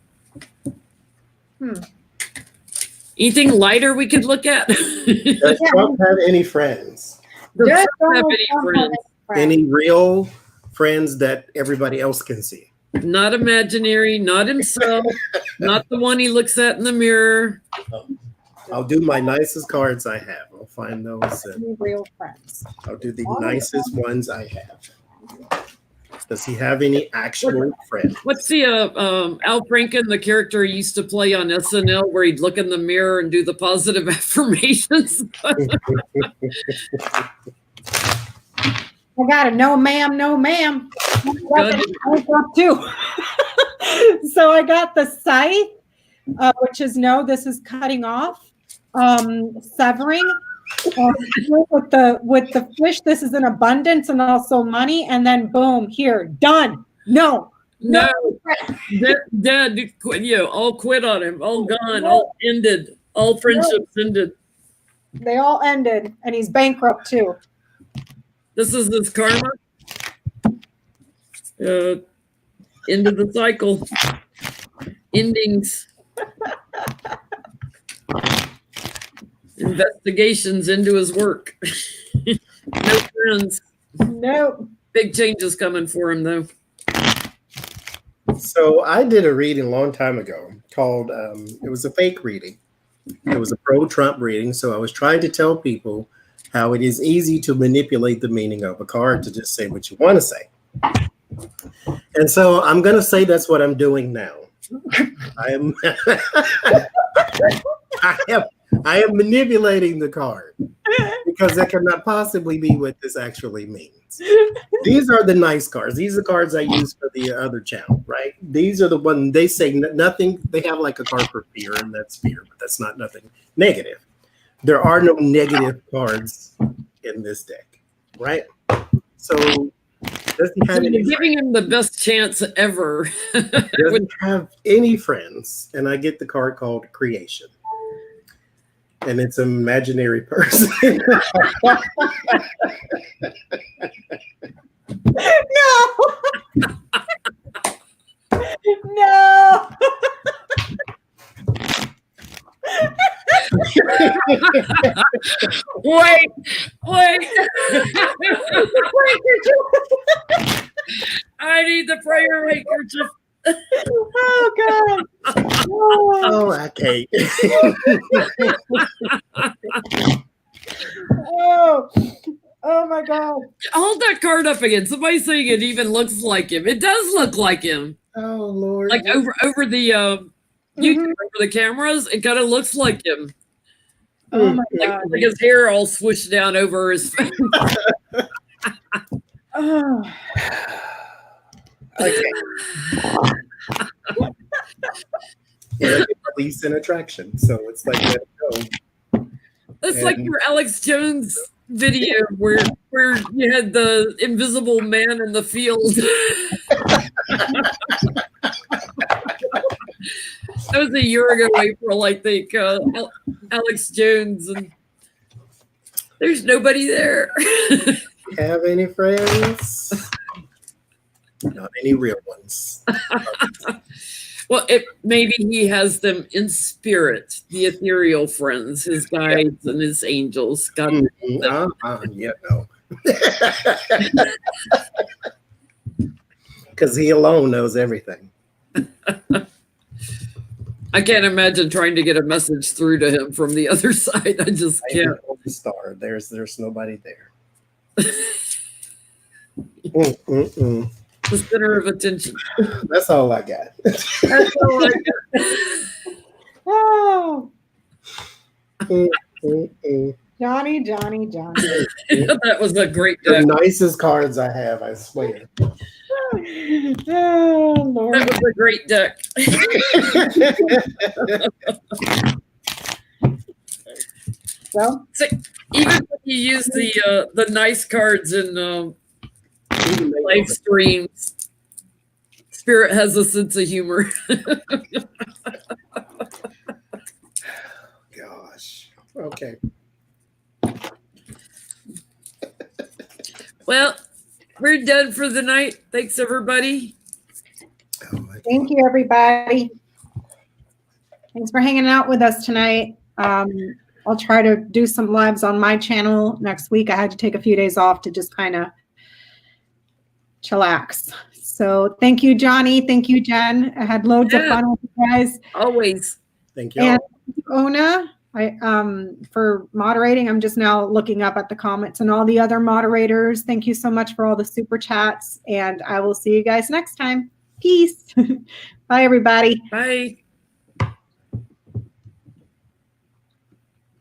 Speaker 2: Anything lighter we could look at?
Speaker 3: Does Trump have any friends?
Speaker 2: Does Trump have any friends?
Speaker 3: Any real friends that everybody else can see?
Speaker 2: Not imaginary, not himself, not the one he looks at in the mirror.
Speaker 3: I'll do my nicest cards I have. I'll find those.
Speaker 1: Real friends.
Speaker 3: I'll do the nicest ones I have. Does he have any actual friends?
Speaker 2: What's the Al Franken, the character he used to play on SNL, where he'd look in the mirror and do the positive affirmations?
Speaker 1: I got it. No, ma'am. No, ma'am. Too. So I got the scythe, which is no, this is cutting off, severing. With the fish, this is an abundance and also money, and then boom, here, done. No.
Speaker 2: Dead. All quit on him. All gone. All ended. All friendships ended.
Speaker 1: They all ended, and he's bankrupt too.
Speaker 2: This is his karma. End of the cycle. Endings. Investigations into his work. No friends.
Speaker 1: Nope.
Speaker 2: Big changes coming for him, though.
Speaker 3: So I did a reading a long time ago called, it was a fake reading. It was a pro-Trump reading. So I was trying to tell people how it is easy to manipulate the meaning of a card to just say what you want to say. And so I'm going to say that's what I'm doing now. I am manipulating the card because that cannot possibly be what this actually means. These are the nice cards. These are the cards I use for the other channel, right? These are the one they say nothing. They have like a card for fear, and that's fear, but that's not nothing negative. There are no negative cards in this deck, right? So doesn't have any
Speaker 2: giving him the best chance ever.
Speaker 3: Doesn't have any friends, and I get the card called Creation. And it's an imaginary person.
Speaker 1: No. No.
Speaker 2: Wait. I need the prayer handkerchief.
Speaker 1: Oh God.
Speaker 3: Oh, I can't.
Speaker 1: Oh my God.
Speaker 2: Hold that card up again. Somebody's saying it even looks like him. It does look like him.
Speaker 3: Oh Lord.
Speaker 2: Like over the YouTube, over the cameras, it kind of looks like him.
Speaker 1: Oh my God.
Speaker 2: Like his hair all swooshed down over his face.
Speaker 1: Oh.
Speaker 3: Okay. Yeah, police and attraction. So it's like let it go.
Speaker 2: That's like your Alex Jones video where you had the invisible man in the field. That was a year ago, April, I think. Alex Jones, and there's nobody there.
Speaker 3: Have any friends? Not any real ones.
Speaker 2: Well, maybe he has them in spirit, the ethereal friends, his guides and his angels. God,
Speaker 3: yeah, no. Because he alone knows everything.
Speaker 2: I can't imagine trying to get a message through to him from the other side. I just can't.
Speaker 3: The star. There's nobody there.
Speaker 2: The center of attention.
Speaker 3: That's all I got.
Speaker 2: That's all I got.
Speaker 1: Oh. Johnny.
Speaker 2: That was a great
Speaker 3: The
Speaker 2: deck.
Speaker 3: nicest cards I have, I swear.
Speaker 1: Oh, Lord.
Speaker 2: That was a great deck.
Speaker 1: So,
Speaker 2: Even when you use the nice cards in live streams, Spirit has a sense of humor.
Speaker 3: Gosh. Okay.
Speaker 2: Well, we're done for the night. Thanks, everybody.
Speaker 1: thank you, everybody. Thanks for hanging out with us tonight. I'll try to do some lives on my channel next week. I had to take a few days off to just kind of chillax. So thank you, Johnny. Thank you, Jen. I had loads of fun with you guys.
Speaker 2: Always.
Speaker 3: Thank you.
Speaker 1: And Ona, for moderating. I'm just now looking up at the comments and all the other moderators. Thank you so much for all the super chats, and I will see you guys next time. Peace. Bye, everybody.
Speaker 2: Bye.